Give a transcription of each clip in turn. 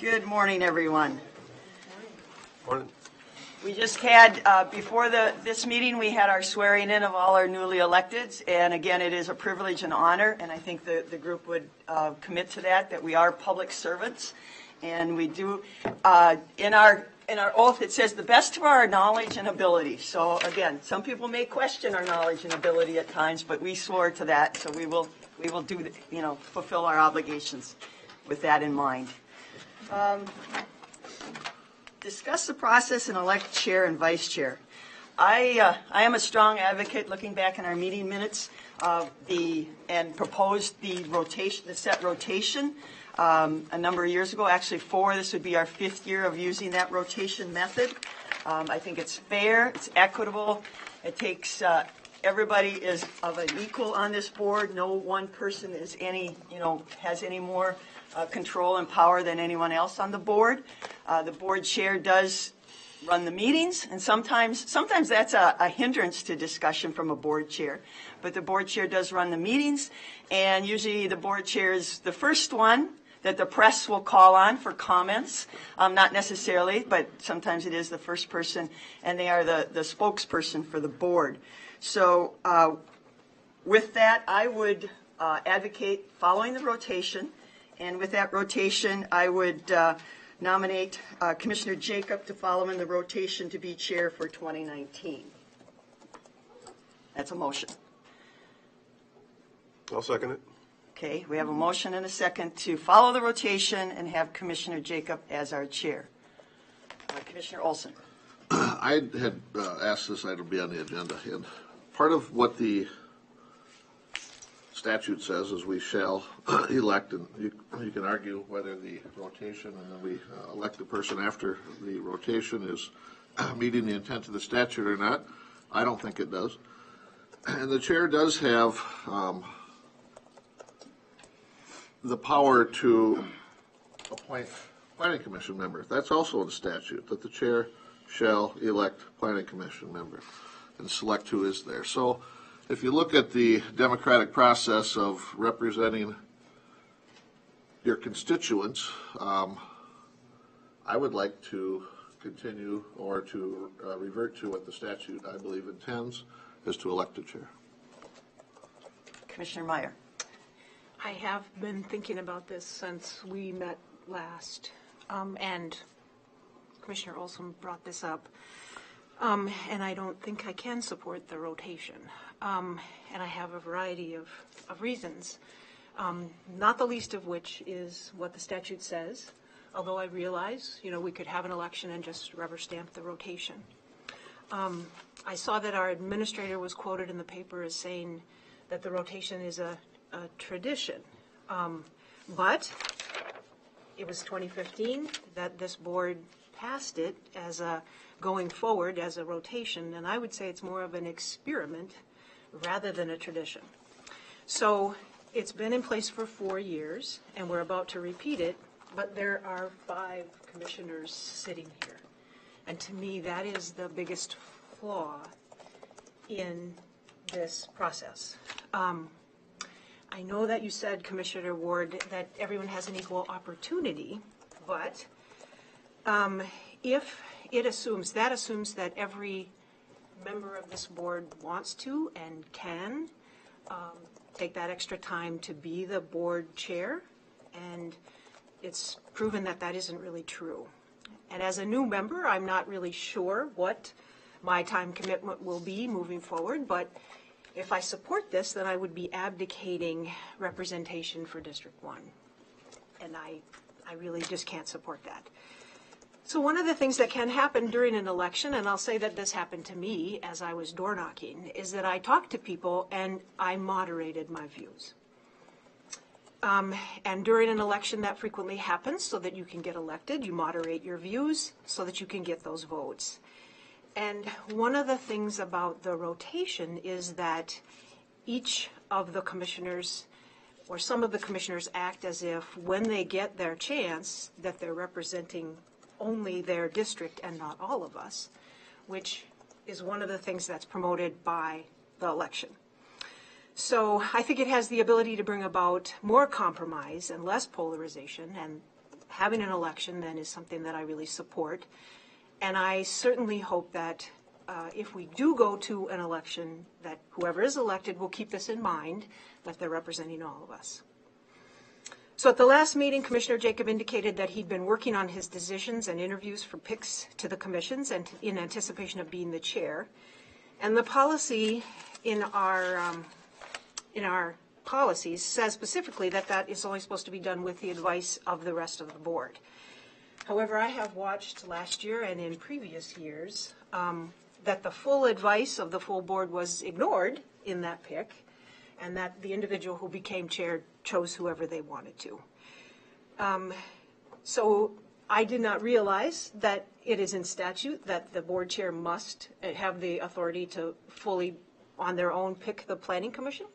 Good morning, everyone. Morning. We just had, before this meeting, we had our swearing in of all our newly electeds. And again, it is a privilege and honor, and I think the group would commit to that we are public servants. And we do, in our oath, it says the best of our knowledge and ability. So again, some people may question our knowledge and ability at times, but we swore to that, so we will do, fulfill our obligations with that in mind. Discuss the process and elect chair and vice chair. I am a strong advocate, looking back in our meeting minutes, and proposed the set rotation a number of years ago, actually 4. This would be our 5th year of using that rotation method. I think it's fair, it's equitable, it takes everybody is of an equal on this board. No one person is has any more control and power than anyone else on the board. The board chair does run the meetings, and sometimes that's a hindrance to discussion from a board chair. But the board chair does run the meetings, and usually the board chair is the first one that the press will call on for comments. Not necessarily, but sometimes it is the first person, and they are the spokesperson for the board. So with that, I would advocate following the rotation. And with that rotation, I would nominate Commissioner Jacob to follow in the rotation to be chair for 2019. That's a motion. I'll second it. Okay, we have a motion and a second to follow the rotation and have Commissioner Jacob as our chair. Commissioner Olson. I had asked this item to be on the agenda, and part of what the statute says is we shall elect, and you can argue whether the rotation and then we elect the person after the rotation is meeting the intent of the statute or not. I don't think it does. And the chair does have the power to appoint planning commission members. That's also in the statute, that the chair shall elect planning commission members and select who is there. So if you look at the democratic process of representing your constituents, I would like to continue or to revert to what the statute, I believe, intends, is to elect a chair. Commissioner Meyer. I have been thinking about this since we met last, and Commissioner Olson brought this up, and I don't think I can support the rotation. And I have a variety of reasons, not the least of which is what the statute says, although I realize, we could have an election and just rubber stamp the rotation. I saw that our administrator was quoted in the paper as saying that the rotation is a tradition, but it was 2015 that this board passed it as a going forward as a rotation, and I would say it's more of an experiment rather than a tradition. So it's been in place for 4 years, and we're about to repeat it, but there are 5 commissioners sitting here. And to me, that is the biggest flaw in this process. I know that you said, Commissioner Ward, that everyone has an equal opportunity, but if it assumes that every member of this board wants to and can take that extra time to be the board chair, and it's proven that that isn't really true. And as a new member, I'm not really sure what my time commitment will be moving forward, but if I support this, then I would be abdicating representation for District 1. And I really just can't support that. So one of the things that can happen during an election, and I'll say that this happened to me as I was door knocking, is that I talked to people and I moderated my views. And during an election that frequently happens so that you can get elected, you moderate your views so that you can get those votes. And one of the things about the rotation is that each of the commissioners or some of the commissioners act as if when they get their chance that they're representing only their district and not all of us, which is one of the things that's promoted by the election. So I think it has the ability to bring about more compromise and less polarization, and having an election then is something that I really support. And I certainly hope that if we do go to an election, that whoever is elected will keep this in mind, that they're representing all of us. So at the last meeting, Commissioner Jacob indicated that he'd been working on his decisions and interviews for picks to the commissions and in anticipation of being the chair. And the policy in our policies says specifically that that is only supposed to be done with the advice of the rest of the board. However, I have watched last year and in previous years that the full advice of the full board was ignored in that pick, and that the individual who became chair chose whoever they wanted to. So I did not realize that it is in statute that the board chair must have the authority to fully, on their own, pick the planning commission.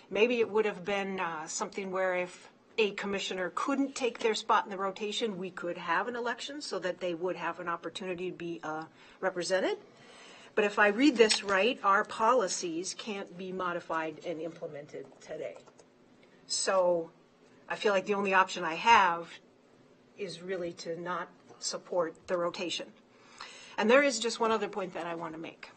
Maybe it would have been something where if a commissioner couldn't take their spot in the rotation, we could have an election so that they would have an opportunity to be represented. But if I read this right, our policies can't be modified and implemented today. So I feel like the only option I have is really to not support the rotation. And there is just one other point that I want to make.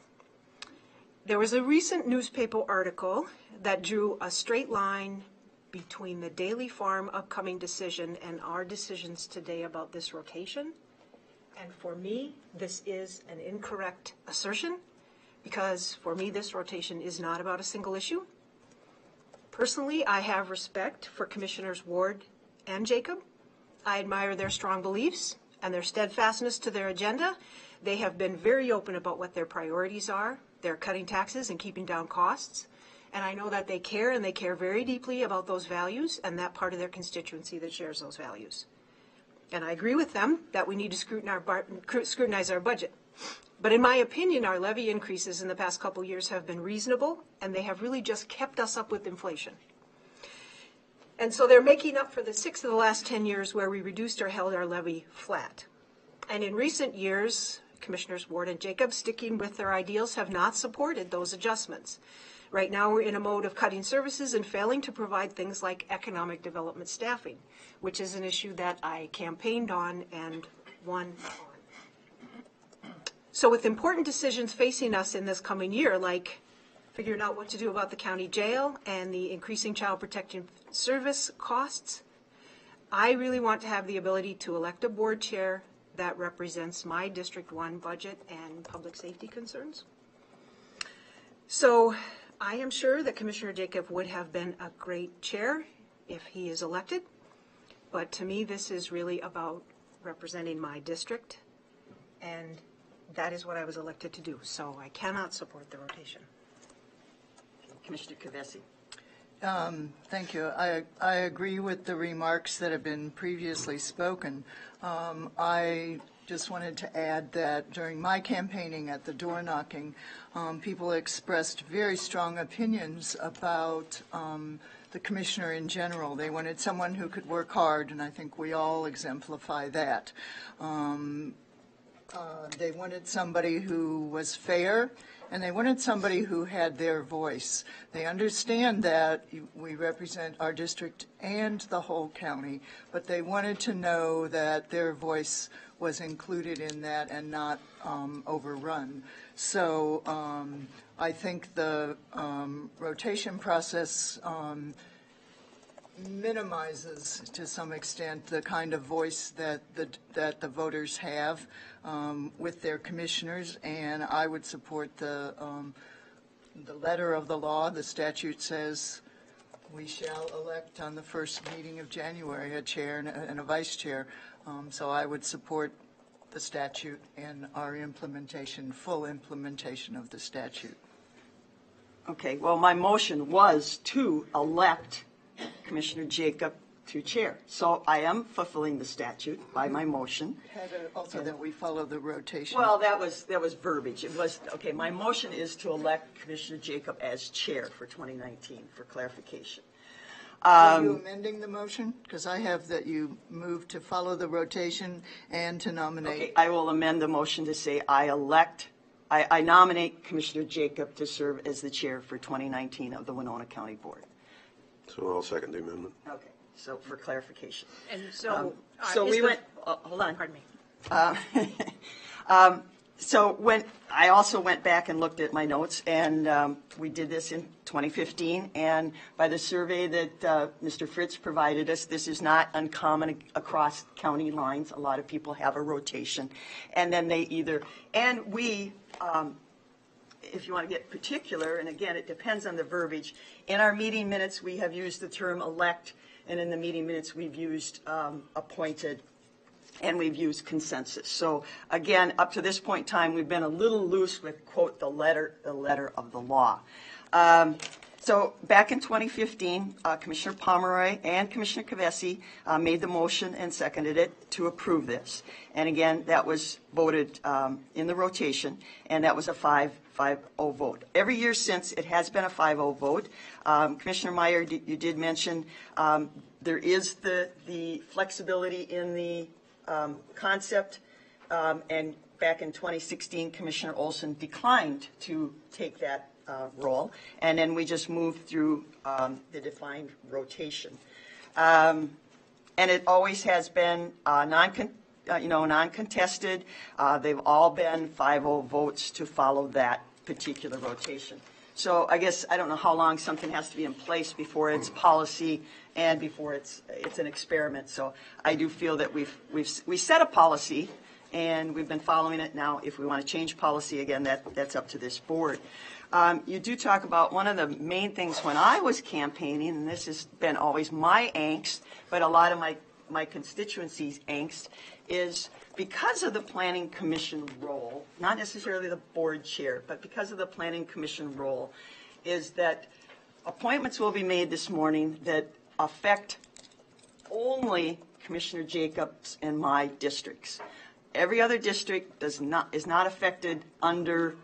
There was a recent newspaper article that drew a straight line between the Daily Farm upcoming decision and our decisions today about this rotation. And for me, this is an incorrect assertion, because for me, this rotation is not about a single issue. Personally, I have respect for Commissioners Ward and Jacob. I admire their strong beliefs and their steadfastness to their agenda. They have been very open about what their priorities are. They're cutting taxes and keeping down costs. And I know that they care, and they care very deeply about those values and that part of their constituency that shares those values. And I agree with them that we need to scrutinize our budget. But in my opinion, our levy increases in the past couple years have been reasonable, and they have really just kept us up with inflation. And so they're making up for the 6 of the last 10 years where we reduced or held our levy flat. And in recent years, Commissioners Ward and Jacob, sticking with their ideals, have not supported those adjustments. Right now, we're in a mode of cutting services and failing to provide things like economic development staffing, which is an issue that I campaigned on and won on. So with important decisions facing us in this coming year, like figuring out what to do about the county jail and the increasing child protection service costs, I really want to have the ability to elect a board chair that represents my District 1 budget and public safety concerns. So I am sure that Commissioner Jacob would have been a great chair if he is elected, but to me this is really about representing my district, and that is what I was elected to do, so I cannot support the rotation. Commissioner Kavesi. Thank you. I agree with the remarks that have been previously spoken. I just wanted to add that during my campaigning at the door knocking, people expressed very strong opinions about the commissioner in general. They wanted someone who could work hard, and I think we all exemplify that. They wanted somebody who was fair, and they wanted somebody who had their voice. They understand that we represent our district and the whole county, but they wanted to know that their voice was included in that and not overrun. So I think the rotation process minimizes to some extent the kind of voice that the voters have with their commissioners, and I would support the letter of the law. The statute says we shall elect on the first meeting of January a chair and a vice chair. So I would support the statute and our implementation, full implementation of the statute. Okay, well, my motion was to elect Commissioner Jacob to chair. So I am fulfilling the statute by my motion. Also that we follow the rotation. Well, that was verbiage. It was, okay, my motion is to elect Commissioner Jacob as chair for 2019, for clarification. Are you amending the motion? Because I have that you move to follow the rotation and to nominate. Okay, I will amend the motion to say I nominate Commissioner Jacob to serve as the chair for 2019 of the Winona County Board. So I'll second the amendment. Okay, So for clarification. And so. So is we the- went, hold on. Pardon me. So when I also went back and looked at my notes, and we did this in 2015, and by the survey that Mr. Fritz provided us, this is not uncommon across county lines. A lot of people have a rotation, and then they either, and we, if you want to get particular, and again, it depends on the verbiage, in our meeting minutes, we have used the term elect, and in the meeting minutes, we've used appointed, and we've used consensus. So again, up to this point in time, we've been a little loose with, quote, the letter of the law. So back in 2015, Commissioner Pomeroy and Commissioner Kavesi made the motion and seconded it to approve this. And again, that was voted in the rotation, and that was a 5-0 vote. Every year since, it has been a 5-0 vote. Commissioner Meyer, you did mention there is the flexibility in the concept, and back in 2016, Commissioner Olson declined to take that role, and then we just moved through the defined rotation. And it always has been non-contested. They've all been 5-0 votes to follow that particular rotation. So I guess I don't know how long something has to be in place before it's policy and before it's an experiment. So I do feel that we set a policy and we've been following it. Now, if we want to change policy again, that's up to this board. You do talk about one of the main things when I was campaigning, and this has been always my angst, but a lot of my constituency's angst, is because of the Planning Commission role, not necessarily the board chair, but because of the Planning Commission role, is that appointments will be made this morning that affect only Commissioner Jacobs and my districts. Every other district is not affected under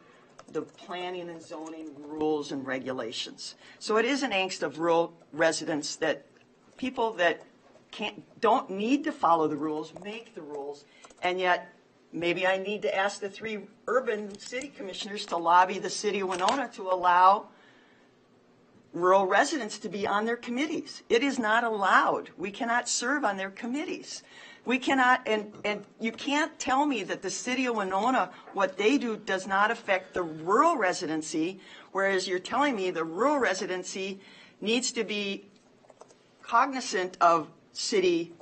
the planning and zoning rules and regulations. So it is an angst of rural residents that people that don't need to follow the rules make the rules, and yet maybe I need to ask the 3 urban city commissioners to lobby the city of Winona to allow rural residents to be on their committees. It is not allowed. We cannot serve on their committees. We cannot, and you can't tell me that the city of Winona, what they do does not affect the rural residency, whereas you're telling me the rural residency needs to be cognizant of city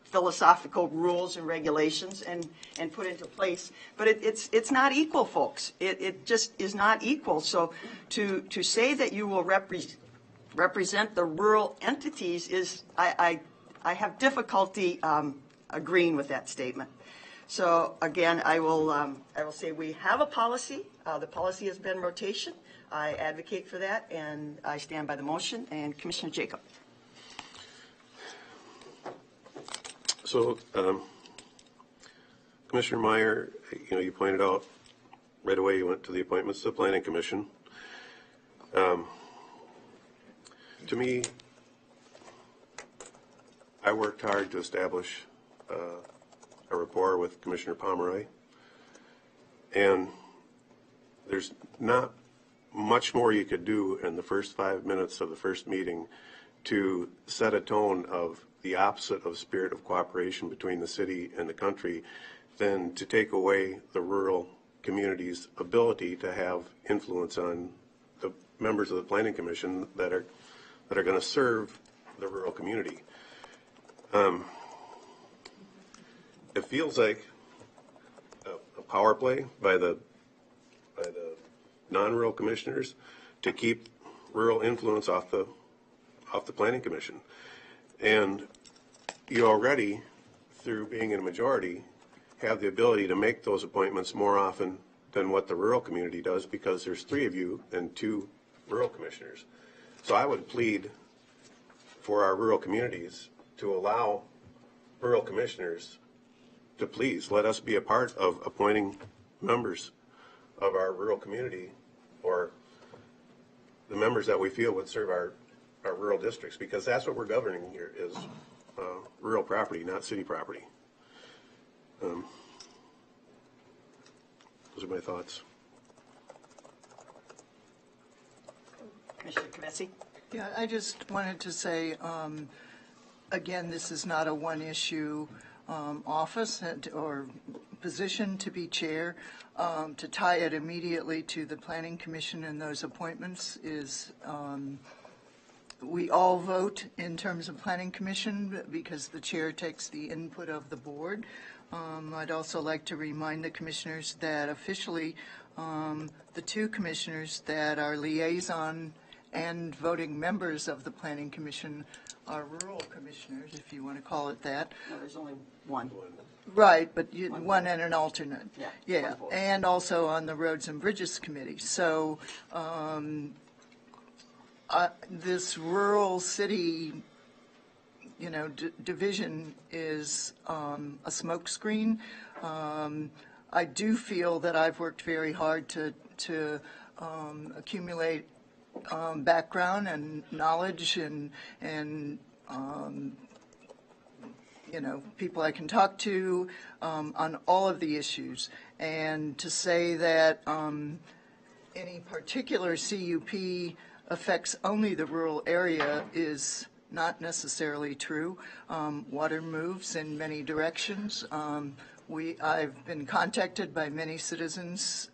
philosophical rules and regulations and put into place. But it's not equal, folks. It just is not equal. So to say that you will represent the rural entities is, I have difficulty agreeing with that statement. So again, I will say we have a policy. The policy has been rotation. I advocate for that, and I stand by the motion. And Commissioner Jacob. So, Commissioner Meyer, you pointed out right away you went to the appointments to the Planning Commission. To me, I worked hard to establish a rapport with Commissioner Pomeroy, and there's not much more you could do in the first 5 minutes of the first meeting to set a tone of the opposite of spirit of cooperation between the city and the country than to take away the rural community's ability to have influence on the members of the Planning Commission that are going to serve the rural community. It feels like a power play by the non-rural commissioners to keep rural influence off the Planning Commission. And you already, through being in a majority, have the ability to make those appointments more often than what the rural community does, because there's 3 of you and 2 rural commissioners. So I would plead for our rural communities to allow rural commissioners to please let us be a part of appointing members of our rural community, or the members that we feel would serve our rural districts, because that's what we're governing here is rural property, not city property. Those are my thoughts. Commissioner Kavesi. Yeah, I just wanted to say, again, this is not a one-issue office or position to be chair. To tie it immediately to the Planning Commission and those appointments is, we all vote in terms of Planning Commission because the chair takes the input of the board. I'd also like to remind the commissioners that officially, the two commissioners that are liaison and voting members of the Planning Commission are rural commissioners, if you want to call it that. No, there's only one. Right, but one and an alternate. Yeah, Yeah, one vote. and also on the Roads and Bridges Committee. So this rural city, division is a smokescreen. I do feel that I've worked very hard to accumulate background and knowledge and people I can talk to on all of the issues. And to say that any particular CUP affects only the rural area is not necessarily true. Water moves in many directions. I've been contacted by many citizens,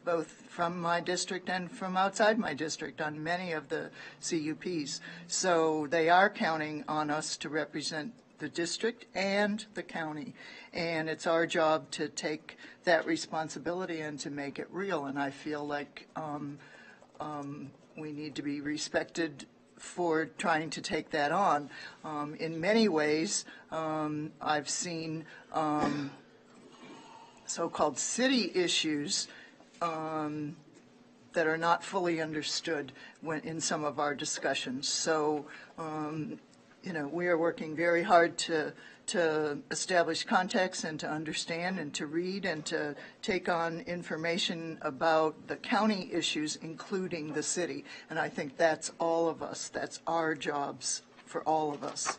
both from my district and from outside my district, on many of the CUPs. So they are counting on us to represent the district and the county. And it's our job to take that responsibility and to make it real. And I feel like we need to be respected for trying to take that on. In many ways, I've seen so-called city issues that are not fully understood in some of our discussions. So, we are working very hard to establish context and to understand and to read and to take on information about the county issues, including the city. And I think that's all of us. That's our jobs for all of us.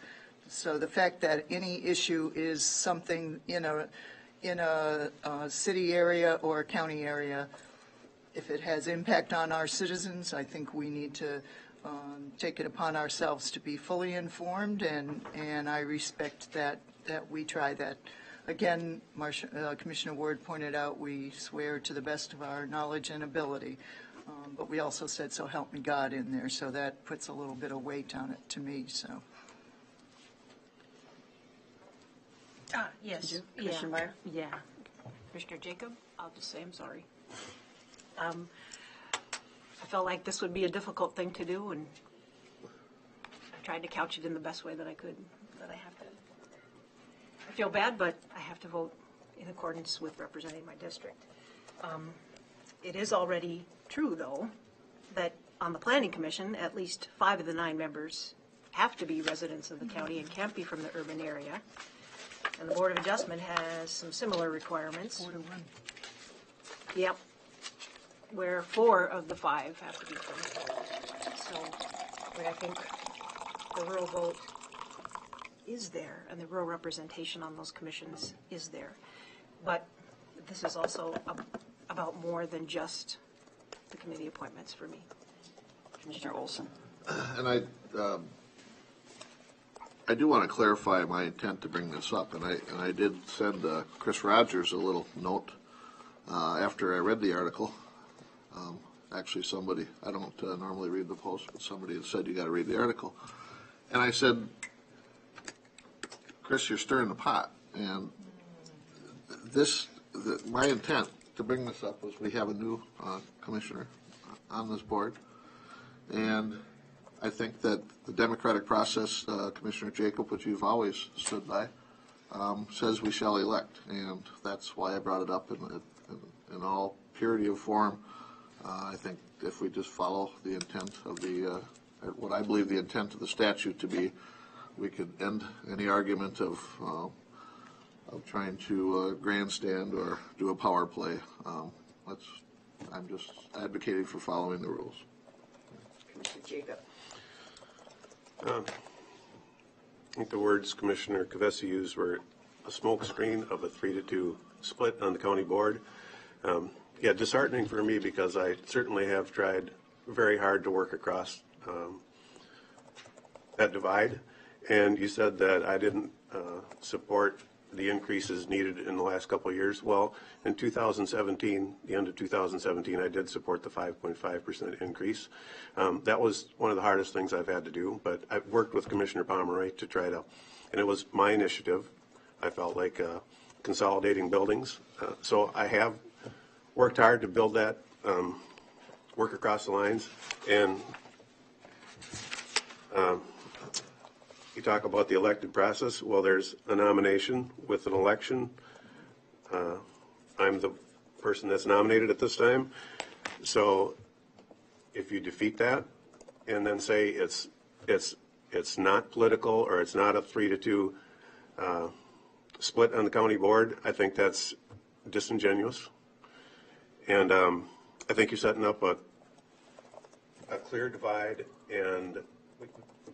So the fact that any issue is something in a city area or a county area, if it has impact on our citizens, I think we need to take it upon ourselves to be fully informed, and I respect that we try that. Again, Commissioner Ward pointed out we swear to the best of our knowledge and ability, but we also said, so help me God in there, so that puts a little bit of weight on it to me, so. Yes. Commissioner Meyer? Yeah. Commissioner Jacob, I'll just say I'm sorry. I felt like this would be a difficult thing to do, and I tried to couch it in the best way that I could, but I have to. I feel bad, but I have to vote in accordance with representing my district. It is already true, though, that on the Planning Commission, at least 5 of the 9 members have to be residents of the county and can't be from the urban area. And the Board of Adjustment has some similar requirements. 4 to 1. Yep. Where 4 of the 5 have to be from the area. So, I think the rural vote is there, and the rural representation on those commissions is there. But this is also about more than just the committee appointments for me. Commissioner Olson? And I do want to clarify my intent to bring this up, and I did send Chris Rogers a little note after I read the article. Actually, somebody, I don't normally read the Post, but somebody had said you got to read the article, and I said, Chris, you're stirring the pot, and my intent to bring this up was we have a new commissioner on this board, and I think that the democratic process, Commissioner Jacob, which you've always stood by, says we shall elect, and that's why I brought it up in all purity of form. I think if we just follow the intent of what I believe the intent of the statute to be, we could end any argument of trying to grandstand or do a power play. I'm just advocating for following the rules. Commissioner Jacob? I think the words Commissioner Kavesi used were a smokescreen of a 3-2 split on the county board. Disheartening for me because I certainly have tried very hard to work across that divide, and you said that I didn't support the increases needed in the last couple of years. Well, in 2017, the end of 2017, I did support the 5.5% increase. That was one of the hardest things I've had to do, but I've worked with Commissioner Pomeroy to try to, and it was my initiative, I felt like consolidating buildings. So I have worked hard to build that, work across the lines, and you talk about the elected process. Well, there's a nomination with an election. I'm the person that's nominated at this time. So if you defeat that and then say it's not political or it's not a 3-2 split on the county board, I think that's disingenuous. And I think you're setting up a clear divide and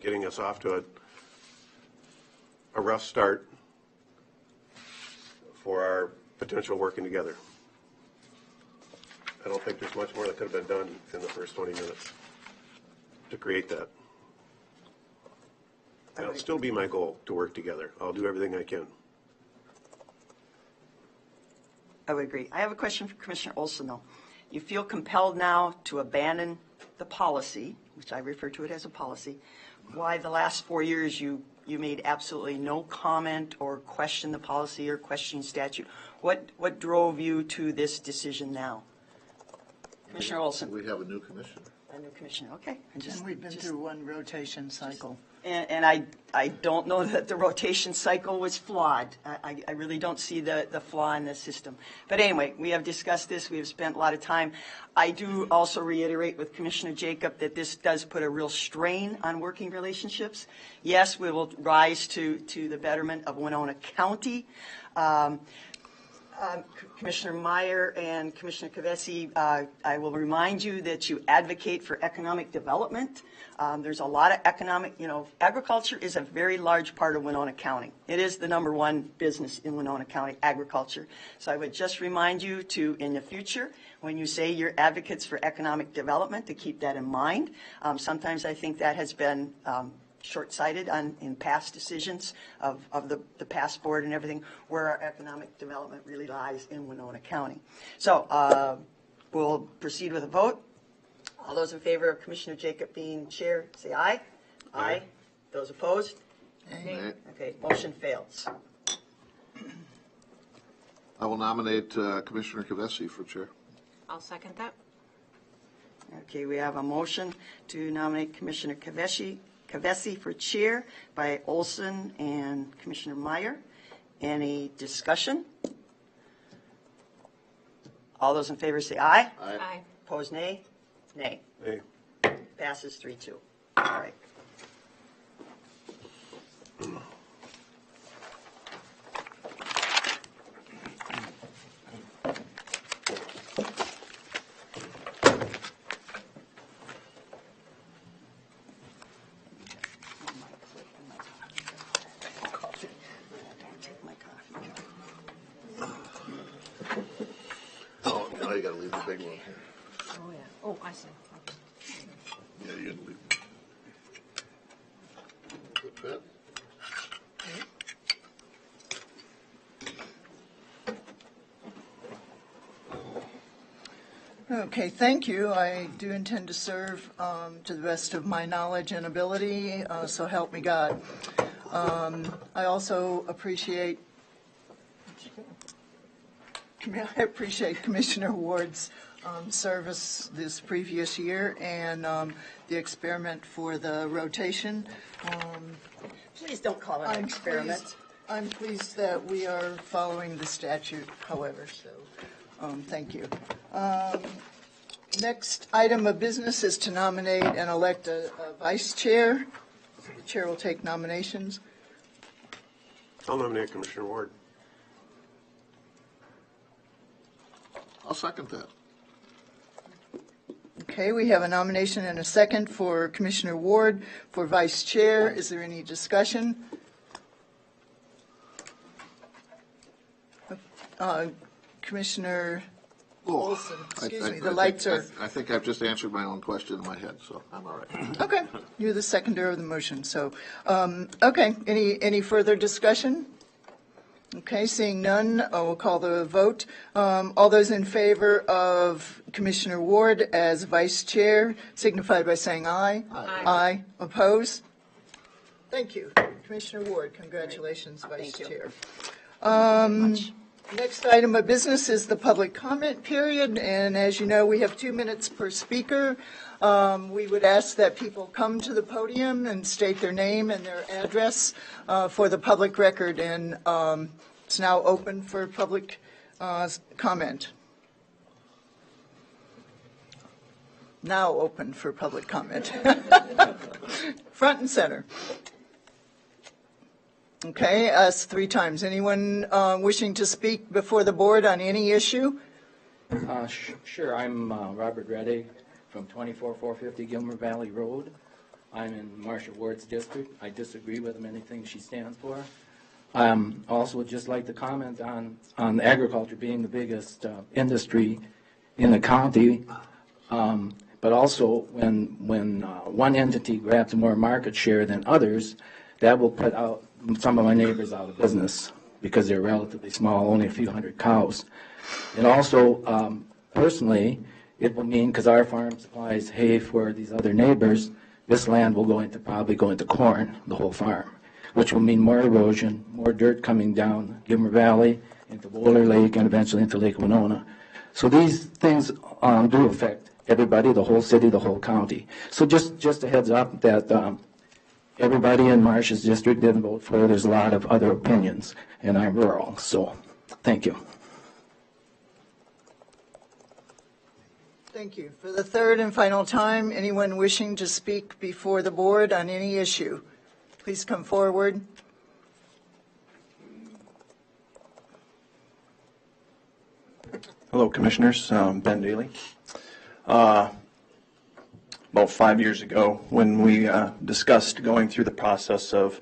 getting us off to a rough start for our potential working together. I don't think there's much more that could have been done in the first 20 minutes to create that. It'll still be my goal to work together. I'll do everything I can. I would agree. I have a question for Commissioner Olson, though. You feel compelled now to abandon the policy, which I refer to it as a policy. Why the last 4 years you made absolutely no comment or question the policy or question statute? What drove you to this decision now? Commissioner Olson. We have a new commissioner. A new commissioner, okay. And we've been through one rotation cycle. And I don't know that the rotation cycle was flawed. I really don't see the flaw in the system. But anyway, we have discussed this. We have spent a lot of time. I do also reiterate with Commissioner Jacob that this does put a real strain on working relationships. Yes, we will rise to the betterment of Winona County. Commissioner Meyer and Commissioner Kavesi, I will remind you that you advocate for economic development. There's a lot of economic, agriculture is a very large part of Winona County. It is the #1 business in Winona County, agriculture. So I would just remind you to, in the future, when you say you're advocates for economic development, to keep that in mind. Sometimes I think that has been short-sighted in past decisions of the past board and everything, where our economic development really lies in Winona County. So we'll proceed with a vote. All those in favor of Commissioner Jacob being chair, say aye. Aye. Those opposed? Nay. Okay, motion fails. I will nominate Commissioner Kavesi for chair. I'll second that. Okay, we have a motion to nominate Commissioner Kavesi for chair by Olson and Commissioner Meyer. Any discussion? All those in favor say aye. Aye. Opposed, nay? Nay. Hey, Passes 3-2. All right. Oh, now you gotta leave the big one here. Oh, yeah. Oh, I see. Yeah, you gotta leave. Good fit. Okay, thank you. I do intend to serve to the best of my knowledge and ability, so help me God. I also appreciate Commissioner Ward's service this previous year and the experiment for the rotation. Please don't call it an experiment. I'm pleased that we are following the statute, however, so thank you. Next item of business is to nominate and elect a vice chair. The chair will take nominations. I'll nominate Commissioner Ward. I'll second that. Okay, we have a nomination and a second for Commissioner Ward for vice chair. Is there any discussion? Commissioner Olson, excuse I- me, I the lights think- are, I think I've just answered my own question in my head, so I'm all right. okay, you're the seconder of the motion, so, okay, any further discussion? Okay, seeing none, we'll call the vote. All those in favor of Commissioner Ward as vice chair signify by saying aye. Aye. Aye. Oppose? Thank you. Commissioner Ward, congratulations, vice Thank you. chair. Next item of business is the public comment period, and as you know, we have 2 minutes per speaker. We would ask that people come to the podium and state their name and their address for the public record, and it's now open for public comment. Now open for public comment. Front and center. Okay, us 3 times. Anyone wishing to speak before the board on any issue? Sure, I'm Robert Reddig from 24450 Gilmer Valley Road. I'm in Marcia Ward's district. I disagree with many things she stands for. Also would just like to comment on agriculture being the biggest industry in the county. But also when one entity grabs more market share than others, that will put out some of my neighbors out of business because they're relatively small, only a few hundred cows. And also, personally, it will mean, because our farm supplies hay for these other neighbors, this land will probably go into corn, the whole farm, which will mean more erosion, more dirt coming down Gilmer Valley, into Boulder Lake, and eventually into Lake Winona. So these things do affect everybody, the whole city, the whole county. So just a heads up that everybody in Marcia's district didn't vote for it. There's a lot of other opinions, and I'm rural, so thank you. Thank you. For the third and final time, anyone wishing to speak before the board on any issue, please come forward. Hello, Commissioners. Ben Daly. About 5 years ago, when we discussed going through the process of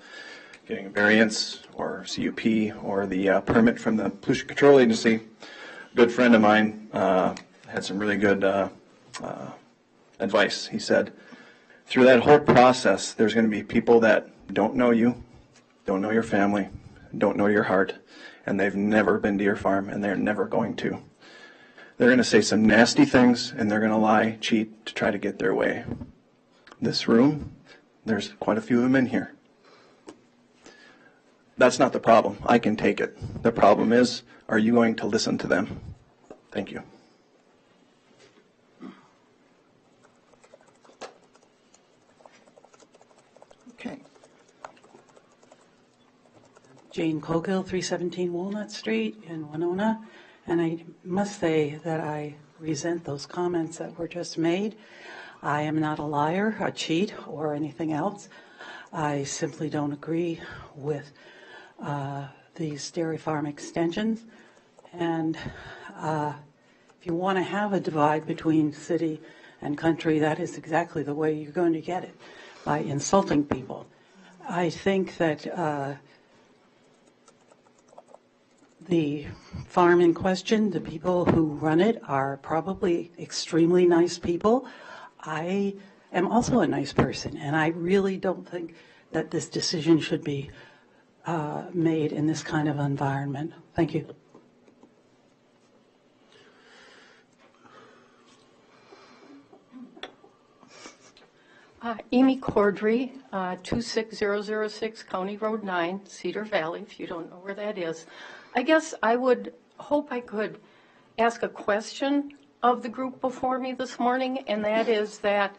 getting a variance or CUP or the permit from the Pollution Control Agency, a good friend of mine had some really good advice. He said, through that whole process, there's going to be people that don't know you, don't know your family, don't know your heart, and they've never been to your farm, and they're never going to. They're going to say some nasty things, and they're going to lie, cheat, to try to get their way. This room, there's quite a few of them in here. That's not the problem. I can take it. The problem is, are you going to listen to them? Thank you. Okay. Jane Cogill, 317 Walnut Street in Winona. And I must say that I resent those comments that were just made. I am not a liar, a cheat, or anything else. I simply don't agree with these dairy farm extensions. And if you want to have a divide between city and country, that is exactly the way you're going to get it, by insulting people. I think that the farm in question, the people who run it, are probably extremely nice people. I am also a nice person, and I really don't think that this decision should be made in this kind of environment. Thank you. Amy Cordry, 26006 County Road 9, Cedar Valley, if you don't know where that is. I guess I would hope I could ask a question of the group before me this morning, and that is that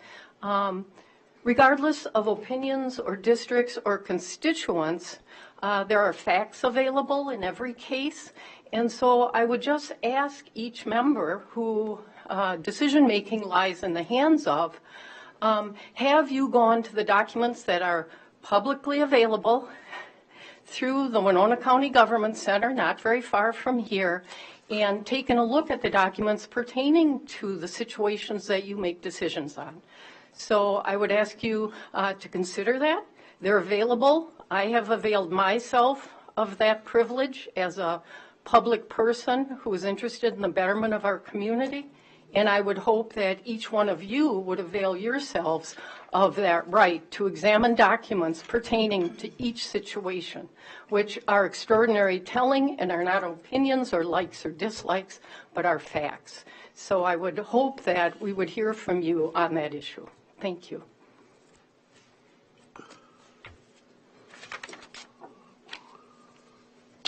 regardless of opinions or districts or constituents, there are facts available in every case. And so I would just ask each member who decision-making lies in the hands of, have you gone to the documents that are publicly available through the Winona County Government Center, not very far from here, and taken a look at the documents pertaining to the situations that you make decisions on? So I would ask you to consider that. They're available. I have availed myself of that privilege as a public person who is interested in the betterment of our community. And I would hope that each one of you would avail yourselves of that right to examine documents pertaining to each situation, which are extraordinary telling and are not opinions or likes or dislikes, but are facts. So I would hope that we would hear from you on that issue. Thank you.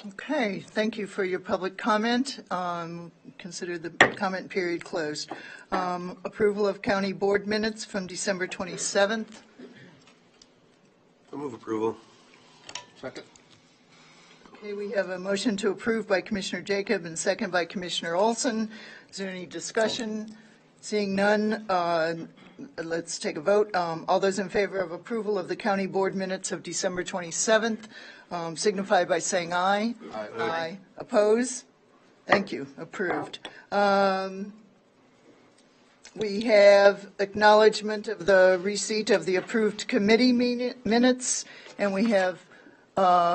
Okay, thank you for your public comment. Consider the comment period closed. Approval of county board minutes from December 27th. I move approval. Second? Okay, we have a motion to approve by Commissioner Jacob and second by Commissioner Olson. Is there any discussion? Seeing none, let's take a vote. All those in favor of approval of the county board minutes of December 27th signify by saying aye. Aye. Aye. Oppose? Thank you. Approved. We have acknowledgement of the receipt of the approved committee minutes, and we have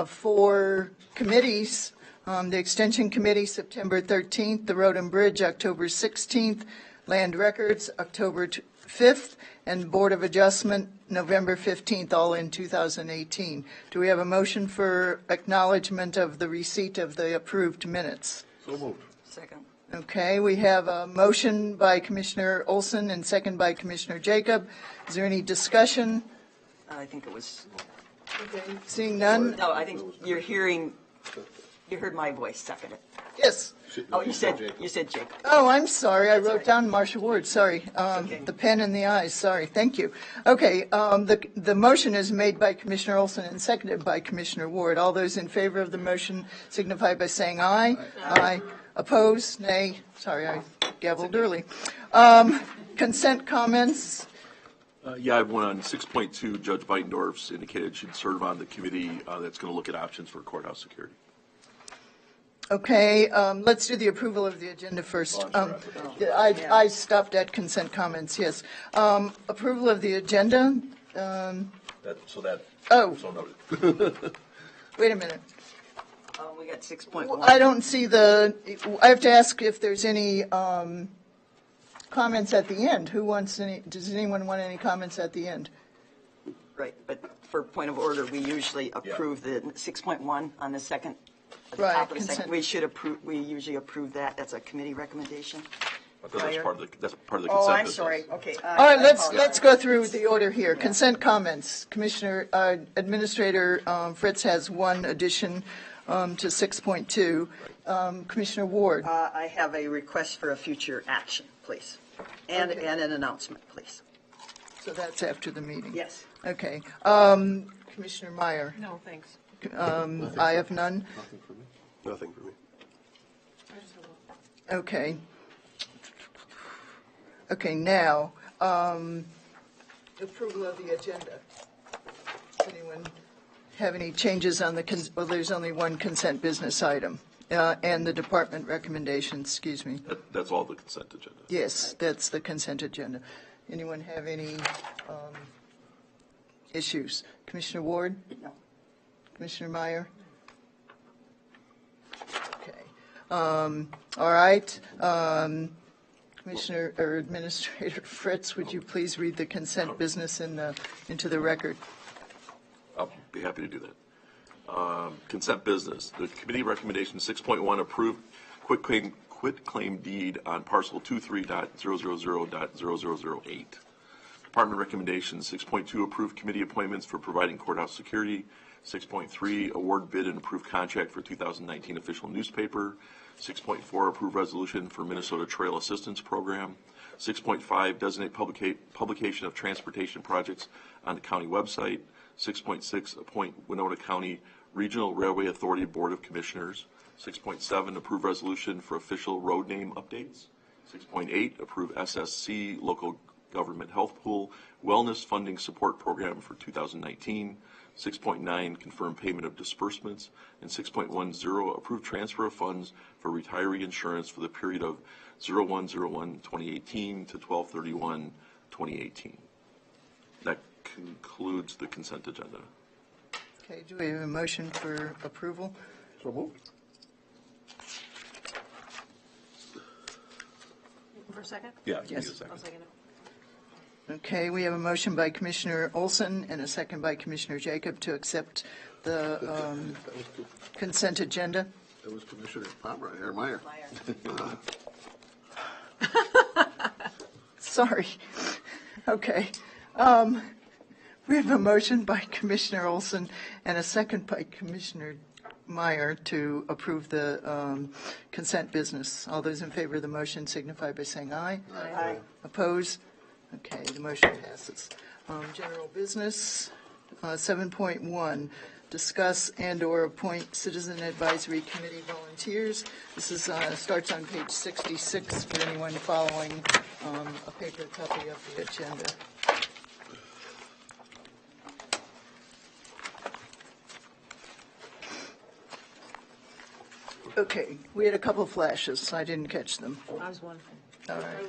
4 committees. The Extension Committee, September 13th, the Road and Bridge, October 16th, Land Records, October 5th, and Board of Adjustment, November 15th, all in 2018. Do we have a motion for acknowledgement of the receipt of the approved minutes? So moved. Second. Okay, we have a motion by Commissioner Olson and second by Commissioner Jacob. Is there any discussion? I think it was, Seeing none? no, I think you heard my voice, seconded. Yes. Oh, you said Jacob. Oh, I'm sorry. I wrote right. down Marcia Ward. Sorry. okay. The pen and the eyes. Sorry. Thank you. Okay. The motion is made by Commissioner Olson and seconded by Commissioner Ward. All those in favor of the motion signify by saying aye. Aye. Oppose? Nay. Sorry, I gavelled early. Consent comments. Yeah, I have one on 6.2. Judge Beitendorf's indicated should serve on the committee that's going to look at options for courthouse security. Okay, let's do the approval of the agenda first. I stopped at consent comments, yes. Approval of the agenda. Oh. So noted. Wait a minute. We got 6.1. I don't see I have to ask if there's any comments at the end. Does anyone want any comments at the end? Right, but for point of order, we usually approve the 6.1 on the second. At the Right, top of the consent. second. We usually approve that. That's a committee recommendation. Because that's part of the consent Oh, I'm business. sorry. Okay. All right, let's go through the order here. Consent comments. Commissioner, Administrator Fritz has one addition to 6.2. Commissioner Ward. I have a request for a future action, please, and an announcement, please. So that's after the meeting? Yes. Okay. Commissioner Meyer. No, thanks. I have none. Nothing for me. Okay. Okay, now, approval of the agenda. Does anyone have any changes on well, there's only one consent business item, and the department recommendations, excuse me. That's all the consent agenda. Yes, that's the consent agenda. Anyone have any issues? Commissioner Ward? No. Commissioner Meyer? Okay. All right. Commissioner or Administrator Fritz, would you please read the consent business into the record? I'll be happy to do that. Consent business. The committee recommendation 6.1 approved quitclaim deed on parcel 23.000.0008. Department recommendation 6.2 approved committee appointments for providing courthouse security. 6.3 award bid and approved contract for 2019 official newspaper. 6.4 approved resolution for Minnesota Trail Assistance Program. 6.5 designate publication of transportation projects on the county website. 6.6 appoint Winona County Regional Railway Authority Board of Commissioners. 6.7 approve resolution for official road name updates. 6.8 approve SSC Local Government Health Pool Wellness Funding Support Program for 2019. 6.9 confirm payment of disbursements, and 6.10 approve transfer of funds for retiree insurance for the period of 01/01/2018 to 12/31/2018. That concludes the consent agenda. Okay, do we have a motion for approval? So moved. for a second? Yeah. you Yes. need a second. I'll second it. Okay, we have a motion by Commissioner Olson and a second by Commissioner Jacob to accept the consent agenda. That was Commissioner Pomeroy, or Meyer. Sorry. Okay. We have a motion by Commissioner Olson and a second by Commissioner Meyer to approve the consent business. All those in favor of the motion signify by saying aye. Aye. Oppose? Okay, the motion passes. General business, 7.1, discuss and/or appoint citizen advisory committee volunteers. This is, starts on page 66 for anyone following a paper copy of the agenda. Okay, we had a couple flashes. I didn't catch them. I was one. All right.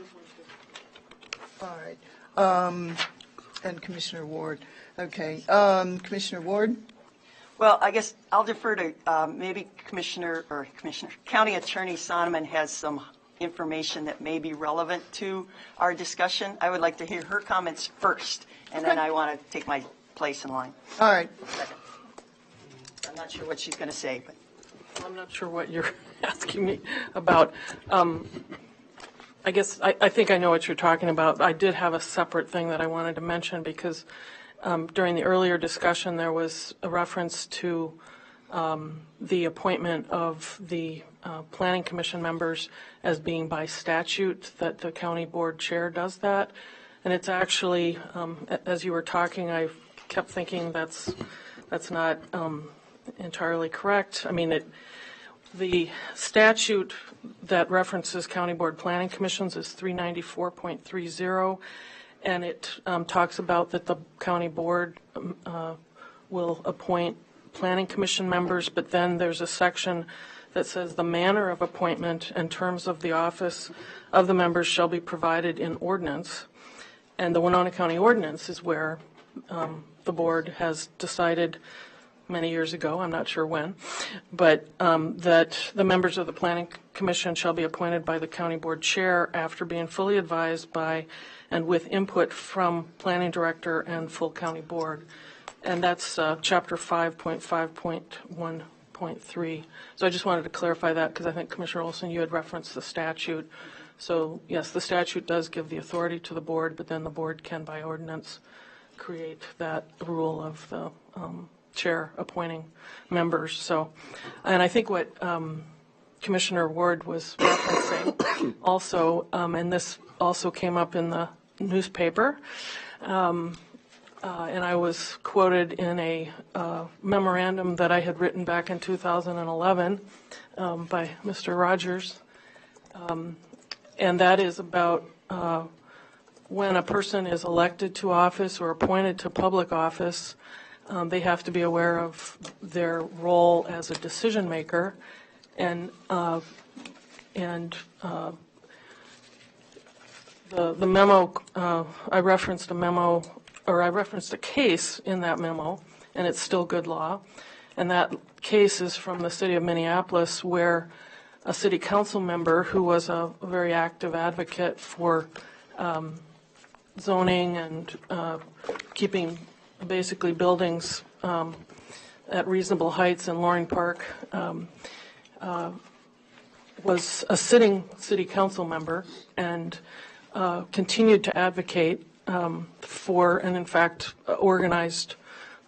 All right. And Commissioner Ward. Okay. Commissioner Ward? Well, I guess I'll defer to maybe County Attorney Sonneman has some information that may be relevant to our discussion. I would like to hear her comments first, and then I want to take my place in line. All right. I'm not sure what she's going to say, but. I'm not sure what you're asking me about. I guess I think I know what you're talking about. I did have a separate thing that I wanted to mention because during the earlier discussion there was a reference to the appointment of the Planning Commission members as being by statute, that the county board chair does that. And it's actually, as you were talking, I kept thinking that's not entirely correct. I mean, the statute that references county board planning commissions is 394.30, and it talks about that the county board will appoint planning commission members, but then there's a section that says the manner of appointment and terms of the office of the members shall be provided in ordinance. And the Winona County ordinance is where the board has decided many years ago, I'm not sure when, but that the members of the Planning Commission shall be appointed by the county board chair after being fully advised by and with input from planning director and full county board. And that's chapter 5.5.1.3. So I just wanted to clarify that because I think Commissioner Olson, you had referenced the statute. So yes, the statute does give the authority to the board, but then the board can by ordinance create that rule of the chair appointing members. So, and I think what Commissioner Ward was referencing also, and this also came up in the newspaper, and I was quoted in a memorandum that I had written back in 2011 by Mr. Rogers, and that is about when a person is elected to office or appointed to public office, they have to be aware of their role as a decision maker, and the memo, I referenced a memo, or I referenced a case in that memo, and it's still good law, and that case is from the city of Minneapolis, where a city council member who was a very active advocate for zoning and keeping basically buildings at reasonable heights in Loring Park, was a sitting city council member and continued to advocate for, and in fact organized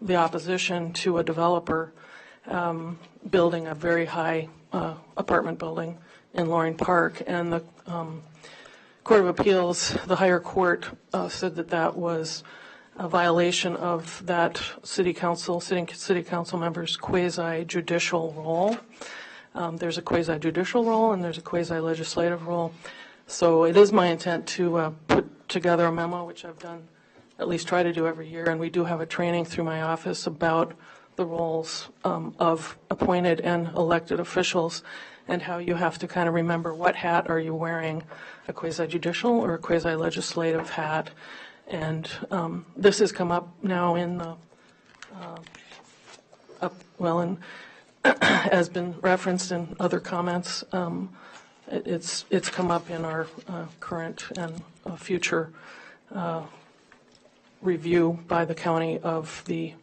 the opposition to a developer building a very high apartment building in Loring Park. And the Court of Appeals, the higher court, said that that was a violation of that sitting city council member's quasi-judicial role. There's a quasi-judicial role and there's a quasi-legislative role. So it is my intent to put together a memo, which I've done, at least try to do every year, and we do have a training through my office about the roles of appointed and elected officials and how you have to kind of remember what hat are you wearing, a quasi-judicial or a quasi-legislative hat. And this has come up now in the, has been referenced in other comments it's come up in our current and future review by the county of the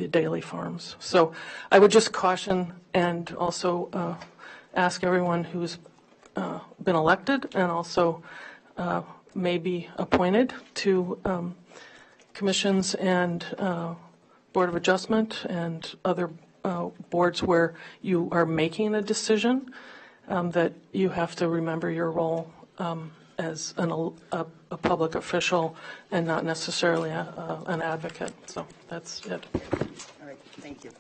daily farms. So I would just caution and also ask everyone who's been elected and also may be appointed to commissions and Board of Adjustment and other boards where you are making a decision, that you have to remember your role as a public official and not necessarily an advocate. So that's it. All right, thank you.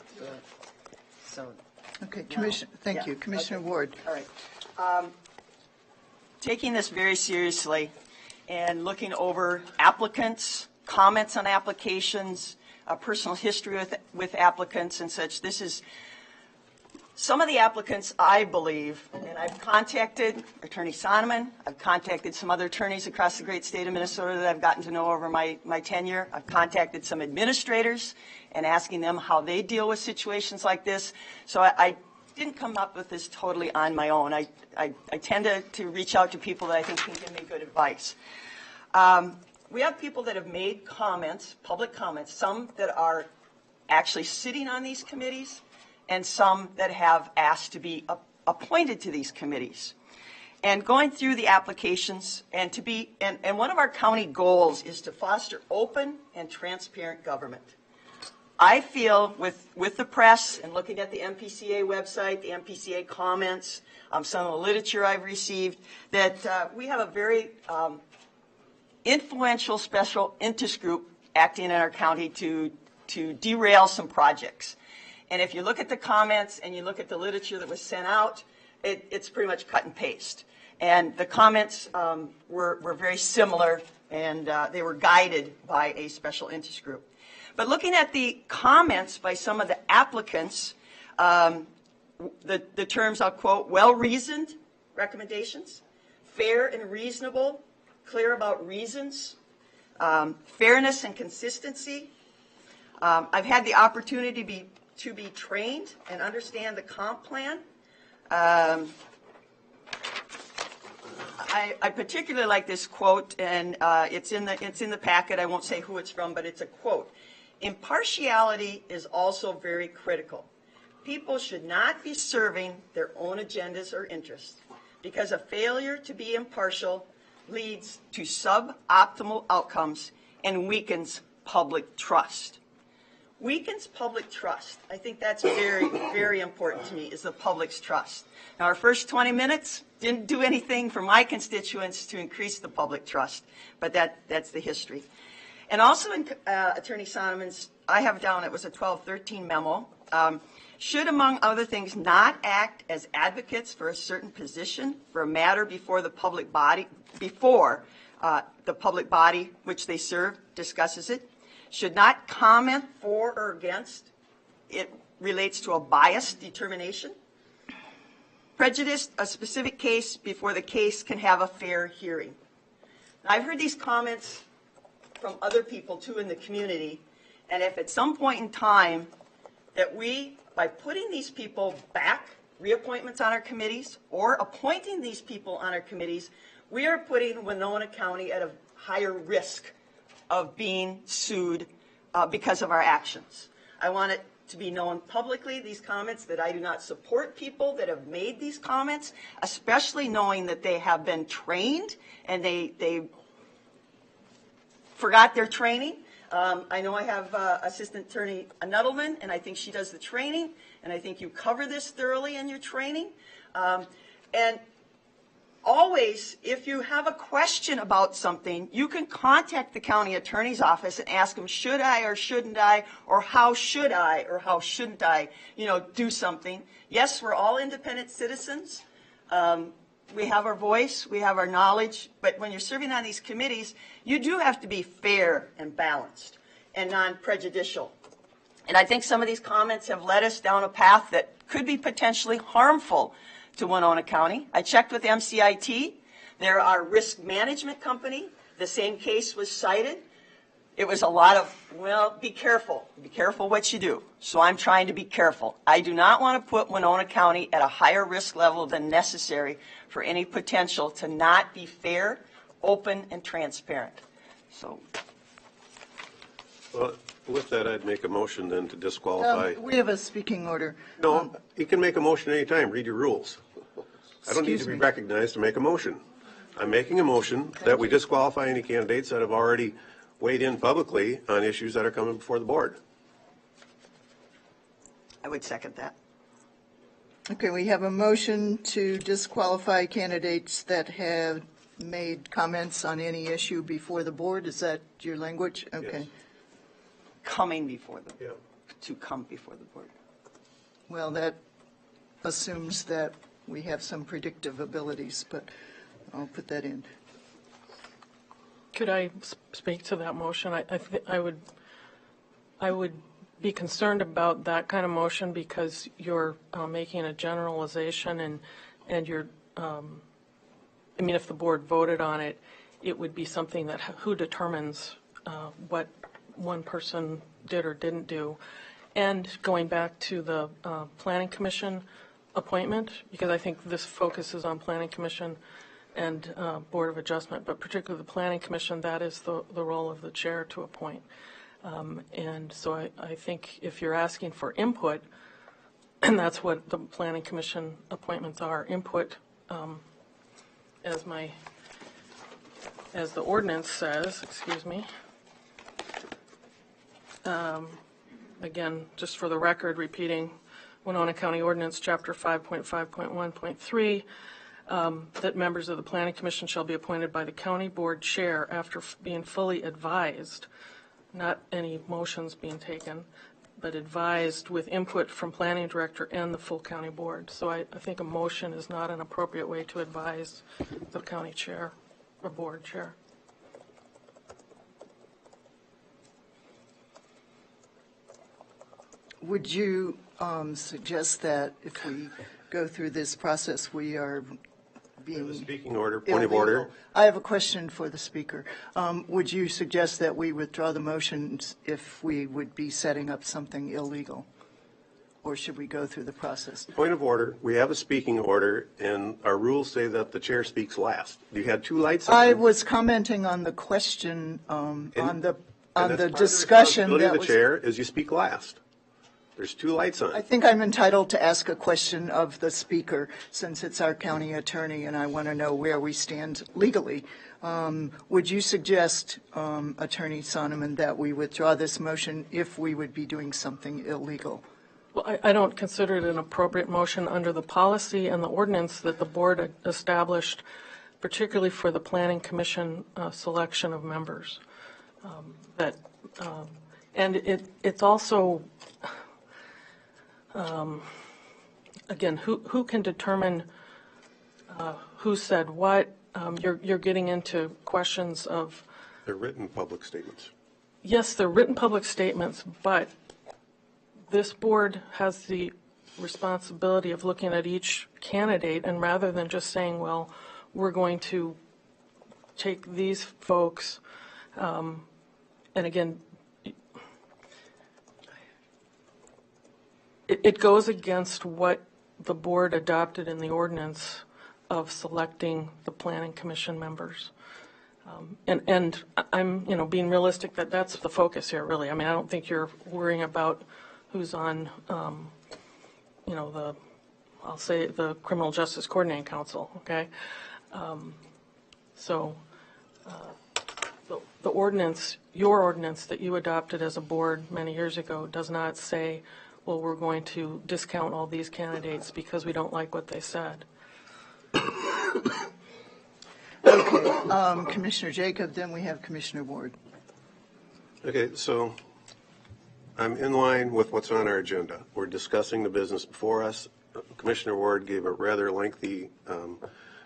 So, Okay, thank you. Commissioner Ward. all right. Taking this very seriously and looking over applicants, comments on applications, personal history with applicants and such, this is some of the applicants, I believe, and I've contacted Attorney Sonneman, I've contacted some other attorneys across the great state of Minnesota that I've gotten to know over my tenure. I've contacted some administrators and asking them how they deal with situations like this. So I didn't come up with this totally on my own. I tend to reach out to people that I think can give me good advice. We have people that have made comments, public comments, some that are actually sitting on these committees, and some that have asked to be appointed to these committees. And going through the applications and and one of our county goals is to foster open and transparent government. I feel with the press and looking at the MPCA website, the MPCA comments, some of the literature I've received, that we have a very influential special interest group acting in our county to derail some projects. And if you look at the comments and you look at the literature that was sent out, it's pretty much cut and paste. And the comments were very similar, and they were guided by a special interest group. But looking at the comments by some of the applicants, the terms I'll quote, well-reasoned recommendations, fair and reasonable, clear about reasons, fairness and consistency. I've had the opportunity to be trained and understand the comp plan. I particularly like this quote, and it's in the packet. I won't say who it's from, but it's a quote. Impartiality is also very critical. People should not be serving their own agendas or interests, because a failure to be impartial leads to suboptimal outcomes and weakens public trust. Weakens public trust. I think that's very, very important to me, is the public's trust. Now, our first 20 minutes didn't do anything for my constituents to increase the public trust, but that's the history. And also in Attorney Sonneman's, I have down, it was a 1213 memo, should, among other things, not act as advocates for a certain position for a matter before the public body, which they serve discusses it, should not comment for or against. It relates to a biased determination. Prejudice a specific case before the case can have a fair hearing. Now, I've heard these comments from other people too in the community, and if at some point in time that we, by putting these people back, reappointments on our committees, or appointing these people on our committees, we are putting Winona County at a higher risk of being sued because of our actions. I want it to be known publicly, these comments, that I do not support people that have made these comments, especially knowing that they have been trained and they forgot their training. I know I have Assistant Attorney Nuttleman, and I think she does the training, and I think you cover this thoroughly in your training. And always, if you have a question about something, you can contact the county attorney's office and ask them, should I or shouldn't I, or how should I or how shouldn't I, do something. Yes, we're all independent citizens. We have our voice, we have our knowledge, but when you're serving on these committees, you do have to be fair and balanced and non-prejudicial. And I think some of these comments have led us down a path that could be potentially harmful to Winona County. I checked with MCIT. They're our risk management company. The same case was cited. It was a lot of, well, be careful. Be careful what you do. So I'm trying to be careful. I do not want to put Winona County at a higher risk level than necessary for any potential to not be fair, open, and transparent. So, Well, with that, I'd make a motion then to disqualify. We have a speaking order. No, you can make a motion anytime. Read your rules. I don't need Excuse to be me. recognized to make a motion. I'm making a motion that we disqualify any candidates that have already weighed in publicly on issues that are coming before the board. I would second that. Okay, we have a motion to disqualify candidates that have made comments on any issue before the board. Is that your language? Okay. Yes. Coming before the, Yeah. to come before the board. Well, that assumes that we have some predictive abilities, but I'll put that in. Could I speak to that motion? I would be concerned about that kind of motion because you're making a generalization and you're, I mean, if the board voted on it, it would be something that who determines what one person did or didn't do. And going back to the Planning Commission appointment, because I think this focuses on Planning Commission and Board of Adjustment, but particularly the Planning Commission, that is the role of the chair to appoint. And so I think if you're asking for input, and that's what the Planning Commission appointments are, input, as the ordinance says, excuse me. Again, just for the record, repeating Winona County Ordinance, Chapter 5.5.1.3, that members of the Planning Commission shall be appointed by the county board chair after being fully advised, not any motions being taken, but advised with input from planning director and the full county board. So I think a motion is not an appropriate way to advise the county chair or board chair. Would you suggest that if we go through this process, we are being Speaking order, point of order. illegal? I have a question for the speaker. Would you suggest that we withdraw the motions if we would be setting up something illegal? Or should we go through the process? Point of order, we have a speaking order, and our rules say that the chair speaks last. You had two lights on. I was commenting on the question, on the And that's part of the discussion responsibility that of the was. chair is you speak last. There's two lights on. I think I'm entitled to ask a question of the speaker, since it's our county attorney, and I want to know where we stand legally. Would you suggest, Attorney Sonneman, that we withdraw this motion if we would be doing something illegal? Well, I don't consider it an appropriate motion under the policy and the ordinance that the board established, particularly for the Planning Commission selection of members. And it's also, again, who can determine who said what? You're getting into questions of, They're written public statements. yes, they're written public statements, but this board has the responsibility of looking at each candidate, and rather than just saying, well, we're going to take these folks, and again, it goes against what the board adopted in the ordinance of selecting the Planning Commission members. And I'm, being realistic that that's the focus here, really. I mean, I don't think you're worrying about who's on, I'll say the Criminal Justice Coordinating Council, okay? The ordinance, your ordinance that you adopted as a board many years ago does not say, well, we're going to discount all these candidates because we don't like what they said. Okay, Commissioner Jacob, then we have Commissioner Ward. Okay, so I'm in line with what's on our agenda. We're discussing the business before us. Commissioner Ward gave a rather lengthy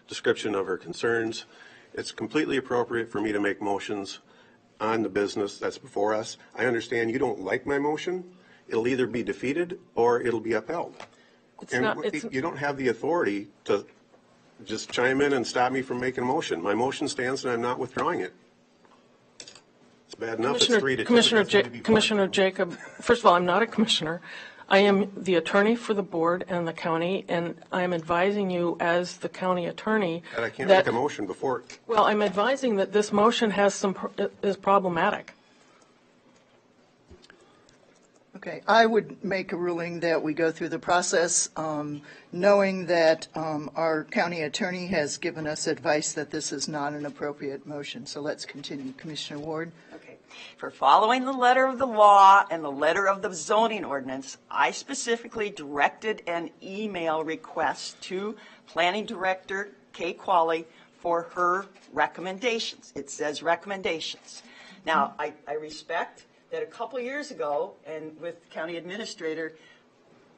description of her concerns. It's completely appropriate for me to make motions on the business that's before us. I understand you don't like my motion. It'll either be defeated or it'll be upheld. You don't have the authority to just chime in and stop me from making a motion. My motion stands and I'm not withdrawing it. It's bad enough it's 3 to 2. It doesn't need to be 5. Commissioner Jacob, first of all, I'm not a commissioner. I am the attorney for the board and the county, and I am advising you as the county attorney And I can't that, make a motion before. well, I'm advising that this motion is problematic. Okay, I would make a ruling that we go through the process, knowing that our county attorney has given us advice that this is not an appropriate motion. So let's continue. Commissioner Ward? Okay. For following the letter of the law and the letter of the zoning ordinance, I specifically directed an email request to Planning Director Kay Qualley for her recommendations. It says recommendations. Now, I respect that a couple years ago, and with county administrator,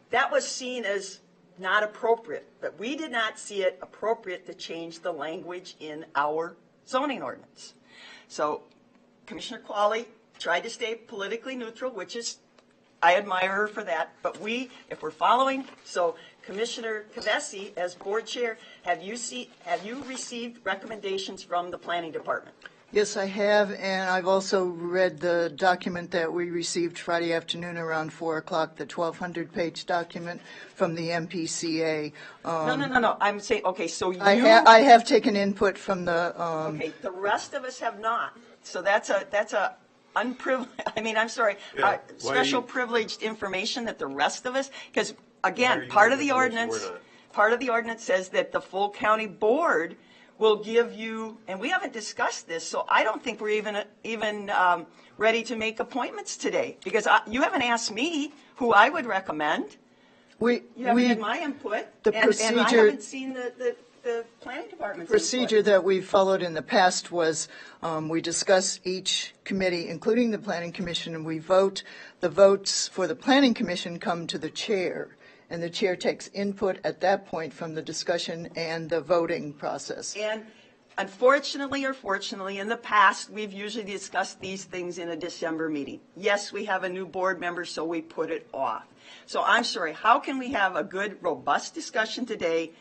that was seen as not appropriate, but we did not see it appropriate to change the language in our zoning ordinance. So Commissioner Qualley tried to stay politically neutral, which is, I admire her for that, but if we're following, so Commissioner Kavesi, as board chair, have you received recommendations from the planning department? Yes, I have, and I've also read the document that we received Friday afternoon around 4 o'clock, the 1,200-page document from the MPCA. No. I'm saying, okay, so you. I have taken input from the. Okay, the rest of us have not. So that's a unprivileged, I'm sorry, Yeah, special why- privileged information that the rest of us, because Why are again, you part of giving the information ordinance, we're not? says that the full county board will give you, and we haven't discussed this, so I don't think we're even ready to make appointments today, because you haven't asked me who I would recommend. You haven't had my input, the and I procedure- haven't seen the planning department's Procedure input. that we followed in the past was we discuss each committee, including the Planning Commission, and we vote. The votes for the Planning Commission come to the chair, and the chair takes input at that point from the discussion and the voting process. And unfortunately or fortunately, in the past, we've usually discussed these things in a December meeting. Yes, we have a new board member, so we put it off. So I'm sorry, how can we have a good, robust discussion today?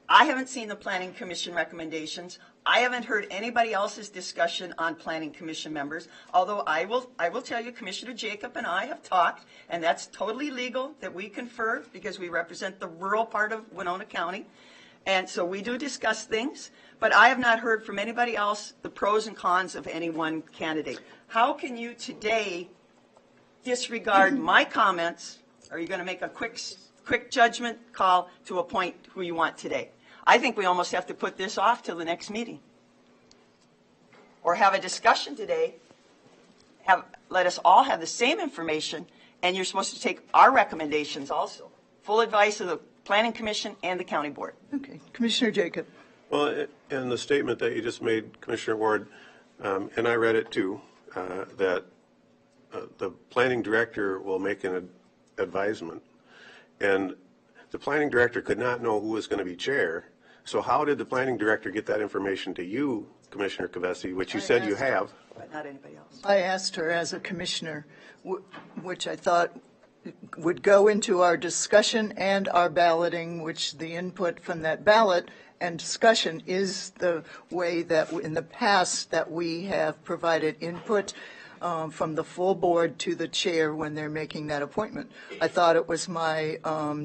I haven't seen the Planning Commission recommendations. I haven't heard anybody else's discussion on Planning Commission members, although I will tell you, Commissioner Jacob and I have talked, and that's totally legal that we confer because we represent the rural part of Winona County. And so we do discuss things, but I have not heard from anybody else the pros and cons of any one candidate. How can you today disregard my comments? Are you going to make a quick judgment call to appoint who you want today? I think we almost have to put this off till the next meeting. Or have a discussion today, let us all have the same information, and you're supposed to take our recommendations also. Full advice of the Planning Commission and the County Board. Okay, Commissioner Jacob. Well, in the statement that you just made, Commissioner Ward, and I read it too, that the planning director will make an advisement. And the planning director could not know who was going to be chair. So how did the planning director get that information to you, Commissioner Kavesi, which you said you have? But not anybody else. I asked her as a commissioner, which I thought would go into our discussion and our balloting, which the input from that ballot and discussion is the way that in the past that we have provided input from the full board to the chair when they're making that appointment. I thought it was my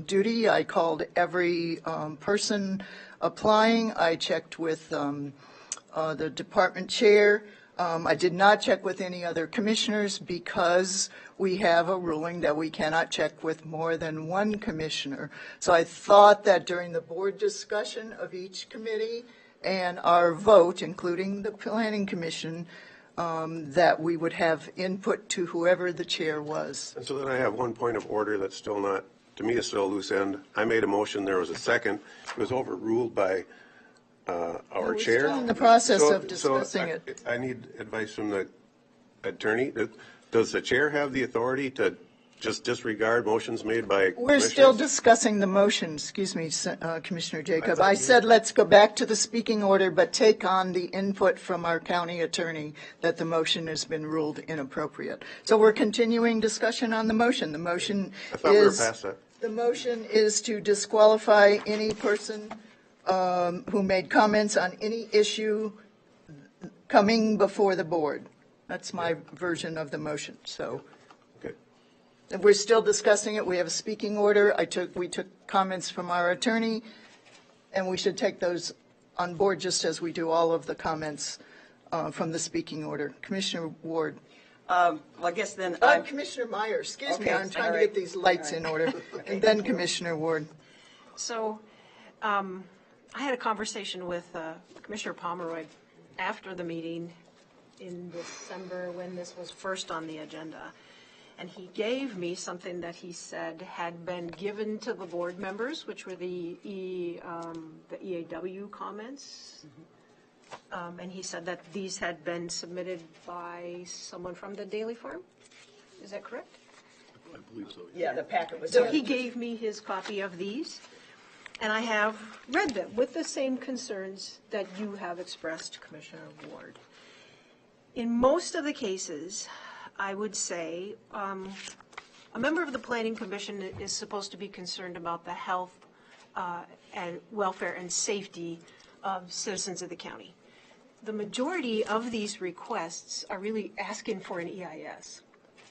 duty. I called every person applying. I checked with the department chair. I did not check with any other commissioners because we have a ruling that we cannot check with more than one commissioner. So I thought that during the board discussion of each committee and our vote, including the Planning Commission, that we would have input to whoever the chair was. And so then I have one point of order that's still not, to me, is still a loose end. I made a motion, there was a second. It was overruled by our chair. Still in the process So- of discussing so it. I need advice from the attorney. Does the chair have the authority to just disregard motions made by We're still commissioners? discussing the motion, excuse me, Commissioner Jacob. thought I you- said let's go back to the speaking order, but take on the input from our county attorney that the motion has been ruled inappropriate. So we're continuing discussion on the motion. The motion I thought we were is, past that. the motion is to disqualify any person who made comments on any issue coming before the board. That's my version of the motion, so. Okay. And we're still discussing it. We have a speaking order. We took comments from our attorney, and we should take those on board just as we do all of the comments from the speaking order. Commissioner Ward. Well, I guess then, Commissioner Meyer, excuse me, Okay, I'm trying all to right. get these lights in order. And then Commissioner Ward. So, I had a conversation with Commissioner Pomeroy after the meeting in December when this was first on the agenda. And he gave me something that he said had been given to the board members, which were the EAW comments. And he said that these had been submitted by someone from the Daily Farm. Is that correct? I believe so. yeah, the packet was. So he gave me his copy of these, and I have read them with the same concerns that you have expressed, Commissioner Ward. In most of the cases, I would say, a member of the Planning Commission is supposed to be concerned about the health and welfare and safety of citizens of the county. The majority of these requests are really asking for an EIS.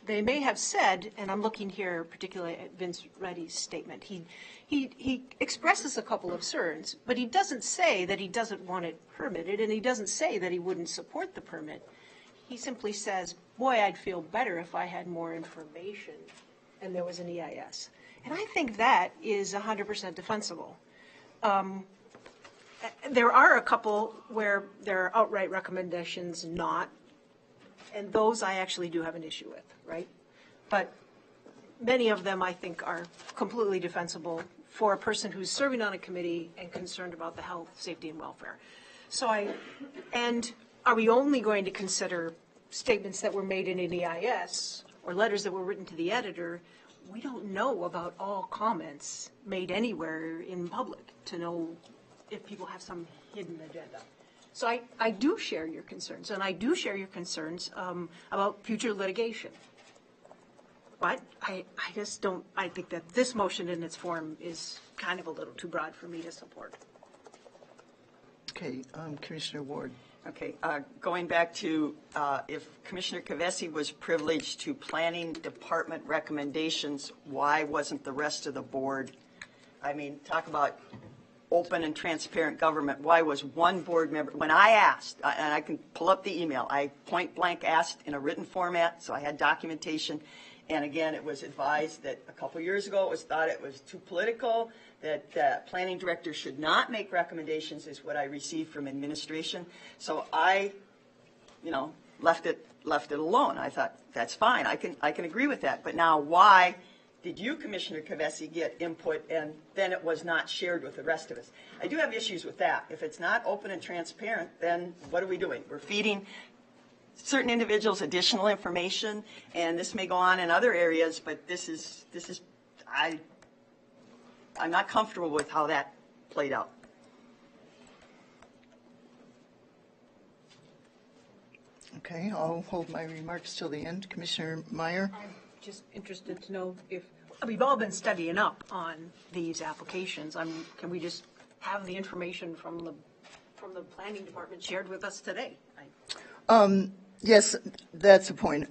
They may have said, and I'm looking here particularly at Vince Reddy's statement, he expresses a couple of concerns, but he doesn't say that he doesn't want it permitted, and he doesn't say that he wouldn't support the permit. He simply says, boy, I'd feel better if I had more information and there was an EIS. And I think that is 100% defensible. There are a couple where there are outright recommendations not, and those I actually do have an issue with, right? But many of them I think are completely defensible for a person who's serving on a committee and concerned about the health, safety, and welfare. And are we only going to consider statements that were made in an EIS or letters that were written to the editor? We don't know about all comments made anywhere in public to know if people have some hidden agenda. So I do share your concerns, and I do share your concerns about future litigation. But I just don't, I think that this motion in its form is kind of a little too broad for me to support. Okay, Commissioner Ward. Okay, going back to if Commissioner Kavesi was privileged to planning department recommendations, why wasn't the rest of the board? I mean, talk about open and transparent government. Why was one board member, when I asked, and I can pull up the email, I point blank asked in a written format, so I had documentation. And again, it was advised that a couple years ago, it was thought it was too political, that planning directors should not make recommendations, is what I received from administration. So I, left it alone. I thought, that's fine, I can agree with that. But now why did you, Commissioner Kavesi, get input and then it was not shared with the rest of us? I do have issues with that. If it's not open and transparent, then what are we doing? We're feeding certain individuals additional information, and this may go on in other areas, but I'm not comfortable with how that played out. Okay, I'll hold my remarks till the end. Commissioner Meyer? I'm just interested to know if, we've all been studying up on these applications. Can we just have the information from the planning department shared with us today? Yes, that's a point.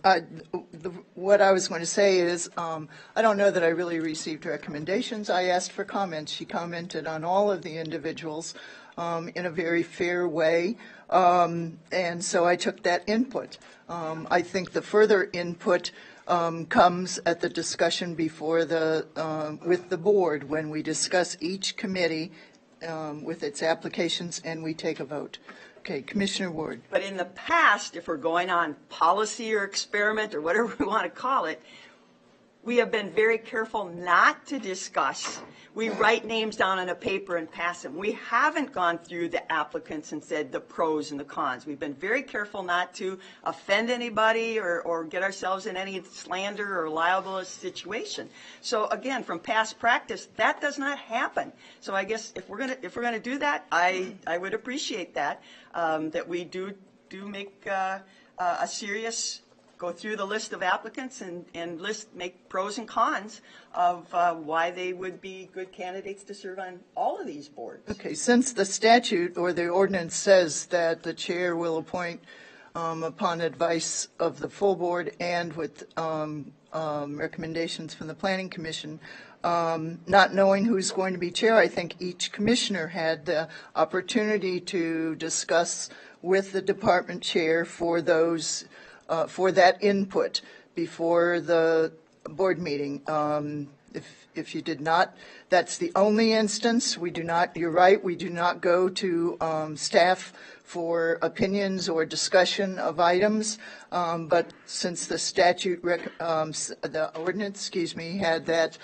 What I was going to say is, I don't know that I really received recommendations. I asked for comments. She commented on all of the individuals in a very fair way, and so I took that input. I think the further input comes at the discussion before with the board when we discuss each committee with its applications and we take a vote. Okay, Commissioner Ward. But in the past, if we're going on policy or experiment or whatever we want to call it, we have been very careful not to discuss. We write names down on a paper and pass them. We haven't gone through the applicants and said the pros and the cons. We've been very careful not to offend anybody or get ourselves in any slander or libelous situation. So again, from past practice, that does not happen. So I guess if we're gonna do that, I would appreciate that, that we do make a serious go through the list of applicants and make pros and cons of why they would be good candidates to serve on all of these boards. Okay, since the statute or the ordinance says that the chair will appoint upon advice of the full board and with recommendations from the Planning Commission. Not knowing who's going to be chair, I think each commissioner had the opportunity to discuss with the department chair for those, for that input before the board meeting. If you did not, that's the only instance. We do not, you're right, we do not go to staff for opinions or discussion of items. But since the statute, the ordinance, had that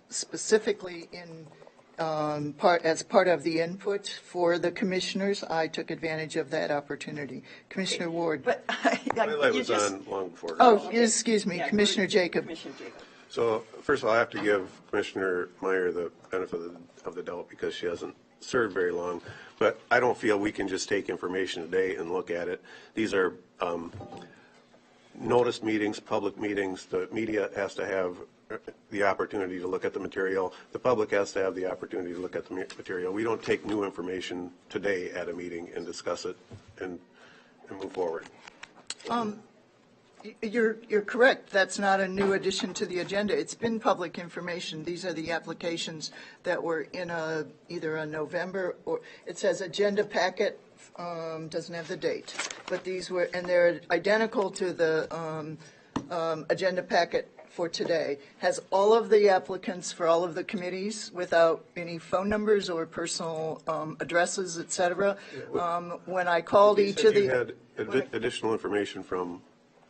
specifically in as part of the input for the commissioners, I took advantage of that opportunity. Commissioner Ward. But My light was on long before. Oh, excuse me, Yeah, Commissioner Jacob. Commissioner Jacob. So first of all, I have to give Commissioner Meyer the benefit of the doubt because she hasn't served very long. But I don't feel we can just take information today and look at it. These are noticed meetings, public meetings. The media has to have the opportunity to look at the material. The public has to have the opportunity to look at the material. We don't take new information today at a meeting and discuss it and move forward. You're correct. That's not a new addition to the agenda. It's been public information. These are the applications that were in either a November or it says agenda packet, doesn't have the date, but these were, and they're identical to the agenda packet for today. Has all of the applicants for all of the committees without any phone numbers or personal addresses, et cetera. When I called each of the. You had additional information from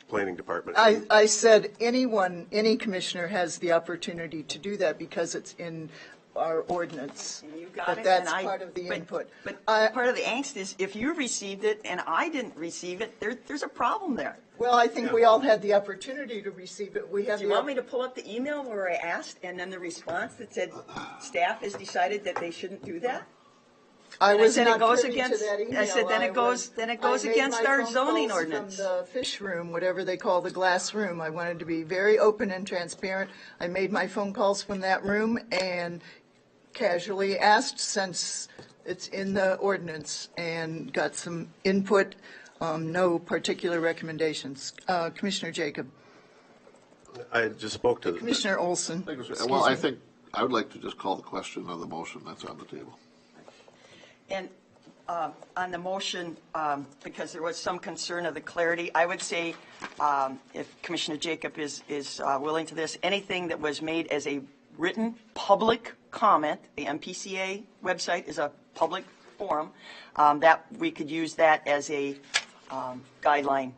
Planning Department. I said any commissioner has the opportunity to do that because it's in our ordinance. And you got But it, that's and part of the input. But part of the angst is if you received it and I didn't receive it, there's a problem there. Well, I think we all had the opportunity to receive it. We have Do you want me to pull up the email where I asked and then the response that said staff has decided that they shouldn't do that? I And I was said not it goes privy to against- that email. I said then it goes I against made my our phone zoning calls ordinance. From the fish room, whatever they call the glass room. I wanted to be very open and transparent. I made my phone calls from that room and casually asked, since it's in the ordinance, and got some input, no particular recommendations. Commissioner Jacob. I just spoke to Commissioner Olson. Well, I think I would like to just call the question of the motion that's on the table. And on the motion, because there was some concern of the clarity, I would say if Commissioner Jacob is willing to this, anything that was made as a written public comment, the MPCA website is a public forum, that we could use that as a guideline.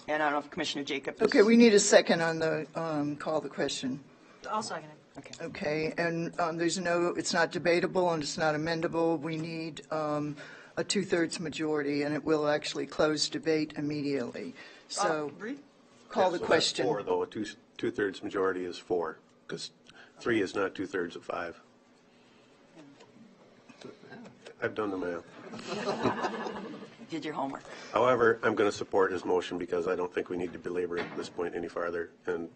And I don't know if Commissioner Jacob is... Okay, we need a second on the call the question. I'll second it. Okay. Okay, and there's no, it's not debatable and it's not amendable. We need a 2/3 majority, and it will actually close debate immediately. So Agreed? call the So that's question. 4, though. A two-thirds majority is 4, because 3 is not 2/3 of 5. I've done the math. Did your homework. However, I'm going to support his motion because I don't think we need to belabor it at this point any farther, and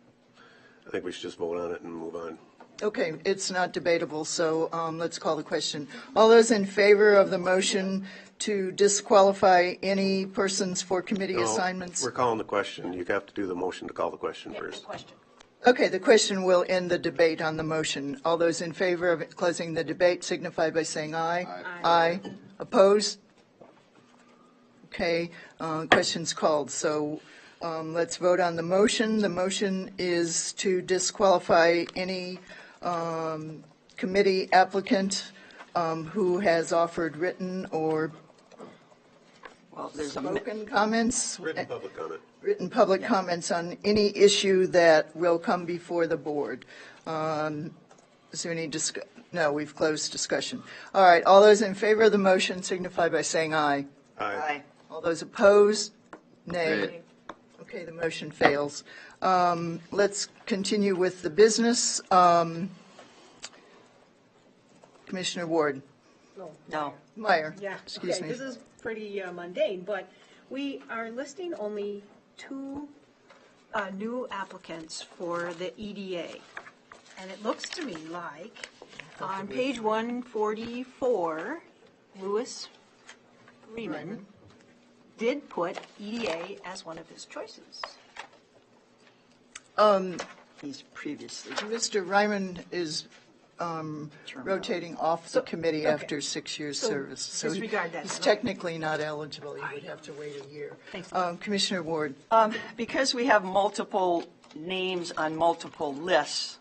I think we should just vote on it and move on. Okay, it's not debatable, so let's call the question. All those in favor of the motion to disqualify any persons for committee No, assignments? We're calling the question. You have to do the motion to call the question first. Question. Okay, the question will end the debate on the motion. All those in favor of closing the debate signify by saying aye. Aye. Opposed? Okay, question's called. So let's vote on the motion. The motion is to disqualify any committee applicant who has offered written or Well, there's a... spoken comments. Written public comment. Written public comments on any issue that will come before the board. Is there any no, we've closed discussion. All right, all those in favor of the motion signify by saying aye. Aye. All those opposed, nay. Nay. Okay, the motion fails. Let's continue with the business. Commissioner Ward. No. Meyer. Yeah, Excuse okay, me. this is pretty mundane, but we are listing only 2 New applicants for the EDA. And it looks to me like On page 144, Louis Riemann did put EDA as one of his choices. He's previously. Mr. Ryman is rotating off the committee okay. after 6 years' So service. So disregard that he's then, okay. technically not eligible. He would have to wait a year. Thanks. Commissioner Ward. Because we have multiple names on multiple lists,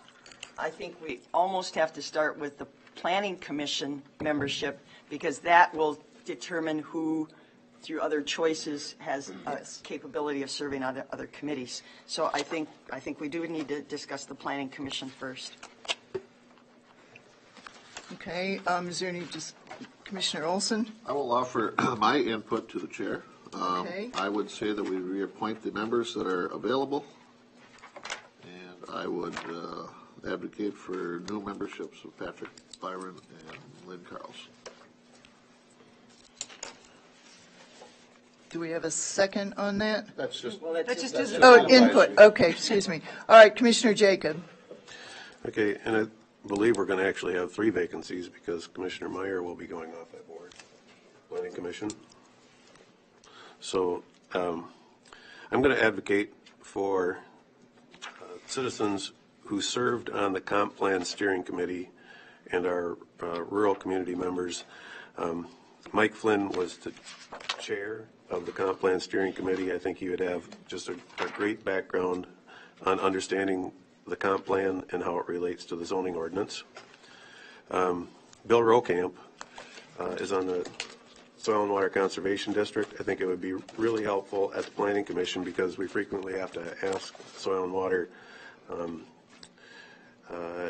I think we almost have to start with the Planning Commission membership, because that will determine who, through other choices, has a capability of serving on other committees. So I think we do need to discuss the Planning Commission first. Okay, is there any, Commissioner Olson? I will offer my input to the chair. Okay. I would say that we reappoint the members that are available, and I would advocate for new memberships of Patrick Byron and Lynn Carls. Do we have a second on that? That's just. That's just Oh, input, okay, excuse me. All right, Commissioner Jacob. Okay, and I believe we're going to actually have 3 vacancies because Commissioner Meyer will be going off that board, Planning Commission. So I'm going to advocate for citizens who served on the Comp Plan Steering Committee and our rural community members. Mike Flynn was the chair of the Comp Plan Steering Committee. I think he would have just a great background on understanding the comp plan and how it relates to the zoning ordinance. Bill Rokamp is on the Soil and Water Conservation District. I think it would be really helpful at the Planning Commission because we frequently have to ask Soil and Water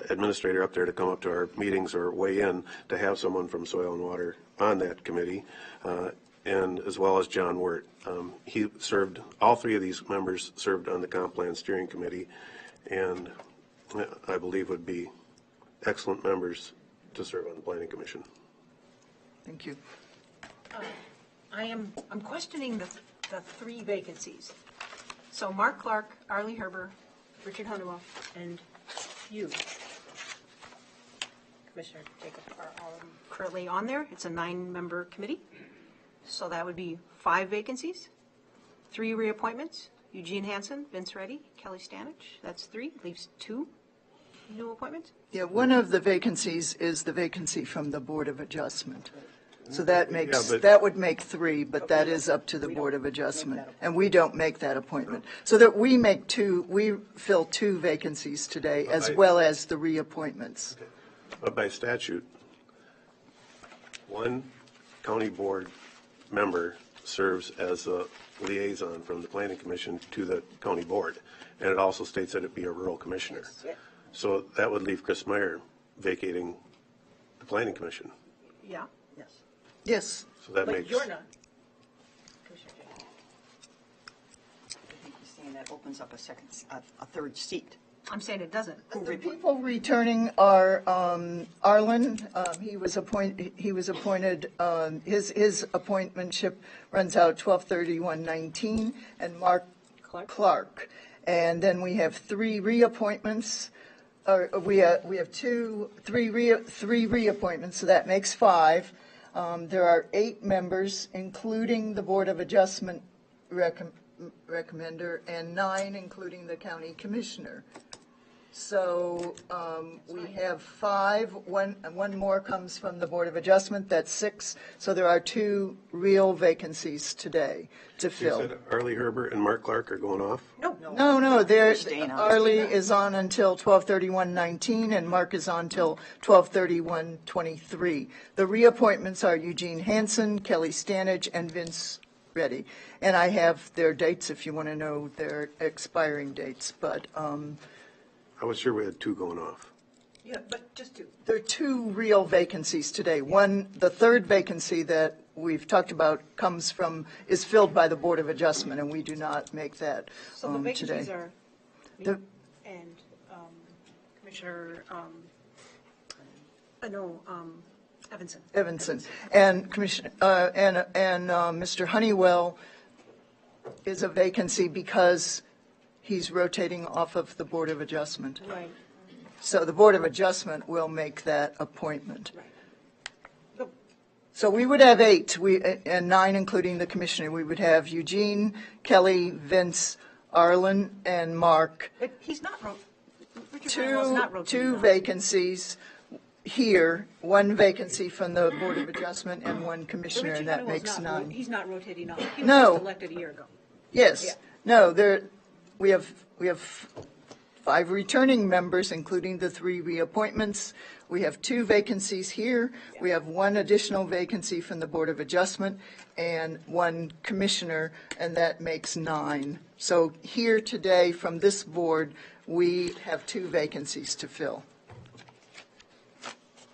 administrator up there to come up to our meetings or weigh in, to have someone from Soil and Water on that committee, and as well as John Wirt. He served, all 3 of these members served on the Comp Plan Steering Committee, and I believe would be excellent members to serve on the Planning Commission. Thank you. I'm questioning the 3 vacancies. So Mark Clark, Arlie Herber, Richard Honeywell, and you, Commissioner Jacob, are all currently on there. It's a 9-member committee. So that would be 5 vacancies, 3 reappointments. Eugene Hansen, Vince Reddy, Kelly Stanich. That's 3. Leaves 2 new appointments. Yeah, one of the vacancies is the vacancy from the Board of Adjustment. So that makes, that would make 3, but that is up to the Board of Adjustment. And we don't make that appointment. So that we make 2, we fill 2 vacancies today, as well as the reappointments. But by statute, 1 county board member serves as a liaison from the Planning Commission to the county board. And it also states that it be a rural commissioner. So that would leave Chris Meyer vacating the Planning Commission. Yeah. Yes. Yes. So that But makes. you're not. Commissioner Jacob. I think he's saying that opens up a 3rd seat. I'm saying it doesn't. The people returning are Arlen. He was appointed. His appointmentship runs out 12/31/19, and Mark Clark. And then we have 3 reappointments. We have 3 reappointments, so that makes 5. There are 8 members, including the Board of Adjustment recommender, and 9, including the county commissioner. So we have 5. One more comes from the Board of Adjustment. That's 6. So there are 2 real vacancies today to You fill. said Arlie Herbert and Mark Clark are going off? No. Arlie is on until 12/31/19, and Mark is on till 12/31/23. The reappointments are Eugene Hansen, Kelly Stanich, and Vince Reddy. And I have their dates if you want to know their expiring dates, but I was sure we had 2 going off. Yeah, but just 2. there are 2 real vacancies today. One, the 3rd vacancy that we've talked about is filled by the Board of Adjustment, and we do not make that So the today. vacancies are me The- and Commissioner, Evanson. And Commissioner, Mr. Honeywell is a vacancy because he's rotating off of the Board of Adjustment. Right. So the Board of Adjustment will make that appointment. So we would have 8, and 9 including the commissioner. We would have Eugene, Kelly, Vince, Arlen, and Mark. But he's not, Richard Honeywell's not rotating. Two on. vacancies here, 1 vacancy from the Board of Adjustment and 1 But commissioner, Richard and that Honeywell's makes not 9. He's not rotating off. He was No. just elected a year ago. Yes. Yeah. No, we have 5 returning members, including the 3 reappointments. We have 2 vacancies here. We have 1 additional vacancy from the Board of Adjustment and 1 commissioner, and that makes 9. So here today from this board, we have 2 vacancies to fill.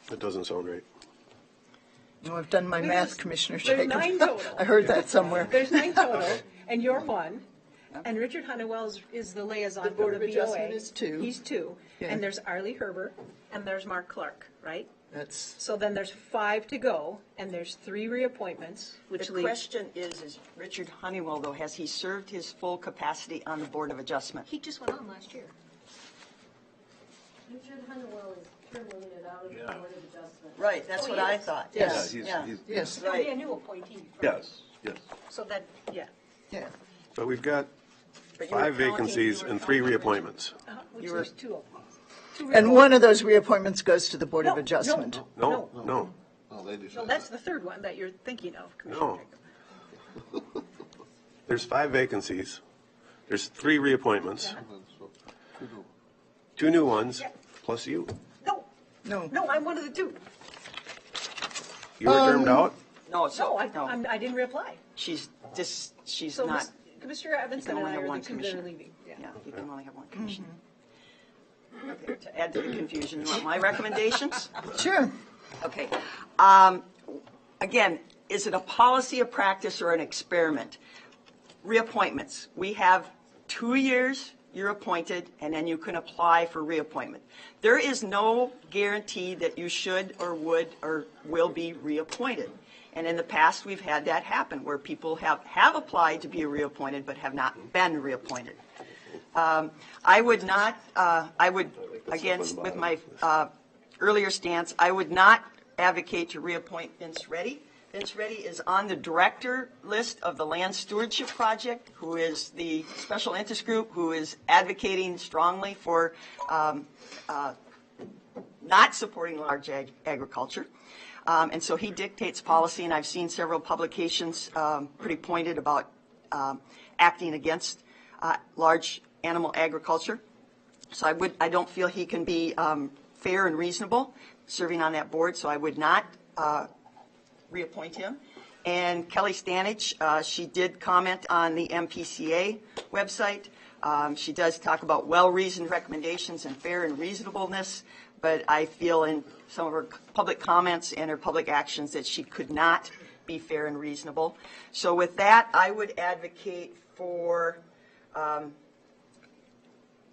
That doesn't sound right. No, I've done my math, Commissioner There's Jacobs. 9 total. I heard that somewhere. There's 9 total, and you're 1. And Richard Honeywell is the liaison The for Board the of BOA. Adjustment is 2. He's 2. Yeah. And there's Arlie Herber, and there's Mark Clark, right? That's, So then there's 5 to go, and there's 3 reappointments, which The leaves. question is Richard Honeywell, though, has he served his full capacity on the Board of Adjustment? He just went on last year. Richard Honeywell is terminated out of the Board of Adjustment. Right, that's what I thought. Yes. Yeah. yes, He'll be a new appointee. Yes, yes. So that, yeah. yeah. But we've got But you were 5 counting- vacancies you were and 3 counting- reappointments. Which You were- is 2 of them. And 1 of those reappointments goes to the Board of No, Adjustment. No, no, Oh, they do. No, that's the 3rd one that you're thinking of, Commissioner no. Jacob. There's 5 vacancies. There's 3 reappointments, 2 new ones, plus you. No. No, I'm one of the 2. You were termed out? No, so, No, I didn't reapply. she's So not, Commissioner Evanson You and can I only have are one the 2 that are commissioner. leaving. Yeah. yeah, you can only have 1 commissioner. Okay, to add to the confusion, you want my recommendations? Sure. Okay. Again, is it a policy, a practice, or an experiment? Reappointments. We have 2 years, you're appointed, and then you can apply for reappointment. There is no guarantee that you should or would or will be reappointed. And in the past, we've had that happen, where people have applied to be reappointed but have not been reappointed. I would not, again, with my earlier stance, I would not advocate to reappoint Vince Reddy. Vince Reddy is on the director list of the Land Stewardship Project, who is the special interest group who is advocating strongly for not supporting large agriculture. And so he dictates policy, and I've seen several publications pretty pointed about acting against large animal agriculture. So I don't feel he can be fair and reasonable serving on that board, so I would not reappoint him. And Kelly Stanage, she did comment on the MPCA website. She does talk about well-reasoned recommendations and fair and reasonableness, but I feel in some of her public comments and her public actions that she could not be fair and reasonable. So with that, I would advocate for,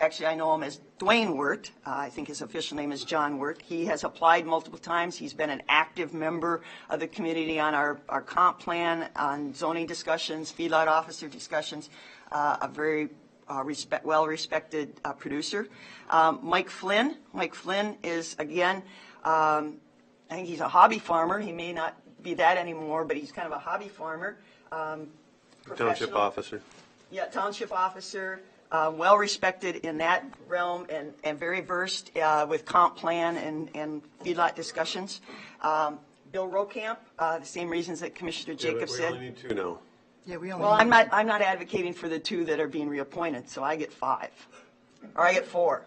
actually I know him as Dwayne Wirt. I think his official name is John Wirt. He has applied multiple times. He's been an active member of the community on our comp plan, on zoning discussions, feedlot officer discussions, a very well-respected producer. Mike Flynn. Mike Flynn is, again, I think he's a hobby farmer. He may not be that anymore, but he's kind of a hobby farmer. Township Professional. officer. Yeah, township officer, well-respected in that realm and very versed with comp plan and feedlot discussions. Bill Rokamp, the same reasons that Commissioner Jacobs We only said. need 2 now. Yeah, we only. Well, I'm not advocating for the 2 that are being reappointed, so I get 5, or I get 4.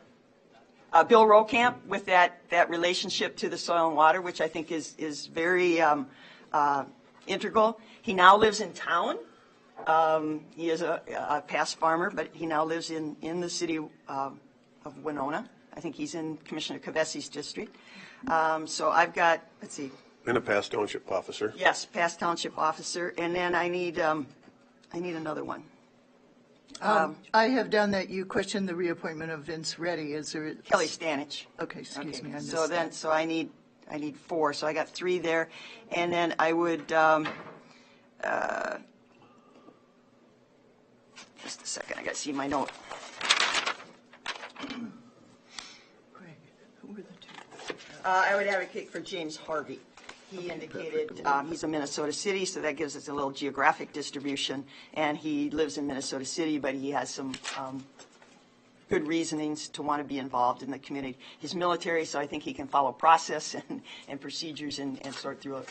Bill Rokamp, with that relationship to the soil and water, which I think is very integral. He now lives in town. He is a past farmer, but he now lives in the city of Winona. I think he's in Commissioner Cavessi's district. So I've got, let's see. And a past township officer. Yes, past township officer, and then I need another one. I have done that. You questioned the reappointment of Vince Reddy. Is there? Kelly Stanage. Okay, excuse me. I missed So then, that. so I need 4. So I got 3 there, and then I would just a second. I got to see my note. I would advocate for James Harvey. He indicated he's a Minnesota City, so that gives us a little geographic distribution. And he lives in Minnesota City, but he has some good reasonings to want to be involved in the community. He's military, so I think he can follow process and procedures and sort through it.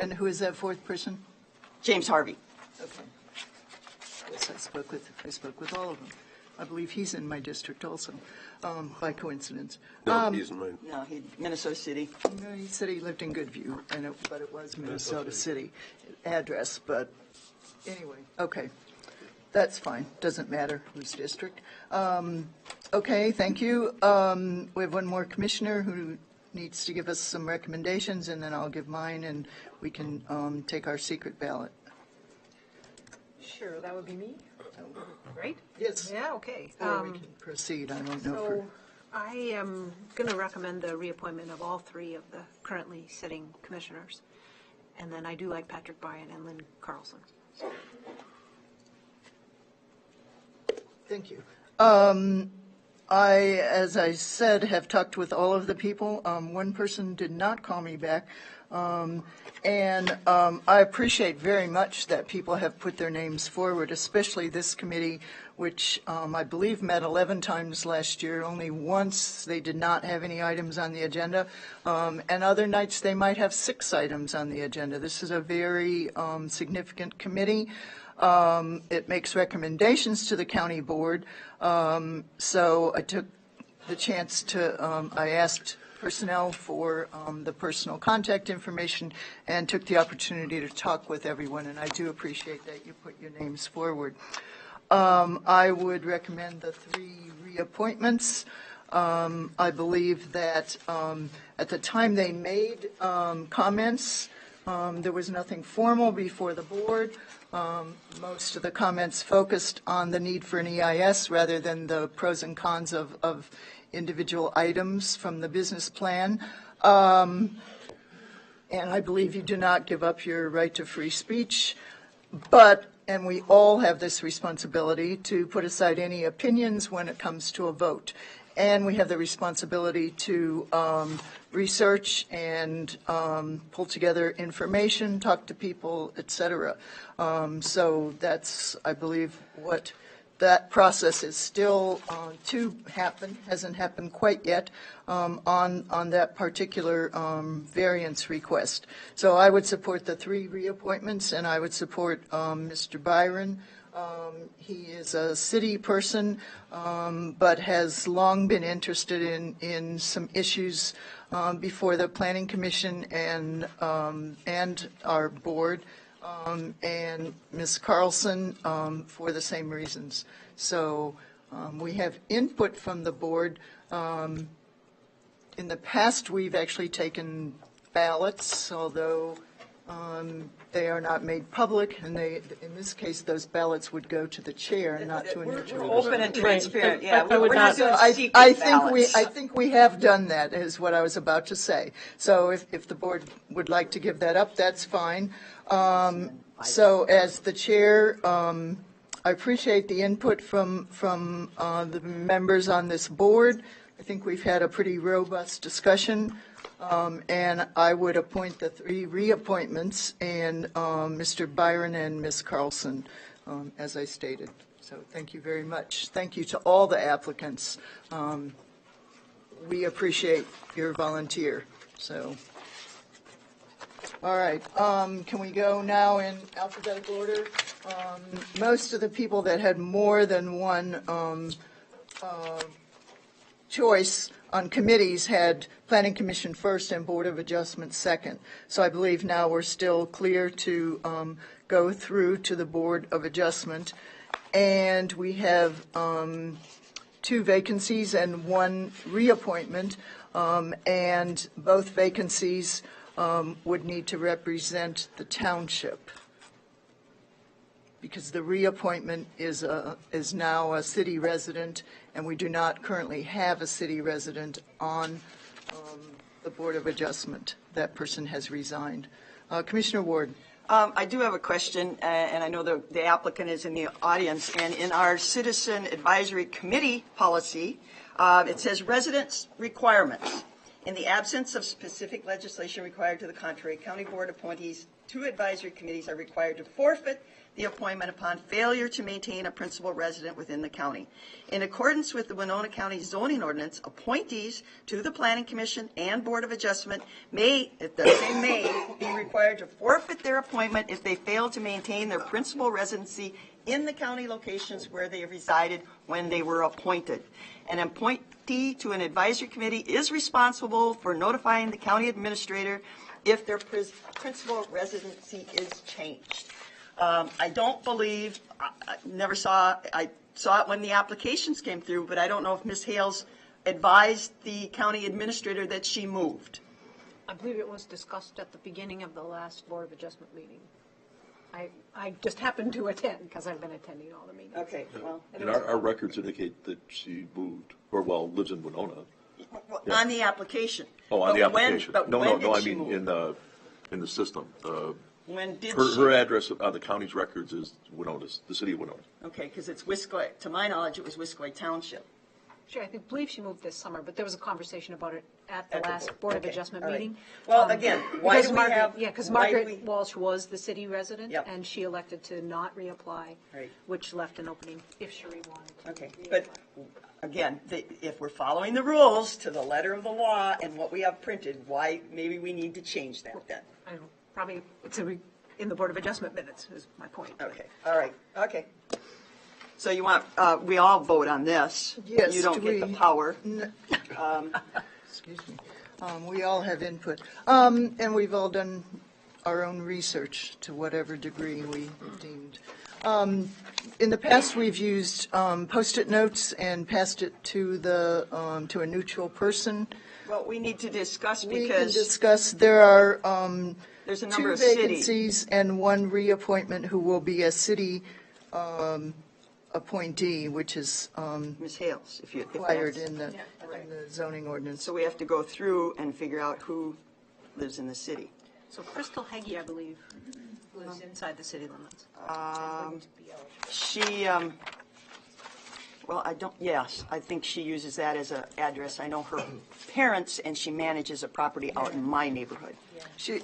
And who is that fourth person? James Harvey. Okay. Yes, I spoke with all of them. I believe he's in my district also, by coincidence. No, he's in mine. No, Minnesota City. No, he said he lived in Goodview, but it was Minnesota City address. But anyway, okay, that's fine. Doesn't matter whose district. Okay, thank you. We have one more commissioner who needs to give us some recommendations, and then I'll give mine, and we can take our secret ballot. Sure, that would be me. Right? Yes. Yeah, okay. Or we can proceed. I don't know. So I am going to recommend the reappointment of all three of the currently sitting commissioners. And then I do like Patrick Bryan and Lynn Carlson. Thank you. I, as I said, have talked with all of the people. One person did not call me back. And I appreciate very much that people have put their names forward, especially this committee, which I believe met 11 times last year. Only once they did not have any items on the agenda. And other nights they might have 6 items on the agenda. This is a very significant committee. It makes recommendations to the county board. So I took the chance to, I asked personnel for the personal contact information and took the opportunity to talk with everyone, and I do appreciate that you put your names forward. I would recommend the 3 reappointments. I believe that at the time they made comments, there was nothing formal before the board. Most of the comments focused on the need for an EIS rather than the pros and cons of individual items from the business plan. And I believe you do not give up your right to free speech, and we all have this responsibility to put aside any opinions when it comes to a vote. And we have the responsibility to research and pull together information, talk to people, et cetera. So that's, I believe, what that process is still to happen, hasn't happened quite yet on that particular variance request. So I would support the 3 reappointments, and I would support Mr. Byron. He is a city person, but has long been interested in some issues before the Planning Commission and our board, and Ms. Carlson for the same reasons. So we have input from the board. In the past, we've actually taken ballots, although they are not made public, and in this case, those ballots would go to the chair and not to an individual. We're open and transparent, yeah. I would We're not not- doing secret I ballots. think we have done that, is what I was about to say. So if the board would like to give that up, that's fine. So as the chair, I appreciate the input from the members on this board. I think we've had a pretty robust discussion. And I would appoint the 3 reappointments, and Mr. Byron and Ms. Carlson, as I stated. So thank you very much. Thank you to all the applicants. We appreciate your volunteer. So, all right. Can we go now in alphabetical order? Most of the people that had more than one choice on committees had Planning Commission first and Board of Adjustment second. So I believe now we're still clear to go through to the Board of Adjustment. And we have 2 vacancies and 1 reappointment, and both vacancies would need to represent the township, because the reappointment is now a city resident, and we do not currently have a city resident on the Board of Adjustment. That person has resigned. Commissioner Ward. I do have a question, and I know the applicant is in the audience. And in our Citizen Advisory Committee policy, it says residence requirements. In the absence of specific legislation required to the contrary, county board appointees to advisory committees are required to forfeit the appointment upon failure to maintain a principal resident within the county. In accordance with the Winona County zoning ordinance, appointees to the Planning Commission and Board of Adjustment may, it does say may, be required to forfeit their appointment if they fail to maintain their principal residency in the county locations where they resided when they were appointed. An appointee to an advisory committee is responsible for notifying the county administrator if their principal residency is changed. I don't believe, I saw it when the applications came through, but I don't know if Ms. Hales advised the county administrator that she moved. I believe it was discussed at the beginning of the last Board of Adjustment meeting. I just happened to attend because I've been attending all the meetings. Okay, well. And our records indicate that she moved, or lives in Winona. Well, on the application. Oh, on the application. No, I she mean move? in the system. When did Her address on the county's records is Winona, the city of Winona. Okay, because it's Wiscoy, to my knowledge, it was Wiscoy Township. Sure, believe she moved this summer, but there was a conversation about it at the last Board of Adjustment all right. meeting. Well, again, why do we have? Yeah, because why do Margaret Walsh was the city resident, Yep. and she elected to not reapply, Right. which left an opening if Cherie wanted to. Okay, but again, if we're following the rules to the letter of the law and what we have printed, why, maybe we need to change that then. I don't know, probably it's in the Board of Adjustment minutes is my point. Okay, all right, okay. So you want, we all vote on this. Yes, You don't do get the we? power. Excuse me. We all have input. And we've all done our own research to whatever degree we deemed. In the past, we've used Post-it notes and passed it to to a neutral person. Well, we need to discuss We can because discuss, there are there's a number two of cities. vacancies and one reappointment who will be a city appointee, which is Ms. Hales, if required that's- in the zoning ordinance. So we have to go through and figure out who lives in the city. So Crystal Heggie, I believe, lives inside the city limits. She, well, yes, I think she uses that as an address. I know her parents, and she manages a property out in my neighborhood. She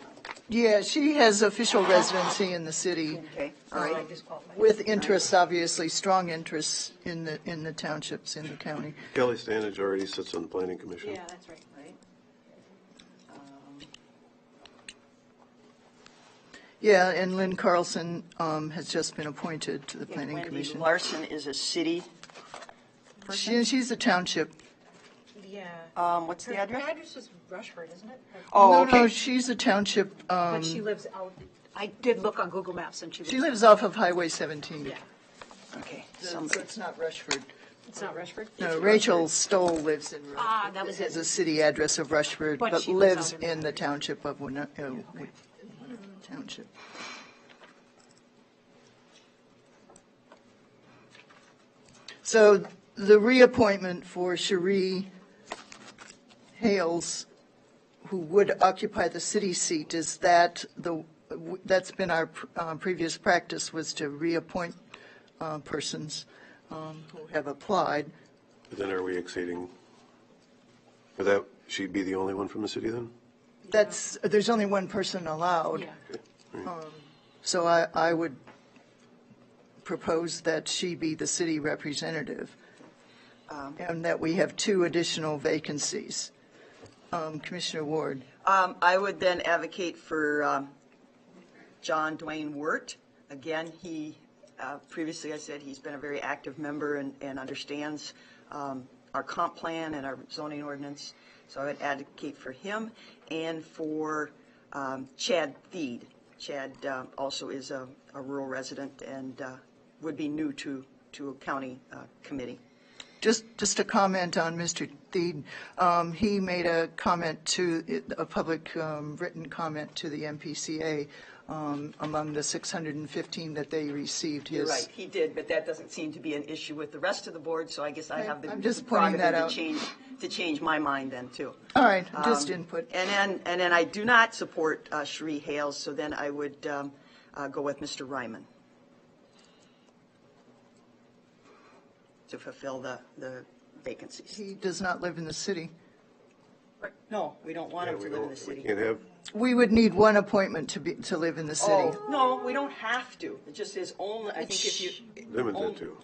has official residency in the city. Okay, all right. With interests, obviously, strong interests in the townships in the county. Kelly Stanage already sits on the planning commission. Yeah, that's right. Yeah, and Lynn Carlson has just been appointed to the planning Wendy commission. Larson is a city person. She's a township. Yeah. What's the address? Her address is Rushford, isn't it? Oh, No, okay. she's a township. But she lives out, I did look on Google Maps and She lives off of Highway 17. Yeah. Okay. So it's not Rushford. It's not Rushford? No, Rachel Stoll lives in Rushford. Ah, that was it. Has a city address of Rushford, But but she lives lives out in in the township of Winona Township. So the reappointment for Cherie Hales, who would occupy the city seat, is that that's been our previous practice, was to reappoint persons who have applied. But then are we exceeding, would that, she'd be the only one from the city then? There's only one person allowed. Yeah. So I would propose that she be the city representative, and that we have 2 additional vacancies. Commissioner Ward. I would then advocate for John Dwayne Wirt. Again, he, previously I said he's been a very active member and understands our comp plan and our zoning ordinance. So I would advocate for him and for Chad Theed. Chad also is a rural resident and would be new to a county committee. Just a comment on Mr. Theed. He made a comment a public written comment to the MPCA among the 615 that they received. You're right, he did, but that doesn't seem to be an issue with the rest of the board, so I guess I have the I'm just pointing that out. to change my mind then, too. All right, just input. And then I do not support Cherie Hales, so then I would go with Mr. Ryman to fulfill the vacancies. He does not live in the city. No, we don't want them to We live in the don't, we city. can't have, We would need one appointment to live in the city. Oh, no, we don't have to. It just is only, I think if you. limited to.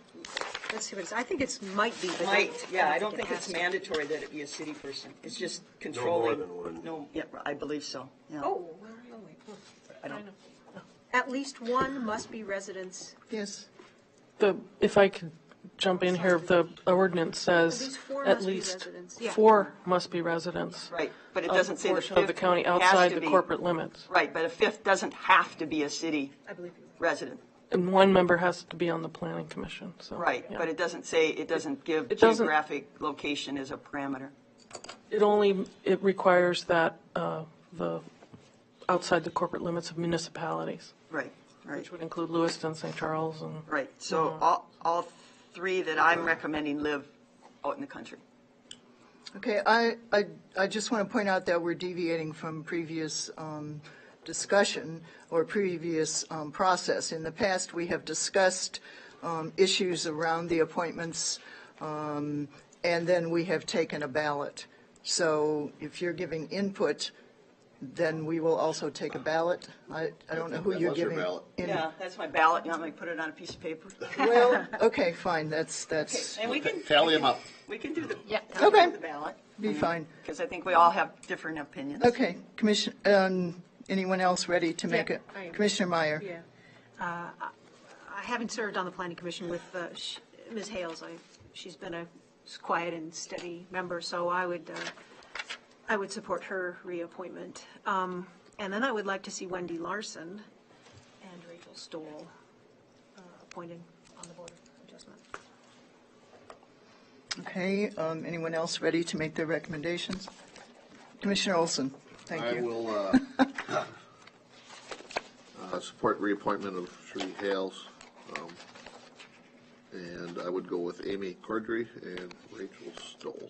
Let's see what it's, I think it's might be, but Might, yeah, I don't think it it's has to. mandatory that it be a city person. It's just No more controlling. than one. No, yeah, I believe so, yeah. Oh, well, no, wait. I don't, At least one must be residents. Yes. If I could jump in here, the ordinance At says least four at must be least residents. Yeah. 4 must be residents. right, but it of doesn't a say the portion of the fifth county has outside to the be- corporate limits. Right, but a fifth doesn't have to be a city I believe you. resident. And 1 member has to be on the planning commission, so. Right, yeah. but it doesn't say, it doesn't give It doesn't- geographic location as a parameter. It requires that the, outside the corporate limits of municipalities, Right, right, which would include Lewiston, St. Charles, and. right. So all three that I'm recommending live out in the country. Okay, I just want to point out that we're deviating from previous discussion or previous process. In the past, we have discussed issues around the appointments, and then we have taken a ballot. So if you're giving input, then we will also take a ballot. I don't know who That you're was your giving. ballot. Yeah, that's my ballot. You want me to put it on a piece of paper? Well, okay, fine, that's, And we can. Tally them up. We can do the. Yeah. Okay. The ballot. be fine. Because I think we all have different opinions. Okay, Commission, anyone else ready to make Yeah, it? I am. Commissioner Meyer? Yeah. I haven't served on the planning commission with Ms. Hales. She's been a quiet and steady member, so I would support her reappointment. And then I would like to see Wendy Larson and Rachel Stoll appointed on the Board of Adjustment. Okay, anyone else ready to make their recommendations? Commissioner Olson, thank I you. will support reappointment of Sheree Hales. And I would go with Amy Cordry and Rachel Stoll.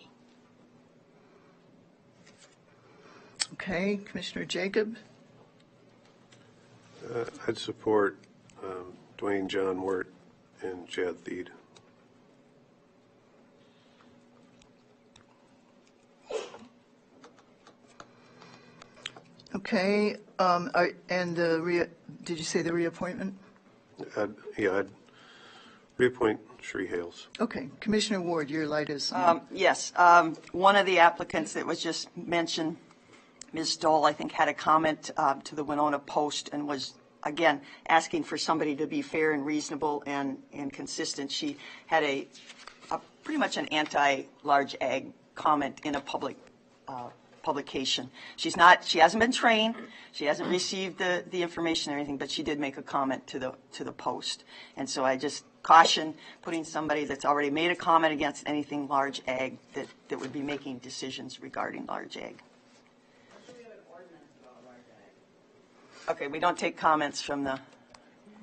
Okay, Commissioner Jacob? I'd support Dwayne John Wirt and Chad Theed. Okay, and did you say the reappointment? I'd reappoint Sheree Hales. Okay, Commissioner Ward, your light is on. Yes, one of the applicants that was just mentioned, Ms. Stoll, I think, had a comment to the Winona Post and was, again, asking for somebody to be fair and reasonable and consistent. She had a pretty much an anti-large ag comment in a publication. She hasn't been trained, she hasn't received the information or anything, but she did make a comment to the Post. And so I just caution putting somebody that's already made a comment against anything large ag that would be making decisions regarding large ag. Okay, we don't take comments from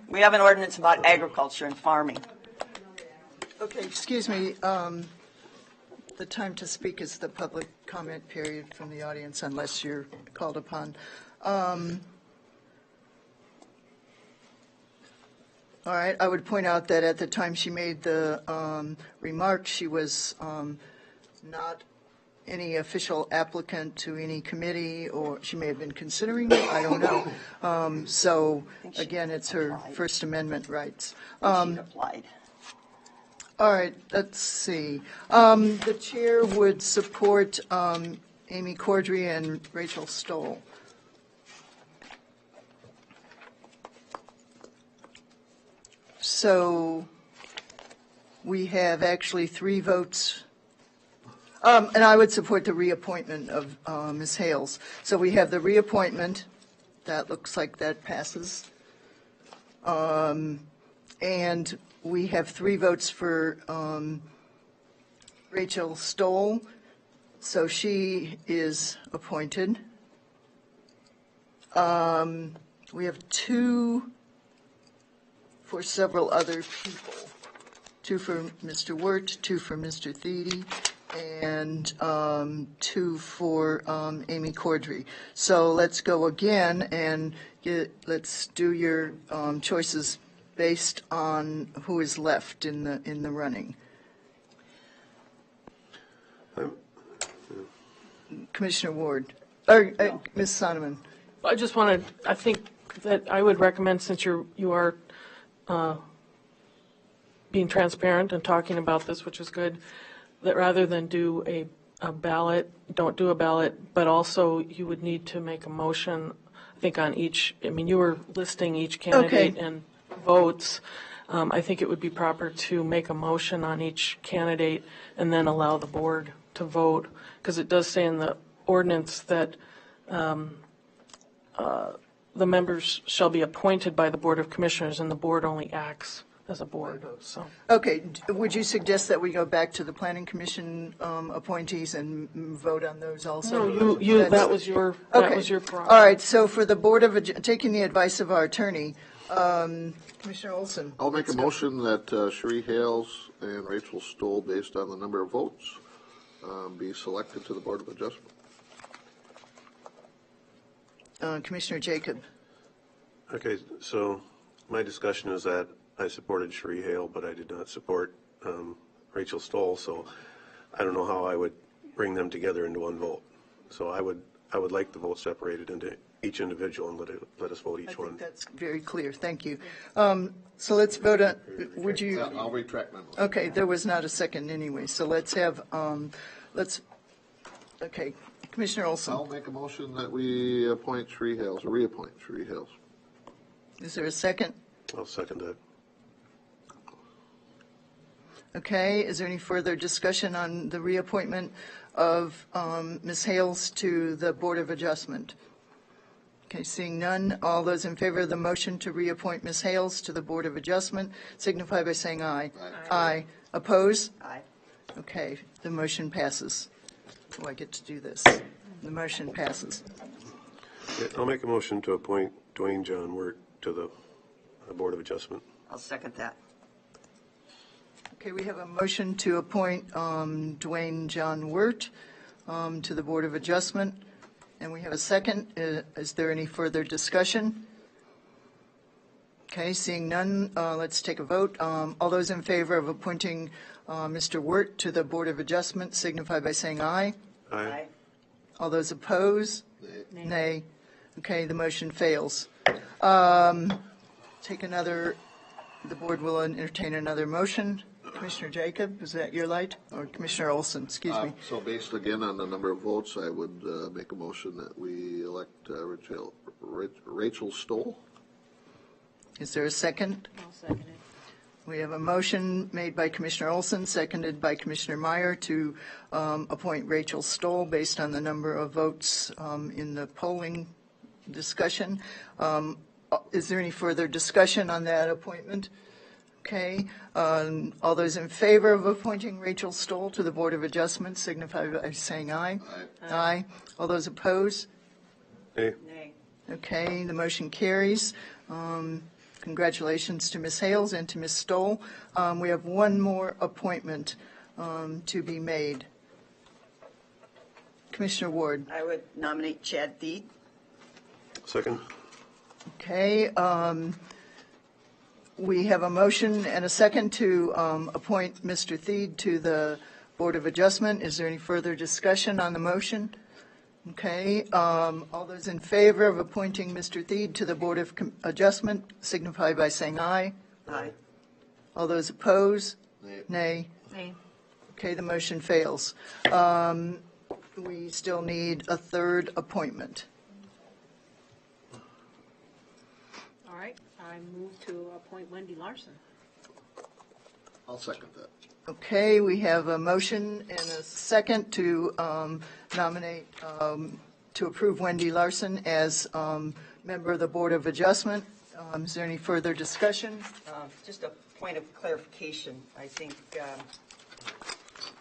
we have an ordinance about agriculture and farming. Okay, excuse me, the time to speak is the public comment period from the audience unless you're called upon. All right, I would point out that at the time she made the remark, she was not any official applicant to any committee, or she may have been considering it, I don't know. So, again, it's her First Amendment rights. She applied. All right, let's see. The chair would support Amy Cordry and Rachel Stoll. So we have actually 3 votes. And I would support the reappointment of Ms. Hales. So we have the reappointment. That looks like that passes. And we have 3 votes for Rachel Stoll, so she is appointed. We have 2 for several other people. 2 for Mr. Wirt, 2 for Mr. Thiede, and 2 for Amy Cordry. So let's go again and let's do your choices based on who is left in the running. Commissioner Ward, or Ms. Sonneman. I just wanted, I think that I would recommend, since you are being transparent and talking about this, which is good, that rather than do a ballot, don't do a ballot, but also you would need to make a motion, I think on each, I mean, you were listing each candidate Okay. and votes. I think it would be proper to make a motion on each candidate and then allow the board to vote, because it does say in the ordinance that the members shall be appointed by the Board of Commissioners, and the board only acts as a board, so. Okay, would you suggest that we go back to the Planning Commission appointees and vote on those also? No, that was your prerogative. All right, so for the Board of, taking the advice of our attorney, Commissioner Olson. I'll make a motion that Cherie Hales and Rachel Stoll, based on the number of votes, be selected to the Board of Adjustment. Commissioner Jacob. Okay, so my discussion is that I supported Cherie Hale, but I did not support Rachel Stoll, so I don't know how I would bring them together into one vote. So I would like the vote separated into each individual and let us vote each one. I think that's very clear, thank you. So let's vote on, would you? I'll retract my motion. Okay, there was not a second anyway, so let's have, okay, Commissioner Olson. I'll make a motion that we appoint Cherie Hales, or reappoint Cherie Hales. Is there a second? I'll second that. Okay, is there any further discussion on the reappointment of Ms. Hales to the Board of Adjustment? Okay, seeing none, all those in favor of the motion to reappoint Ms. Hales to the Board of Adjustment signify by saying aye. Aye. Oppose? Aye. Okay, the motion passes. Oh, I get to do this. The motion passes. Yeah, I'll make a motion to appoint Dwayne John Wirt to the Board of Adjustment. I'll second that. Okay, we have a motion to appoint Dwayne John Wirt to the Board of Adjustment, and we have a second. Is there any further discussion? Okay, seeing none, let's take a vote. All those in favor of appointing Mr. Wirt to the Board of Adjustment signify by saying aye. Aye. All those opposed? Nay. Okay, the motion fails. Take another, the board will entertain another motion. Commissioner Jacob, is that your light? Or Commissioner Olson, excuse me. So based again on the number of votes, I would make a motion that we elect Rachel Stoll. Is there a second? I'll second it. We have a motion made by Commissioner Olson, seconded by Commissioner Meyer to appoint Rachel Stoll based on the number of votes in the polling discussion. Is there any further discussion on that appointment? Okay. All those in favor of appointing Rachel Stoll to the Board of Adjustment signify by saying aye. Aye. Aye. All those opposed? Nay. Nay. Okay, the motion carries. Congratulations to Ms. Hales and to Ms. Stoll. We have one more appointment to be made. Commissioner Ward. I would nominate Chad Deed. Second? Okay, we have a motion and a second to appoint Mr. Theed to the Board of Adjustment. Is there any further discussion on the motion? Okay, all those in favor of appointing Mr. Theed to the Board of Adjustment signify by saying aye. Aye. All those opposed? Nay. Nay. Nay. Okay, the motion fails. We still need a third appointment. All right, I move to appoint Wendy Larson. I'll second that. Okay, we have a motion and a second to nominate, to approve Wendy Larson as member of the Board of Adjustment. Is there any further discussion? Just a point of clarification. I think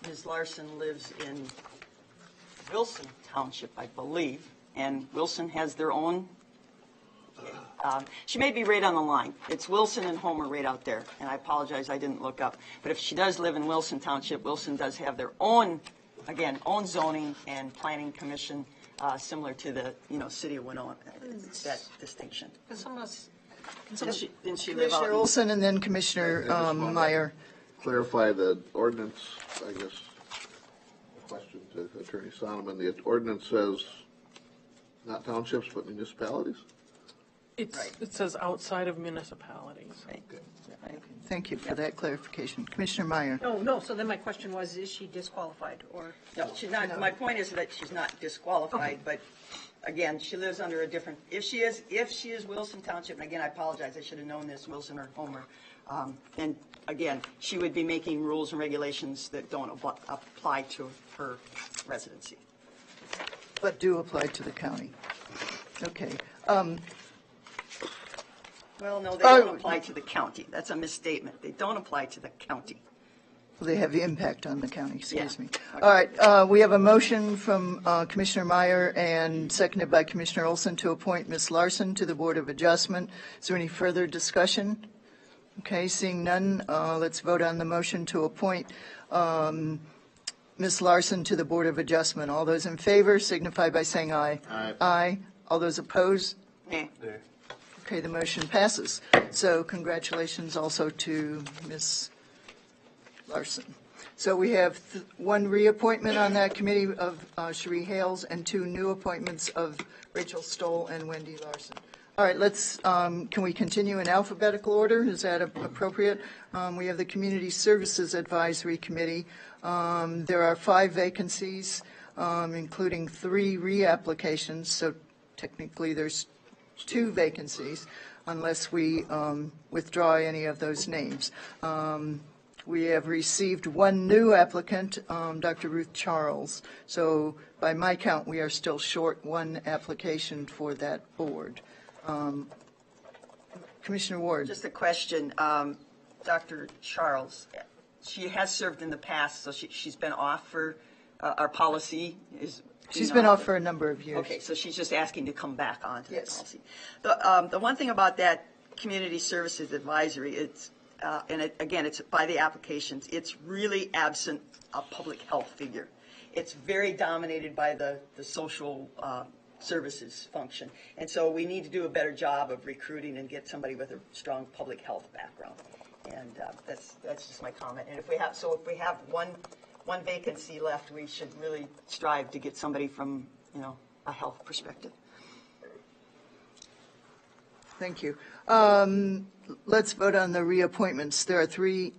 Ms. Larson lives in Wilson Township, I believe, and Wilson has their own. She may be right on the line. It's Wilson and Homer right out there, and I apologize, I didn't look up. But if she does live in Wilson Township, Wilson does have their own, again, own zoning and planning commission, similar to the, city of Winona. It's that distinction. Didn't she live out Commissioner in? Olson and then Commissioner Meyer. Clarify the ordinance, I guess. question to Attorney Sonneman. The ordinance says not townships, but municipalities? It says outside of municipalities. Thank you for that clarification. Commissioner Meyer? No, so then my question was, is she disqualified or? No, she's not, my point is that she's not disqualified, but again, she lives under a different, if she is Wilson Township, and again, I apologize, I should have known this, Wilson or Homer, and again, she would be making rules and regulations that don't apply to her residency. But do apply to the county. Okay. Well, no, they don't apply to the county. That's a misstatement. They don't apply to the county. They have the impact on the county, excuse Yeah. me. All right, we have a motion from Commissioner Meyer and seconded by Commissioner Olson to appoint Ms. Larson to the Board of Adjustment. Is there any further discussion? Okay, seeing none, let's vote on the motion to appoint Ms. Larson to the Board of Adjustment. All those in favor signify by saying aye. Aye. Aye. All those opposed? Eh. Okay, the motion passes. So congratulations also to Ms. Larson. So we have one reappointment on that committee of Cherie Hales and two new appointments of Rachel Stoll and Wendy Larson. All right, can we continue in alphabetical order? Is that appropriate? We have the Community Services Advisory Committee. There are 5 vacancies, including 3 reapplications, so technically there's 2 vacancies unless we withdraw any of those names. We have received 1 new applicant, Dr. Ruth Charles. So by my count, we are still short 1 application for that board. Commissioner Ward. Just a question. Dr. Charles, she has served in the past, so she's been off for our policy is. She's been off for a number of years. Okay, so she's just asking to come back onto the Yes. policy. The one thing about that Community Services Advisory, it's, again, it's by the applications, it's really absent a public health figure. It's very dominated by the social services function. And so we need to do a better job of recruiting and get somebody with a strong public health background. And that's just my comment. And if we have one vacancy left, we should really strive to get somebody from, a health perspective. Thank you. Let's vote on the reappointments. There are 3,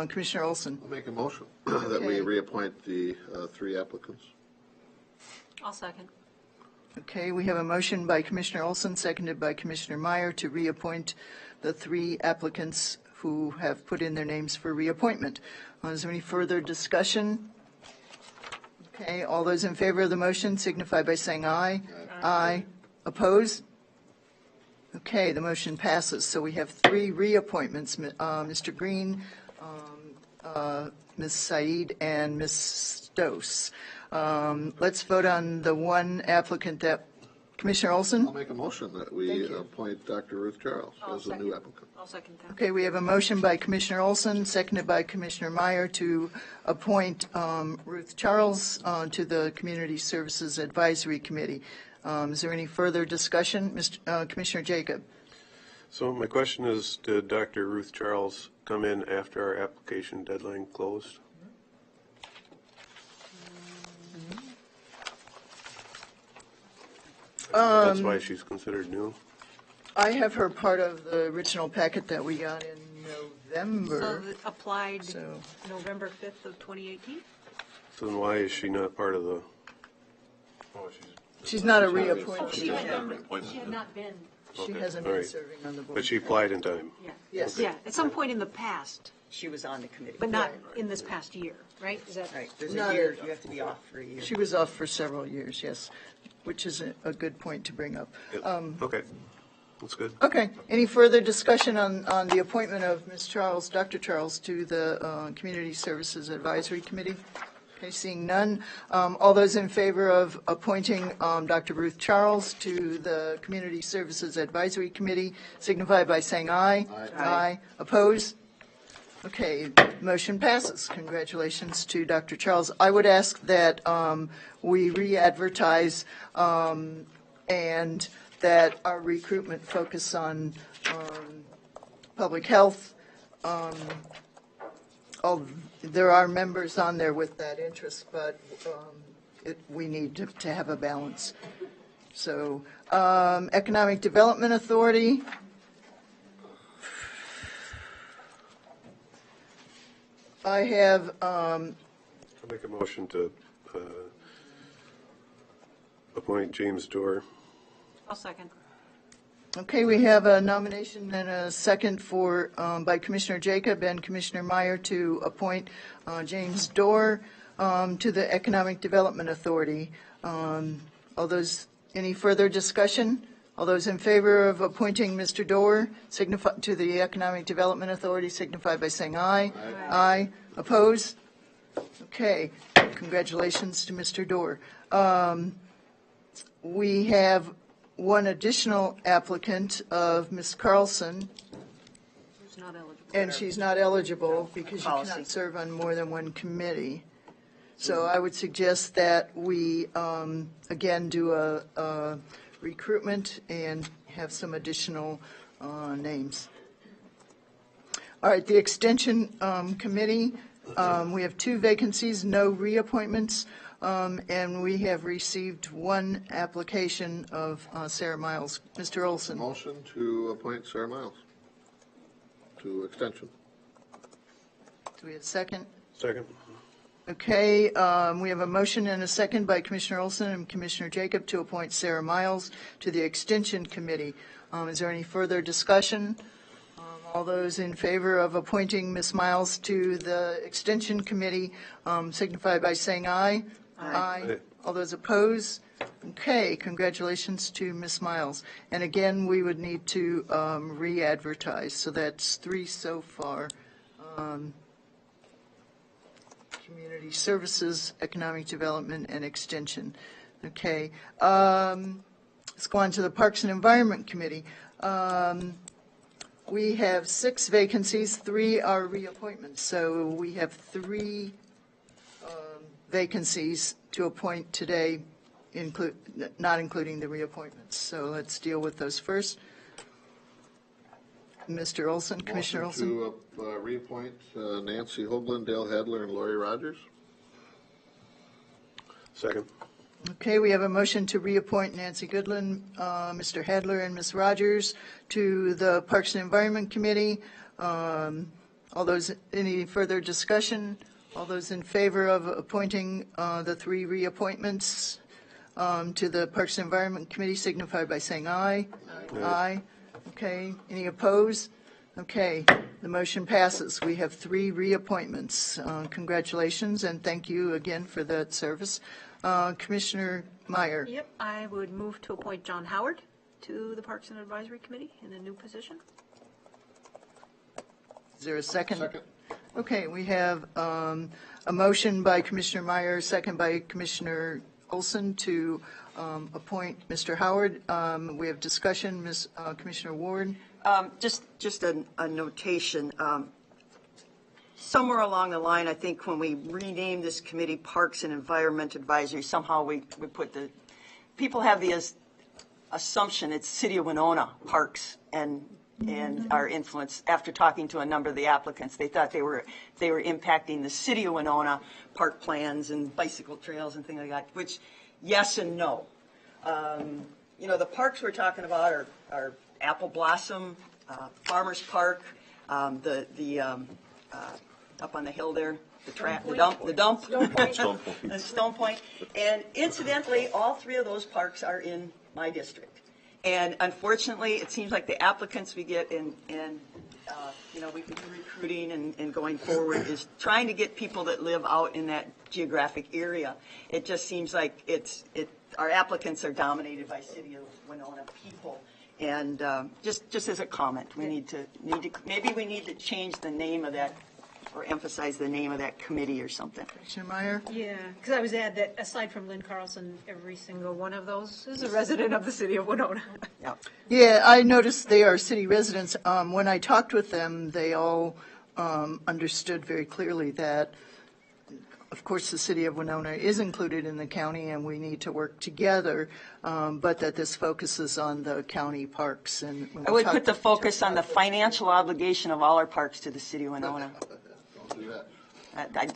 Commissioner Olson. I'll make a motion that we Okay. reappoint the 3 applicants. I'll second. Okay, we have a motion by Commissioner Olson, seconded by Commissioner Meyer to reappoint the 3 applicants who have put in their names for reappointment. Is there any further discussion? Okay, all those in favor of the motion signify by saying aye. Aye. Opposed? Okay, the motion passes. So we have 3 reappointments, Mr. Green, Ms. Said, and Ms. Stose. Let's vote on the 1 applicant that, Commissioner Olson? I'll make a motion that we appoint Dr. Ruth Charles as a new applicant. I'll second that. Okay, we have a motion by Commissioner Olson, seconded by Commissioner Meyer to appoint Ruth Charles to the Community Services Advisory Committee. Is there any further discussion? Commissioner Jacob? So my question is, did Dr. Ruth Charles come in after our application deadline closed? That's why she's considered new? I have her part of the original packet that we got in November. So it applied So- November 5th of 2018? So then why is she not part of the, She's not a Oh, reappointment. She had not been, She Okay, hasn't all been right. serving on the board. but she applied in time? yeah. Yes. Yeah, at some point in the past, She was on the committee. but not in this past year, right? Is that? Right, there's Not a year, at- you have to be off for a year. She was off for several years, yes, which is a good point to bring up. Okay, that's good. Okay, any further discussion on the appointment of Ms. Charles, Dr. Charles, to the Community Services Advisory Committee? Okay, seeing none. All those in favor of appointing Dr. Ruth Charles to the Community Services Advisory Committee signify by saying aye. Aye. Opposed? Okay, motion passes. Congratulations to Dr. Charles. I would ask that we re-advertise and that our recruitment focus on public health, there are members on there with that interest, but we need to have a balance. So, Economic Development Authority. I have, I'll make a motion to appoint James Dorr. I'll second. okay, we have a nomination and a second for, by Commissioner Jacob and Commissioner Meyer to appoint James Dorr to the Economic Development Authority. Any further discussion? All those in favor of appointing Mr. Dorr to the Economic Development Authority signify by saying aye. Aye. Oppose? Okay, congratulations to Mr. Dorr. We have one additional applicant of Ms. Carlson, Who's not eligible? and she's not eligible because you Policy. cannot serve on more than one committee. So I would suggest that we, again, do a recruitment and have some additional names. All right, the Extension Committee, we have 2 vacancies, no reappointments, and we have received 1 application of Sarah Miles. Mr. Olson. Motion to appoint Sarah Miles to Extension. Do we have a second? Second. Okay, we have a motion and a second by Commissioner Olson and Commissioner Jacob to appoint Sarah Miles to the Extension Committee. Is there any further discussion? All those in favor of appointing Ms. Miles to the Extension Committee signify by saying aye. Aye. All those opposed? Okay, congratulations to Ms. Miles. And again, we would need to re-advertise, so that's 3 so far. Community Services, Economic Development, and Extension. Okay. Let's go on to the Parks and Environment Committee. We have 6 vacancies, 3 are reappointments. So we have 3 vacancies to appoint today, not including the reappointments. So let's deal with those first. Mr. Olson, Commissioner Olson. Motion to reappoint Nancy Hoagland, Dale Hadler, and Lori Rogers. Second. Okay, we have a motion to reappoint Nancy Goodland, Mr. Hadler, and Ms. Rogers to the Parks and Environment Committee. Any further discussion? All those in favor of appointing the 3 reappointments to the Parks and Environment Committee signify by saying aye. Aye. Okay, any opposed? Okay, the motion passes. We have 3 reappointments. Congratulations, and thank you again for that service. Commissioner Meyer. Yep, I would move to appoint John Howard to the Parks and Advisory Committee in a new position. Is there a second? Second. Okay, we have a motion by Commissioner Meyer, second by Commissioner Olson to appoint Mr. Howard. We have discussion. Commissioner Ward. Just a notation. Somewhere along the line, I think when we renamed this committee Parks and Environment Advisory, somehow we put people have the assumption it's City of Winona Parks and our influence. After talking to a number of the applicants, they thought they were impacting the City of Winona park plans and bicycle trails and things like that, which yes and no. The parks we're talking about are Apple Blossom, Farmers Park, up on the hill there, the dump, and Stone Point. And incidentally, all 3 of those parks are in my district. And unfortunately, it seems like the applicants we get we can do recruiting and going forward is trying to get people that live out in that geographic area. It just seems like our applicants are dominated by City of Winona people. And just as a comment, maybe we need to change the name of that, or emphasize the name of that committee or something. Commissioner Meyer? Yeah, because I was add that aside from Lynn Carlson, every single one of those is a resident of the City of Winona. Yeah. Yeah, I noticed they are city residents. When I talked with them, they all understood very clearly that, of course, the City of Winona is included in the county and we need to work together, but that this focuses on the county parks. And I would put the focus on the financial obligation of all our parks to the City of Winona. Do that.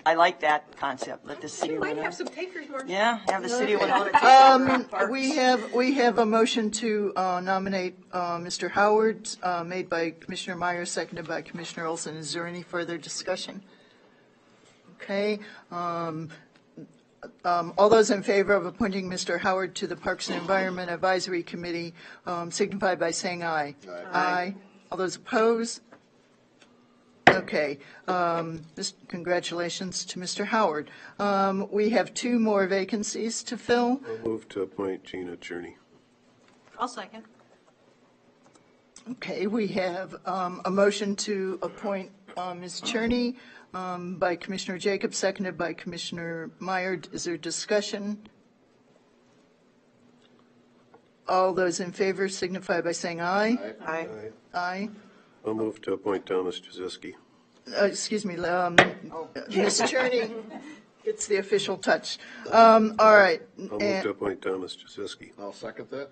I like that concept. Let the city We might Winona. have some takers, Marcia. Yeah, have the city of Winona take over parks. We have a motion to nominate Mr. Howard, made by Commissioner Meyer, seconded by Commissioner Olson. Is there any further discussion? Okay. All those in favor of appointing Mr. Howard to the Parks and Environment Advisory Committee signify by saying aye. Aye. All those opposed? Okay. Congratulations to Mr. Howard. We have 2 more vacancies to fill. I'll move to appoint Gina Cherney. I'll second. Okay, we have a motion to appoint Ms. Cherney by Commissioner Jacob, seconded by Commissioner Meyer. Is there discussion? All those in favor signify by saying aye. Aye. Aye. I'll move to appoint Thomas Jaziski. Excuse me, Ms. Cherney gets the official touch. All right. I'll move to appoint Thomas Jaziski. I'll second that.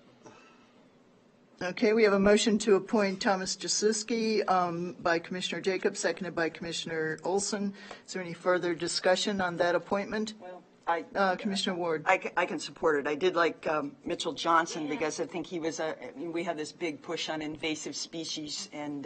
Okay, we have a motion to appoint Thomas Jasiski by Commissioner Jacob, seconded by Commissioner Olson. Is there any further discussion on that appointment? Well, Commissioner Ward. I can support it. I did like Mitchell Johnson because I think he was we have this big push on invasive species, and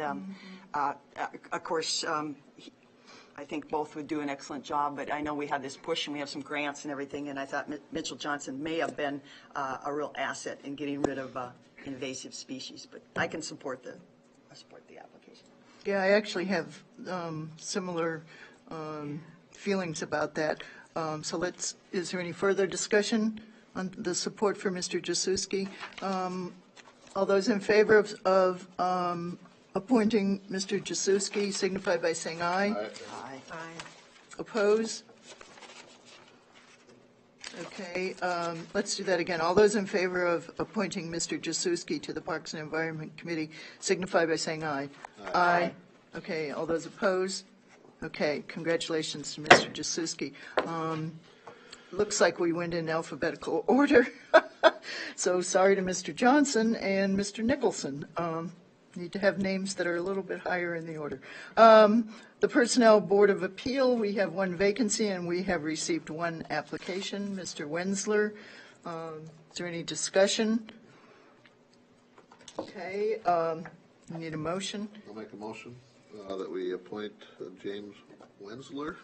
of course, I think both would do an excellent job. But I know we have this push and we have some grants and everything, and I thought Mitchell Johnson may have been a real asset in getting rid of invasive species. But I can support the application. Yeah, I actually have similar feelings about that. So is there any further discussion on the support for Mr. Jasiski? All those in favor of appointing Mr. Jasiski signify by saying aye. Aye. Oppose? Okay, let's do that again. All those in favor of appointing Mr. Jasiski to the Parks and Environment Committee signify by saying aye. Aye. Okay, all those opposed? Okay, congratulations to Mr. Jasiski. Looks like we went in alphabetical order. So sorry to Mr. Johnson and Mr. Nicholson. Need to have names that are a little bit higher in the order. The Personnel Board of Appeal, we have 1 vacancy and we have received 1 application. Mr. Wensler, is there any discussion? Okay, we need a motion. I'll make a motion that we appoint James Wensler.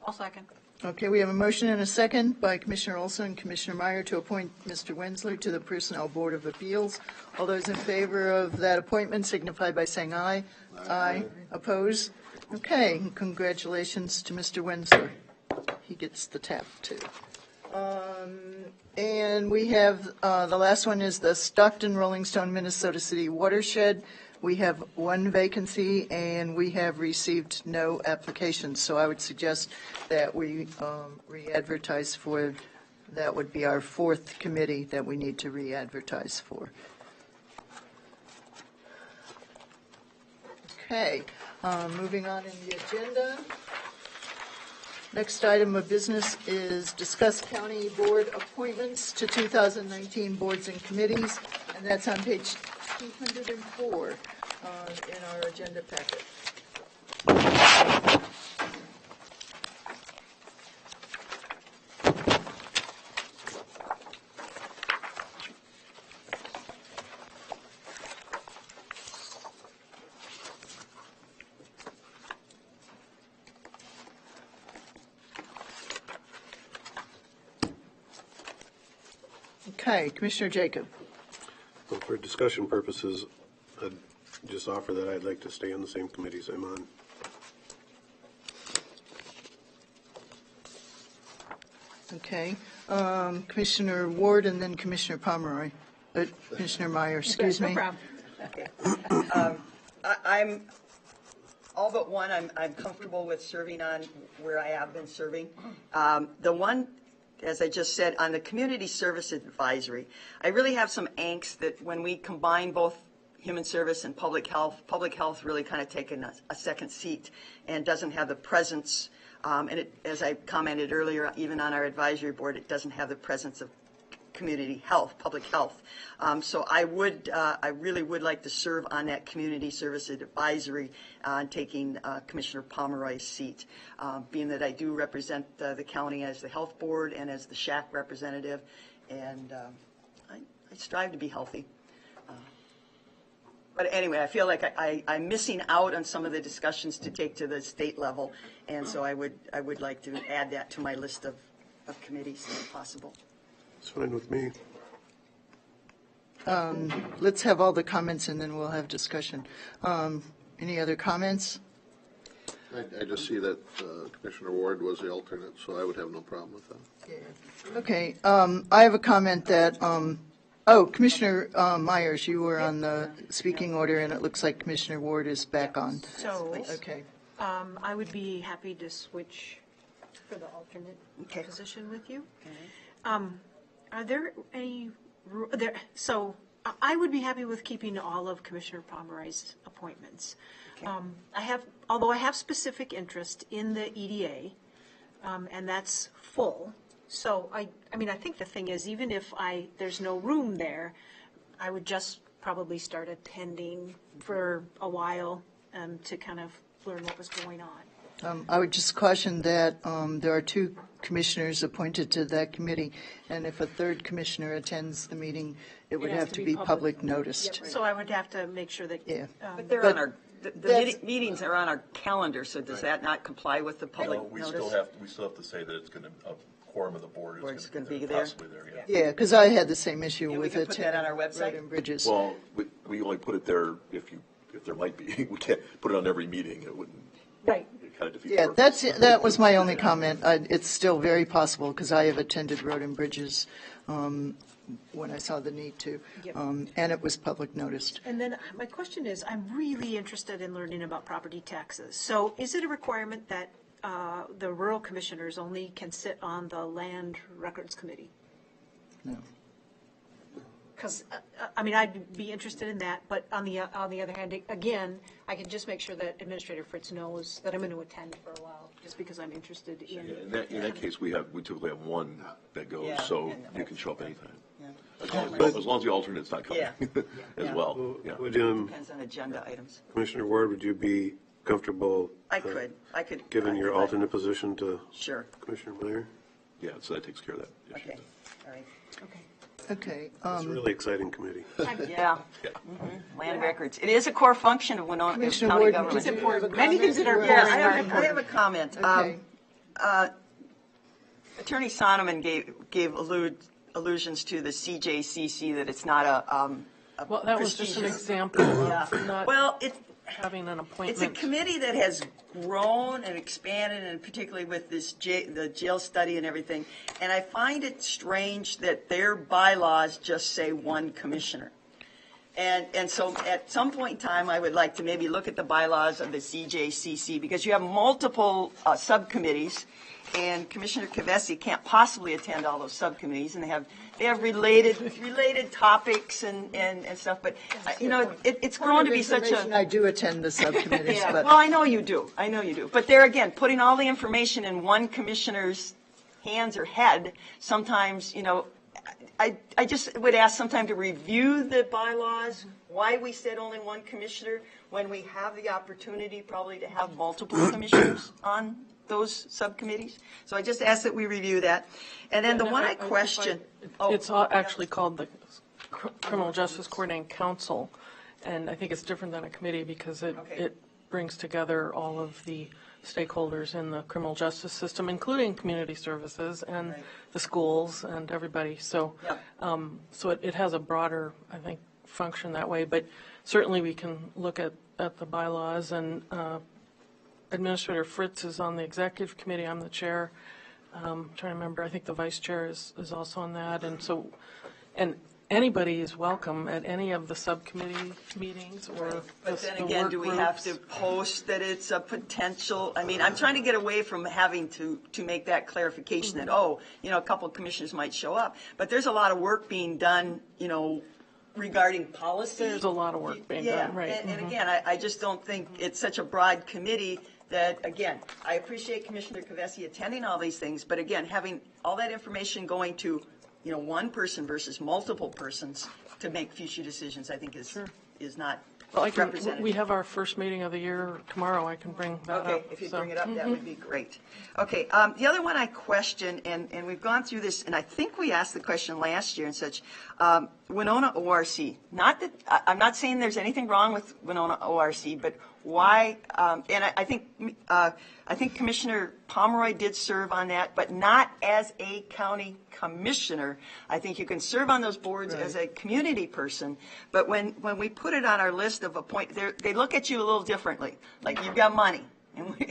I'll second. Okay, we have a motion and a second by Commissioner Olson and Commissioner Meyer to appoint Mr. Wensler to the Personnel Board of Appeals. All those in favor of that appointment signify by saying aye. Aye. Oppose? Okay, congratulations to Mr. Wensler. He gets the tap, too. And we have, the last one is the Stockton Rolling Stone Minnesota City Watershed. We have 1 vacancy and we have received no applications. So I would suggest that we re-advertise for, that would be our 4th committee that we need to re-advertise for. Okay, moving on in the agenda. Next item of business is discuss county board appointments to 2019 boards and committees, and that's on page 204 in our agenda packet. Okay, Commissioner Jacob. Well, for discussion purposes, I'd just offer that I'd like to stay on the same committees I'm on. Okay, Commissioner Ward and then Commissioner Pomeroy. Commissioner Meyer, excuse me. No problem. I'm all but one. I'm comfortable with serving on where I have been serving. The one, as I just said, on the Community Service Advisory, I really have some angst that when we combine both human service and public health really kind of taken a second seat and doesn't have the presence. And as I commented earlier, even on our advisory board, it doesn't have the presence of community health, public health. So I really would like to serve on that community service advisory, taking Commissioner Pomeroy's seat, being that I do represent the county as the health board and as the SHAC representative, and I strive to be healthy. But anyway, I feel like I'm missing out on some of the discussions to take to the state level, and so I would like to add that to my list of committees if possible. It's fine with me. Let's have all the comments and then we'll have discussion. Any other comments? I just see that Commissioner Ward was the alternate, so I would have no problem with that. Okay, I have a comment that, Commissioner Myers, you were on the speaking order, and it looks like Commissioner Ward is back on. So, Okay. I would be happy to switch for the alternate position with you. Are there any, so I would be happy with keeping all of Commissioner Pomeroy's appointments. Although I have specific interest in the EDA, and that's full. So I think the thing is, even if there's no room there, I would just probably start attending for a while to kind of learn what was going on. I would just caution that there are 2 commissioners appointed to that committee, and if a third commissioner attends the meeting, it would have to be public noticed. So I would have to make sure that. Yeah. But they're on our, the meetings are on our calendar, so does that not comply with the public We notice? still have to say that it's going to, a quorum of the board Board's is going gonna to be be there? possibly there, yeah. Yeah, because I had the same issue Yeah, we with can put that on our website? Road and Bridges. Well, we only put it there if there might be. We can't put it on every meeting. It wouldn't, Right. it kind of defeats the Yeah, purpose. that was my only comment. It's still very possible, because I have attended Road and Bridges when I saw the need to, Yep. and it was public noticed. And then my question is, I'm really interested in learning about property taxes. So is it a requirement that the rural commissioners only can sit on the land records committee? No. Because, I'd be interested in that, but on the other hand, again, I can just make sure that Administrator Fritz knows that I'm going to attend for a while, just because I'm interested in. Yeah, in that case, we typically have one that goes, Yeah. so you can show up anytime. Yeah. As long as the alternate's not coming Yeah. as Yeah. well. Yeah. Would Depends on agenda items. Commissioner Ward, would you be comfortable? I could. Giving your I- alternate position to Sure. Commissioner Meyer? Yeah, so that takes care of that issue. Okay. All right. Okay. It's a really exciting committee. Yeah. Land records. It is a core function of Winona Commissioner County Ward, government. did you have a Many things that are comment? Yes, very I have a comment. Okay. Attorney Sonneman gave allusions to the CJCC, that it's not a Well, that was just an prestigious- example of not Well, having an it's a appointment. committee that has grown and expanded, and particularly with this the jail study and everything. And I find it strange that their bylaws just say one commissioner. And so at some point in time, I would like to maybe look at the bylaws of the CJCC, because you have multiple subcommittees, and Commissioner Kavesi can't possibly attend all those subcommittees, and they have related topics and stuff. But it's grown to be such a. I do attend the subcommittees, Yeah, but well, I know you do. But there again, putting all the information in one commissioner's hands or head, sometimes, I just would ask sometime to review the bylaws, why we said only one commissioner, when we have the opportunity probably to have multiple commissioners on those subcommittees. So I just ask that we review that. And then the one I question. It's actually called the Criminal Justice Coordinating Council, and I think it's different than a committee because it brings together all of the stakeholders in the criminal justice system, including community services and the schools and everybody. So, so it has a broader, I think, function that way. But certainly we can look at the bylaws, and Administrator Fritz is on the executive committee. I'm the chair. Trying to remember, I think the vice chair is also on that. And so, and anybody is welcome at any of the subcommittee meetings or But then the again, work do we have groups. to post that it's a potential? I mean, I'm trying to get away from having to make that clarification that, a couple of commissioners might show up. But there's a lot of work being done, regarding policy. There's a lot of work being done, right. And again, I just don't think it's such a broad committee that, again, I appreciate Commissioner Kavesi attending all these things, but again, having all that information going to one person versus multiple persons to make future decisions, I think is not Well, representative. we have our first meeting of the year tomorrow. I can bring that up. Okay, if you so. bring it up, that would be great. Okay, the other one I question, and we've gone through this, and I think we asked the question last year and such, Winona ORC. Not that, I'm not saying there's anything wrong with Winona ORC, but why, and I think Commissioner Pomeroy did serve on that, but not as a county commissioner. I think you can serve on those boards as a community person, but when we put it on our list of they look at you a little differently, like you've got money.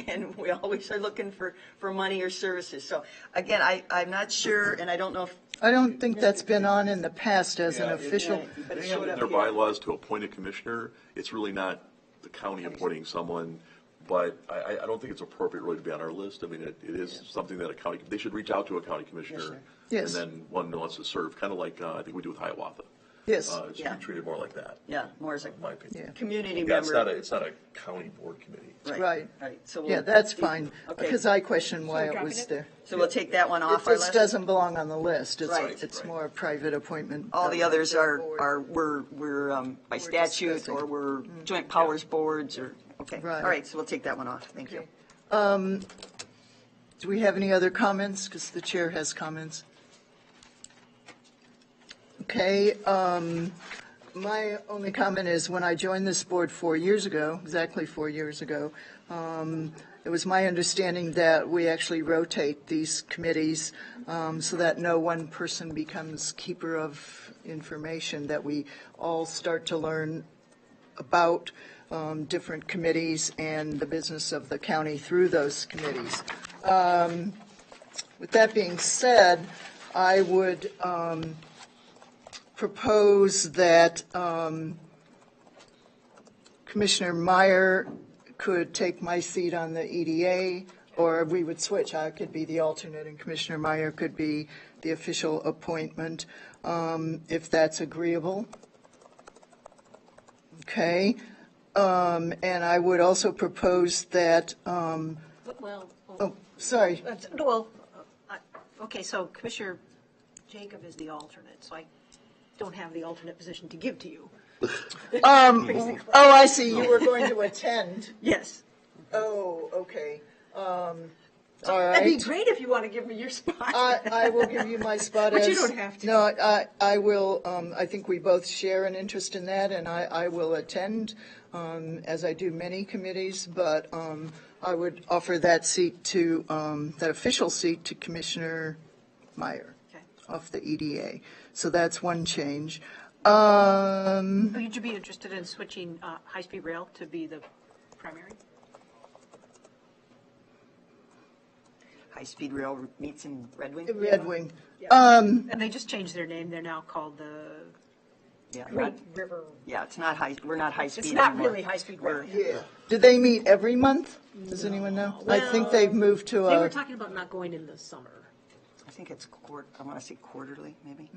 And we always are looking for money or services. So again, I'm not sure, and I don't know if. I don't think that's been on in the past as an official. But it They showed have in up their here. bylaws to appoint a commissioner. It's really not the county appointing someone, but I don't think it's appropriate really to be on our list. I mean, it is something that they should reach out to a county commissioner. Yes. And then one wants to serve, kind of like I think we do with Hiawatha. Yes. It should be treated more like that. Yeah, more as a in my opinion. community Yeah, member. it's not a county board committee. Right. Right. So Yeah, that's fine, Okay. because I question why it dropping was it? there. So we'll take that one It off our just list. doesn't belong on the list. Right. It's more a private appointment. All the of others the are board. we're by statute discussing. or we're joint powers boards or, okay. Right. All right, so we'll take that one off. Thank you. Do we have any other comments? Because the chair has comments. Okay, my only comment is when I joined this board 4 years ago, exactly 4 years ago, it was my understanding that we actually rotate these committees so that no one person becomes keeper of information, that we all start to learn about different committees and the business of the county through those committees. With that being said, I would propose that Commissioner Meyer could take my seat on the EDA, or we would switch. I could be the alternate and Commissioner Meyer could be the official appointment, if that's agreeable. Okay. And I would also propose that, Well, oh, sorry. Okay, so Commissioner Jacob is the alternate, so I don't have the alternate position to give to you. Oh, I see, you were going to attend. Yes. Oh, okay. All That'd be right. great if you want to give me your spot. I will give you my spot But as. you don't have to. No, I will, I think we both share an interest in that, and I will attend, as I do many committees, but I would offer that seat to, that official seat to Commissioner Meyer Okay. off the EDA. So that's one change. Would you be interested in switching high-speed rail to be the primary? High-speed rail meets in Red Wing? Red Wing. And they just changed their name. They're now called the Yeah, Red River. yeah, it's not we're not high-speed It's not anymore. really high-speed rail. Yeah. Do they meet every month? Does anyone know? I think they've moved to They were a, talking about not going in the summer. I think it's I want to say quarterly, maybe.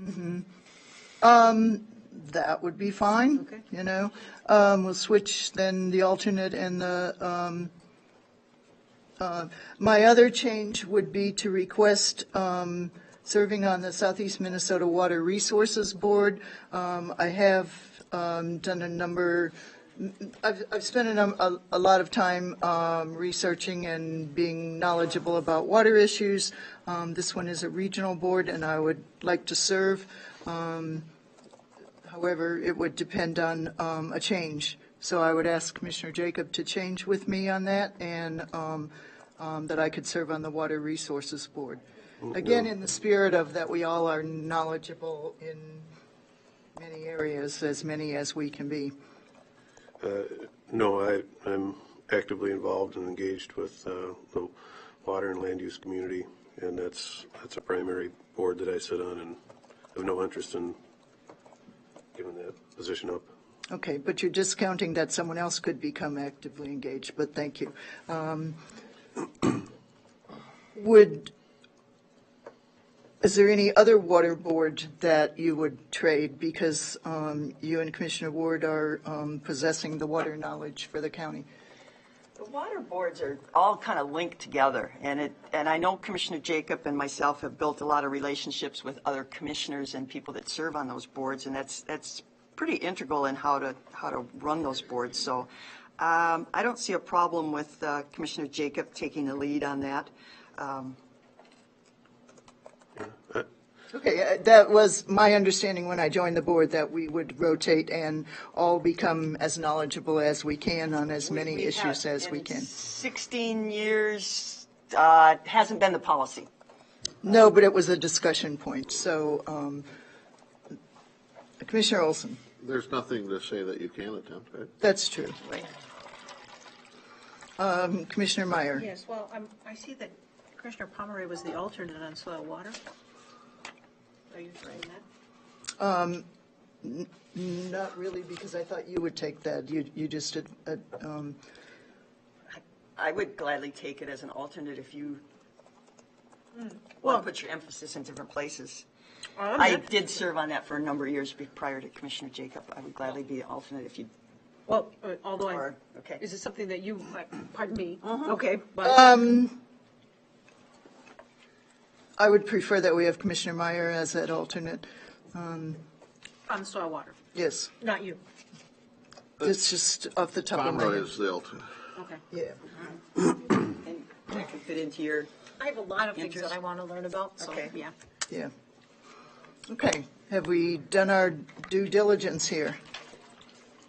that would be fine. Okay. You know, we'll switch then the alternate and the, my other change would be to request, serving on the Southeast Minnesota Water Resources Board. I have, done a number, I've spent a lot of time researching and being knowledgeable about water issues. This one is a regional board, and I would like to serve. However, it would depend on a change. So I would ask Commissioner Jacob to change with me on that, and that I could serve on the Water Resources Board. Again, in the spirit of that we all are knowledgeable in many areas, as many as we can be. No, I'm actively involved and engaged with the water and land use community, and that's a primary board that I sit on, and have no interest in giving that position up. Okay, but you're discounting that someone else could become actively engaged, but thank you. Is there any other water board that you would trade because you and Commissioner Ward are possessing the water knowledge for the county? The water boards are all kind of linked together, and I know Commissioner Jacob and myself have built a lot of relationships with other commissioners and people that serve on those boards, and that's pretty integral in how to run those boards. So I don't see a problem with Commissioner Jacob taking the lead on that. Okay, that was my understanding when I joined the board, that we would rotate and all become as knowledgeable as we can on as many We issues have, as we in can. 16 years, hasn't been the policy. No, but it was a discussion point. So, Commissioner Olson, There's nothing to say that you can attempt, right? that's true. Right. Commissioner Meyer. Yes, well, I see that Commissioner Pomeroy was the alternate on soil water. Are you trying that? Not really, because I thought you would take that. You just did. I would gladly take it as an alternate if you want Well- to put your emphasis in different places. I did serve on that for a number of years prior to Commissioner Jacob. I would gladly be an alternate if you, Well, although or, okay. is it something that you, pardon me? Okay, but. I would prefer that we have Commissioner Meyer as that alternate. On soil water, Yes, not you. it's just off the top of my Pomeroy head. is the alternate. Okay. Yeah. And that can fit into your, I have a lot of things Interest? that I want to learn about, so, Okay. yeah. Yeah. Okay, have we done our due diligence here?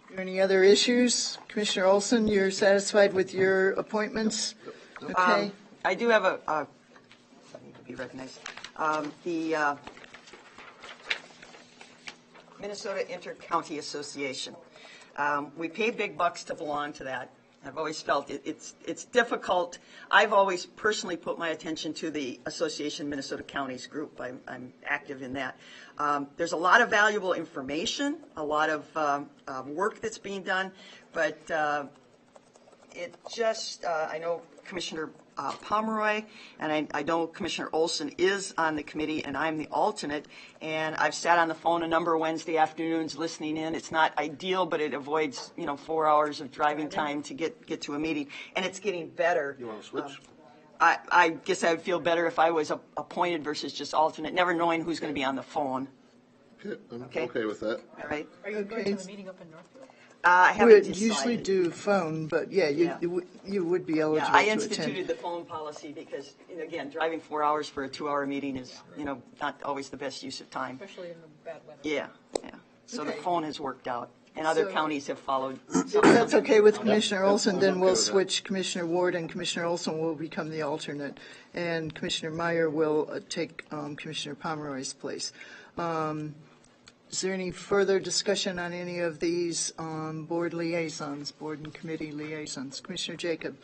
Are there any other issues? Commissioner Olson, you're satisfied with your appointments? Okay, I do have I need to be recognized. The Minnesota Inter-County Association. We pay big bucks to belong to that. I've always felt it's difficult. I've always personally put my attention to the Association Minnesota Counties group. I'm active in that. There's a lot of valuable information, a lot of work that's being done, but it just, I know Commissioner Pomeroy, and I know Commissioner Olson is on the committee, and I'm the alternate, and I've sat on the phone a number of Wednesday afternoons listening in. It's not ideal, but it avoids, 4 hours of driving time to get to a meeting, and it's getting better. You want to switch? I guess I would feel better if I was appointed versus just alternate, never knowing who's going to be on the phone, Okay, I'm Okay. okay with that. all right? Are you going Okay. to the meeting up in Northfield? I we haven't would decided. usually do phone, but yeah, Yeah. you would be eligible Yeah, I to instituted attend. the phone policy because, again, driving 4 hours for a 2-hour meeting is, not always the best use of time. Especially in the bad weather. Yeah. So the Okay. phone has worked out, and other So- counties have followed. If that's okay with Commissioner Olson, I'm then okay we'll with that. switch Commissioner Ward, and Commissioner Olson will become the alternate, and Commissioner Meyer will take Commissioner Pomeroy's place. Is there any further discussion on any of these board liaisons, board and committee liaisons? Commissioner Jacob?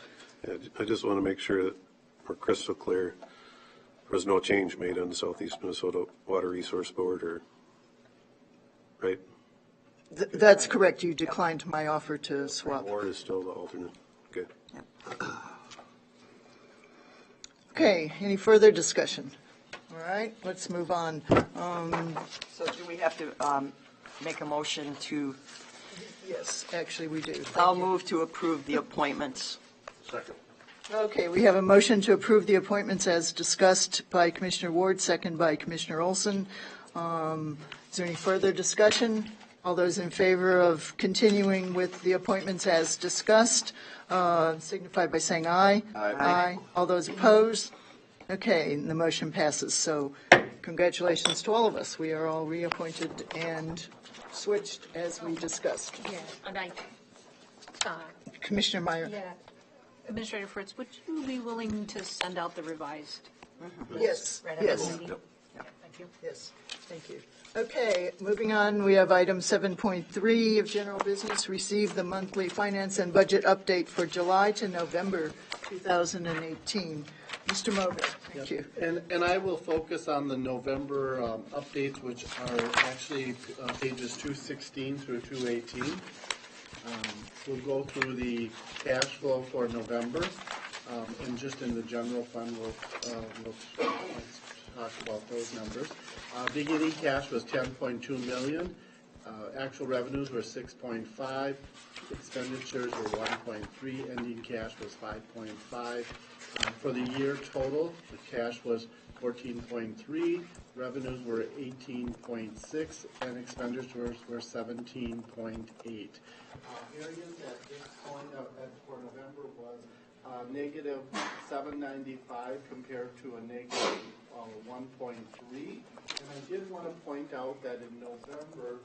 Yeah, I just want to make sure that we're crystal clear. There was no change made on the Southeast Minnesota Water Resource Board, or, right? That's correct. You declined my offer to swap. Ward is still the alternate. Okay. Okay, any further discussion? All right, let's move on. So do we have to make a motion to, Yes, actually, we do. I'll move to approve the appointments. Second. Okay, we have a motion to approve the appointments as discussed by Commissioner Ward, second by Commissioner Olson. Is there any further discussion? All those in favor of continuing with the appointments as discussed, signify by saying aye. Aye. All those opposed? Okay, and the motion passes. So congratulations to all of us. We are all reappointed and switched as we discussed. Yeah, and Commissioner Meyer? yeah. Administrator Fritz, would you be willing to send out the revised? Yes, Right after the yes. meeting? Yeah, thank you. Yes, thank you. Okay, moving on, we have item 7.3 of general business, receive the monthly finance and budget update for July to November 2018. Mr. Moger, thank you. And I will focus on the November updates, which are actually pages 216 through 218. We'll go through the cash flow for November, and just in the general fund, we'll talk about those numbers. Beginning cash was $10.2 million. Actual revenues were 6.5, expenditures were 1.3, ending cash was 5.5. For the year total, the cash was 14.3, revenues were 18.6, and expenditures were 17.8. Areas at this point for November was negative 795 compared to a negative 1.3. And I did want to point out that in November,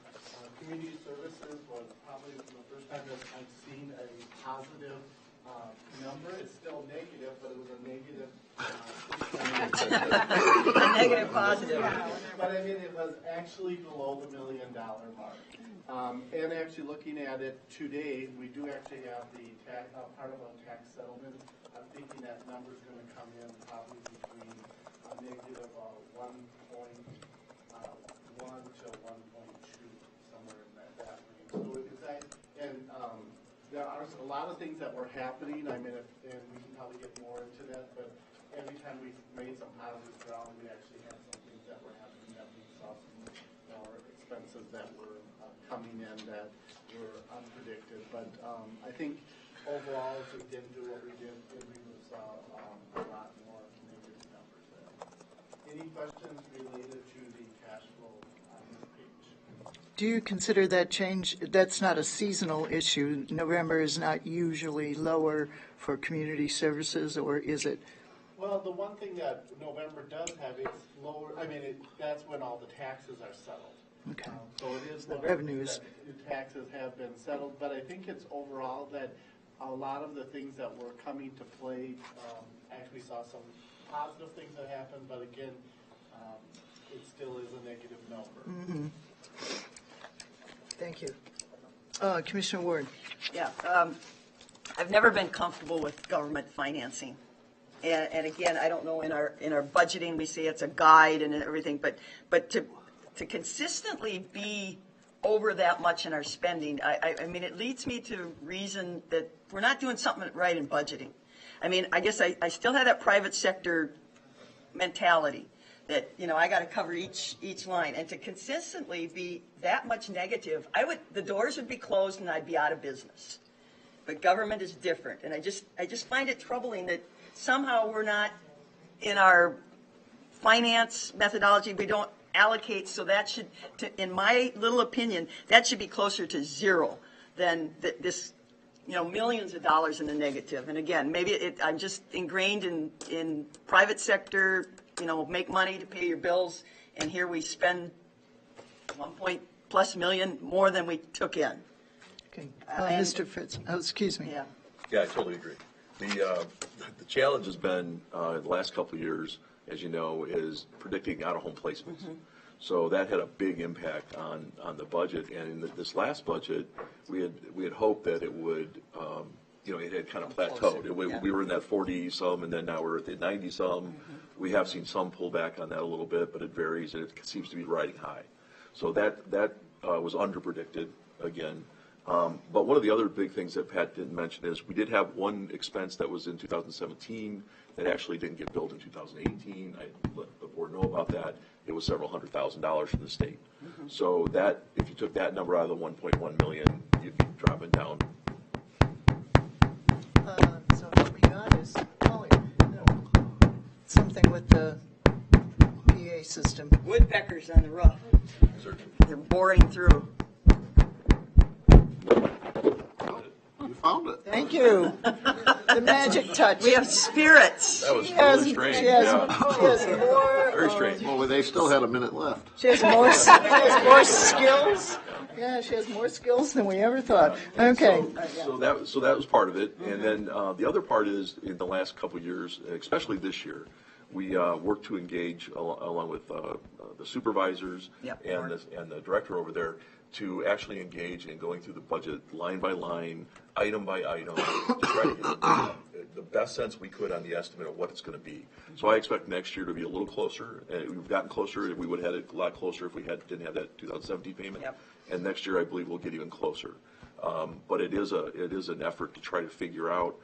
community services was probably the first time that I've seen a positive number. It's still negative, but it was a negative. A negative positive. But I mean, it was actually below the $1 million mark. And actually looking at it today, we do actually have the part of a tax settlement. I'm thinking that number is going to come in probably between a negative 1.1 to 1.2, somewhere in that range. So it's that, and there are a lot of things that were happening. I mean, and we can probably get more into that, but every time we made some positive ground, we actually had some things that were happening that we saw some more expenses that were coming in that were unpredicted. But I think overall, if we didn't do what we did, we saw a lot more negative numbers there. Any questions related to the cash flow on this page? Do you consider that change, that's not a seasonal issue? November is not usually lower for community services, or is it? Well, the one thing that November does have is lower, I mean, that's when all the taxes are settled. Okay. So it is The one of revenues. the taxes have been settled, but I think it's overall that a lot of the things that were coming to play, actually saw some positive things that happened, but again, it still is a negative number. Mm-hmm. Thank you. Commissioner Ward. Yeah, I've never been comfortable with government financing. And again, I don't know, in our budgeting, we say it's a guide and everything, but to consistently be over that much in our spending, I mean, it leads me to reason that we're not doing something right in budgeting. I mean, I guess I still have that private sector mentality that, you know, I got to cover each line, and to consistently be that much negative, the doors would be closed and I'd be out of business. But government is different, and I just find it troubling that somehow we're not, in our finance methodology, we don't allocate, so that should, in my little opinion, that should be closer to zero than this, you know, millions of dollars in the negative. And again, maybe I'm just ingrained in private sector, you know, make money to pay your bills, and here we spend 1+ million more than we took in. Okay. Mr. Fitz, excuse me. Yeah. Yeah, I totally agree. The challenge has been, the last couple of years, as you know, is predicting out-of-home placements. Mm-hmm. So that had a big impact on the budget. And in this last budget, we had hoped that it would, you know, it had kind of plateaued. We were in that 40-some, and then now we're at the 90-some. Mm-hmm. We have seen some pullback on that a little bit, but it varies, and it seems to be riding high. So that was underpredicted again. But one of the other big things that Pat didn't mention is we did have one expense that was in 2017 that actually didn't get billed in 2018. I let the board know about that. It was several $100,000 from the state. Mm-hmm. So that, if you took that number out of the 1.1 million, you'd be dropping down. So what we got is something with the PA system. Woodpeckers on the roof. They're boring through. You found it. Thank you. The magic touch. We have spirits. That was really strange. She has more. Very strange. Well, they still had a minute left. She has more skills. Yeah, she has more skills than we ever thought. Okay. So that was part of it, and then the other part is in the last couple of years, especially this year, we worked to engage along with the supervisors and the director over there to actually engage in going through the budget line by line, item by item, to try to get the best sense we could on the estimate of what it's going to be. So I expect next year to be a little closer. We've gotten closer. We would have had it a lot closer if we didn't have that 2017 payment. Yep. And next year, I believe we'll get even closer. But it is an effort to try to figure out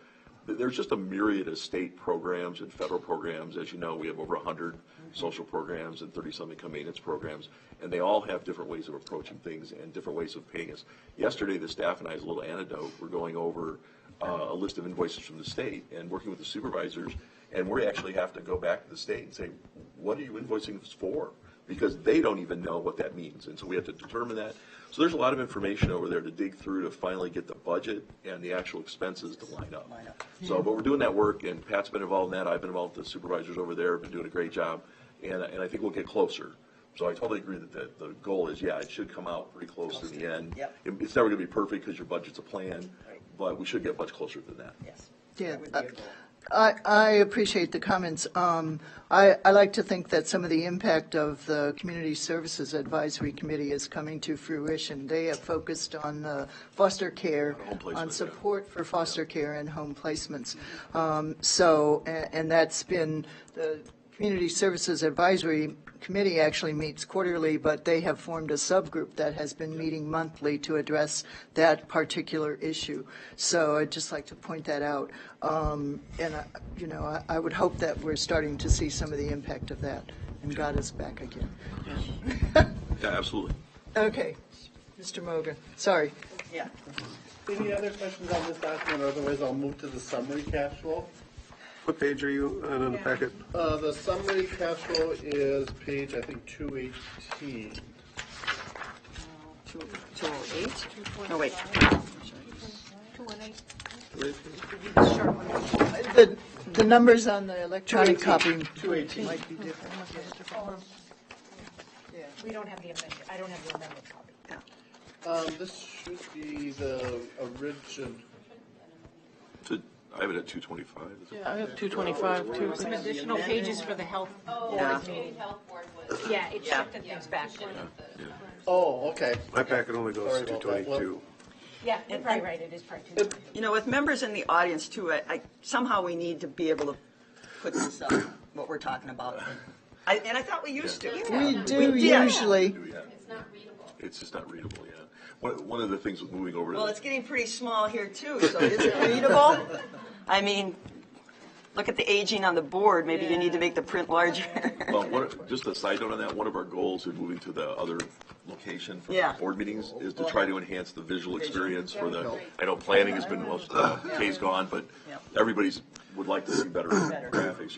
there's just a myriad of state programs and federal programs. As you know, we have over 100 social programs and 30-something income maintenance programs, and they all have different ways of approaching things and different ways of paying us. Yesterday, the staff and I, as a little anecdote, were going over a list of invoices from the state and working with the supervisors, and we actually have to go back to the state and say, what are you invoicing us for? Because they don't even know what that means, and so we have to determine that. So there's a lot of information over there to dig through to finally get the budget and the actual expenses to line up. So, but we're doing that work, and Pat's been involved in that. I've been involved with the supervisors over there, have been doing a great job, and I think we'll get closer. So I totally agree that the goal is, yeah, it should come out pretty close in the end. Yep. It's never going to be perfect because your budget's a plan, but we should get much closer than that. Yes. Yeah, I appreciate the comments. I like to think that some of the impact of the Community Services Advisory Committee is coming to fruition. They have focused on foster care, on support for foster care and home placements. And that's been the Community Services Advisory Committee actually meets quarterly, but they have formed a subgroup that has been meeting monthly to address that particular issue. So I'd just like to point that out. I would hope that we're starting to see some of the impact of that and got us back again. Yeah, absolutely. Okay, Mr. Moga, sorry. Yeah. Any other questions on this document? Otherwise, I'll move to the summary cash flow. What page are you on in the packet? The summary cash flow is page, I think, 218. 208? No, wait. 218. The numbers on the electronic copy might be different. We don't have the amendment, I don't have the amendment copy. This should be the original. I have it at 225. Yeah, I have 225 too. Some additional pages for the health board meeting. Yeah, it shifted things back. Oh, okay. My packet only goes Sorry to about that. 222. Yeah, you're probably right, it is probably 220. With members in the audience too, somehow we need to be able to put this up, what we're talking about. And I thought we used to. We do usually. It's not readable. It's just not readable, yeah. One of the things with moving over to Well, it's getting pretty small here too, so is it readable? I mean, look at the aging on the board. Maybe you need to make the print larger. Well, just a side note on that, one of our goals in moving to the other location for board meetings is to try to enhance the visual experience for the, I know planning has been, Kay's gone, but everybody's would like to see better graphics,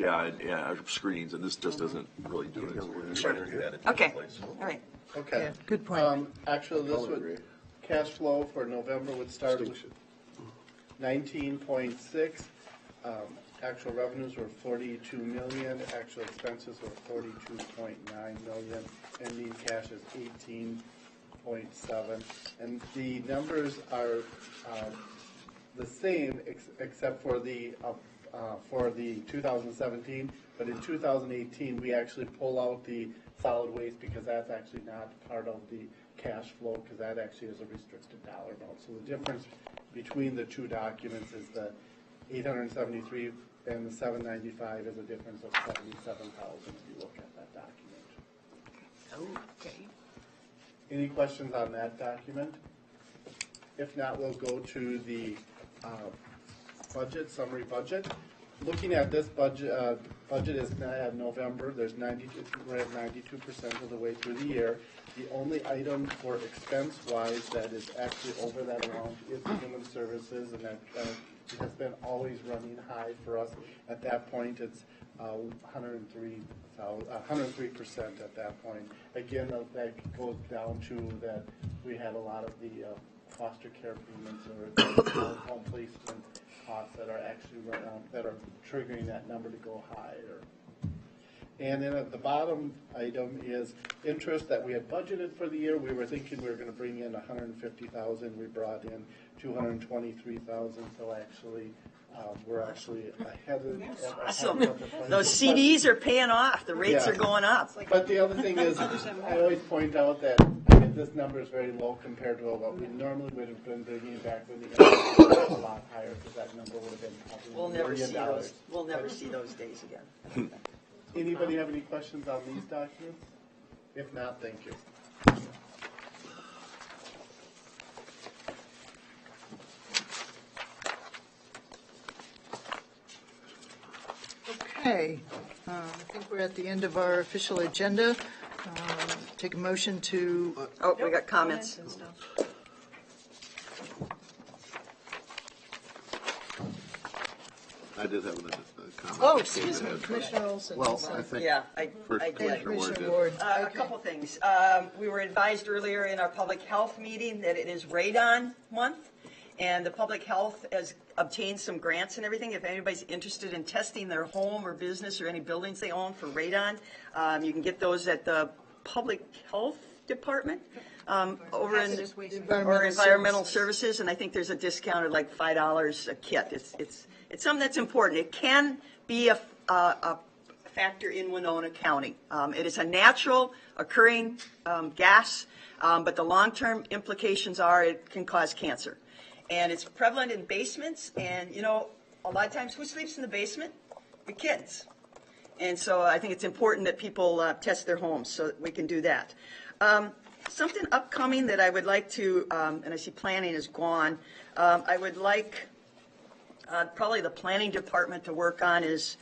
screens, and this just doesn't really do it. We're trying to do that in Okay, place. all right. Okay. Good point. Actually, this would, cash flow for November would start with 19.6. Actual revenues were 42 million. Actual expenses were 42.9 million. Ending cash is 18.7. And the numbers are the same except for the 2017. But in 2018, we actually pull out the solid waste because that's actually not part of the cash flow because that actually is a restricted dollar amount. So the difference between the two documents is the 873 and the 795 is a difference of 77,000 if you look at that document. Okay. Any questions on that document? If not, we'll go to the budget, summary budget. Looking at this budget, budget is at November. There's 92. We're at 92% of the way through the year. The only item for expense-wise that is actually over that amount is the human services, and that has been always running high for us. At that point, it's 103% at that point. Again, that goes down to that we had a lot of the foster care payments or home placement costs that are actually that are triggering that number to go higher. And then at the bottom item is interest that we had budgeted for the year. We were thinking we were going to bring in 150,000. We brought in 223,000. So actually, we're actually ahead of Awesome. the plan. Those CDs are paying off. The rates are going up. But the other thing is, I always point out that this number is very low compared to what we normally would have been bringing back when the interest was a lot higher, because that number would have been probably $1 million. We'll never see those days again. Anybody have any questions on these documents? If not, thank you. Okay, I think we're at the end of our official agenda. Take a motion to, Oh, we got comments. And stuff. I did have a comment. oh, excuse me, Commissioner Olson. Well, I think Yeah, first I did. Commissioner Ward Commissioner did. Ward. A couple things. We were advised earlier in our public health meeting that it is Radon Month, and the public health has obtained some grants and everything. If anybody's interested in testing their home or business or any buildings they own for radon, you can get those at the Public Health Department over in Hazardous waste. or environmental services, and I think there's a discounted like $5 a kit. It's something that's important. It can be a factor in Winona County. It is a natural occurring gas, but the long-term implications are it can cause cancer. And it's prevalent in basements, and, you know, a lot of times who sleeps in the basement? The kids. And so I think it's important that people test their homes so that we can do that. Something upcoming that I would like to, and I see planning is gone, I would like probably the planning department to work on is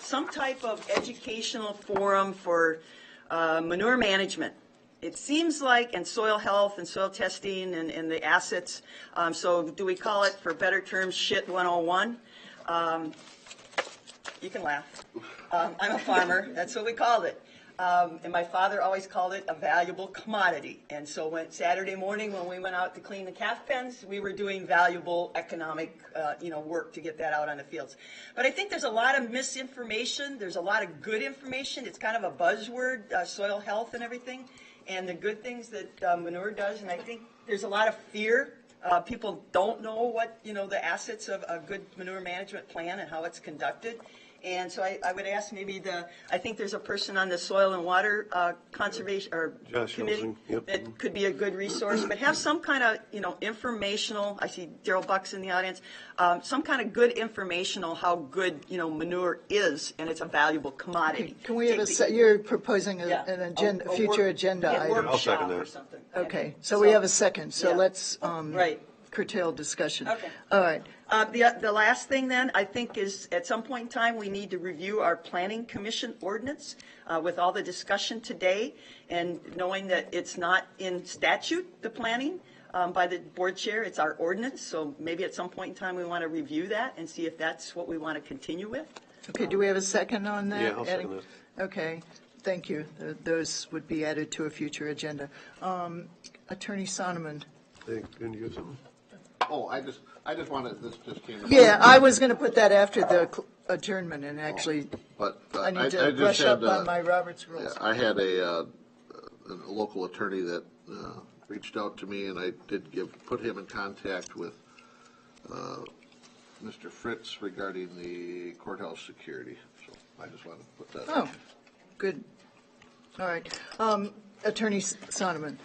some type of educational forum for manure management. It seems like, and soil health and soil testing and the assets, so do we call it, for better terms, shit 101? You can laugh. I'm a farmer, that's what we called it. And my father always called it a valuable commodity. And so when Saturday morning when we went out to clean the calf pens, we were doing valuable economic, work to get that out on the fields. But I think there's a lot of misinformation. There's a lot of good information. It's kind of a buzzword, soil health and everything, and the good things that manure does. And I think there's a lot of fear. People don't know what, the assets of a good manure management plan and how it's conducted. And so I would ask maybe I think there's a person on the Soil and Water Conservation or Josh Committee Olson, yep. that could be a good resource, but have some kind of, informational, I see Daryl Buck's in the audience, some kind of good informational how good, manure is, and it's a valuable commodity. Can we have you're proposing an agenda, a future agenda Yeah, item? I'll second workshop that. or something. Okay, so we have a second, so Yeah. let's Right. curtail discussion. Okay. All right. The last thing then, I think, is at some point in time, we need to review our Planning Commission ordinance with all the discussion today, and knowing that it's not in statute, the planning, by the board chair, it's our ordinance, so maybe at some point in time, we want to review that and see if that's what we want to continue with. Okay, do we have a second on that? Yeah, I'll second that. Okay, thank you. Those would be added to a future agenda. Attorney Sonneman. Hey, can you have something? Oh, I just wanted, this just came. Yeah, I was going to put that after the adjournment, and actually, But I need I to just brush up had, on my Roberts rules. I had a local attorney that reached out to me, and I did put him in contact with Mr. Fritz regarding the courthouse security. So I just wanted to put that. Oh, good. All right. Attorney Sonneman.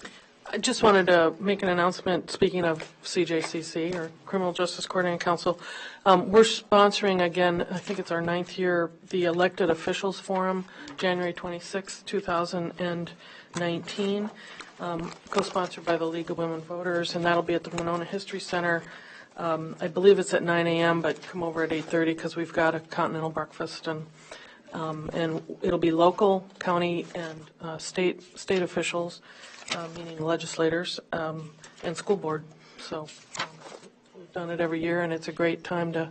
I just wanted to make an announcement, speaking of CJCC, or Criminal Justice Coordinating Council. We're sponsoring again, I think it's our 9th year, the Elected Officials Forum, January 26, 2019, co-sponsored by the League of Women Voters, and that'll be at the Winona History Center. I believe it's at 9 a.m., but come over at 8:30 because we've got a continental breakfast, and it'll be local, county, and state officials, meaning legislators, and school board. So we've done it every year, and it's a great time to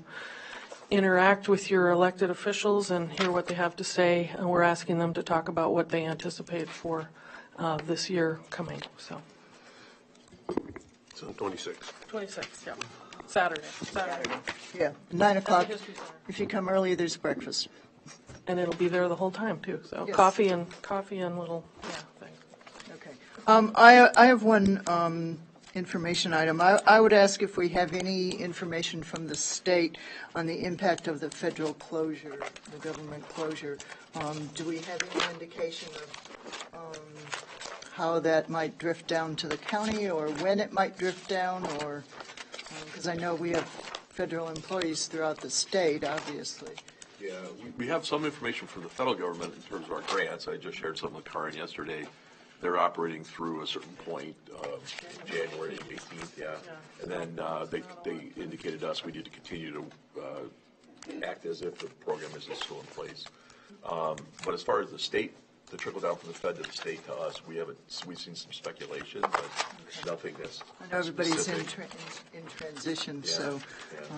interact with your elected officials and hear what they have to say. And we're asking them to talk about what they anticipate for this year coming. So It's on 26. 26, yeah, Saturday. Yeah, 9 o'clock. History Center. If you come early, there's breakfast. And it'll be there the whole time too. So Yes. coffee and little things. Okay. I have one information item. I would ask if we have any information from the state on the impact of the federal closure, the government closure. Do we have any indication of how that might drift down to the county, or when it might drift down, or, because I know we have federal employees throughout the state, obviously. Yeah, we have some information from the federal government in terms of our grants. I just shared some with Karen yesterday. They're operating through a certain point, January 18th, yeah. And then they indicated to us we need to continue to act as if the program isn't still in place. But as far as the state, the trickle down from the Fed to the state to us, we've seen some speculation, but nothing that's I know everybody's in specific. in transition, so, Yeah.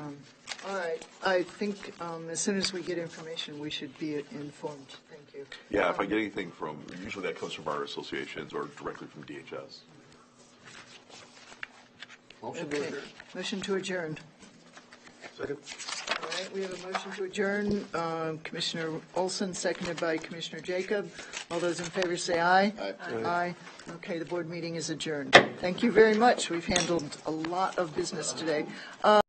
all right. I think as soon as we get information, we should be informed. Thank you. Yeah, if I get anything from, usually that comes from our associations or directly from DHS. Motion to Okay. adjourn. Motion to adjourn. Second? All right, we have a motion to adjourn. Commissioner Olson, seconded by Commissioner Jacob. All those in favor say aye. Aye. Aye. Okay, the board meeting is adjourned. Thank you very much. We've handled a lot of business today.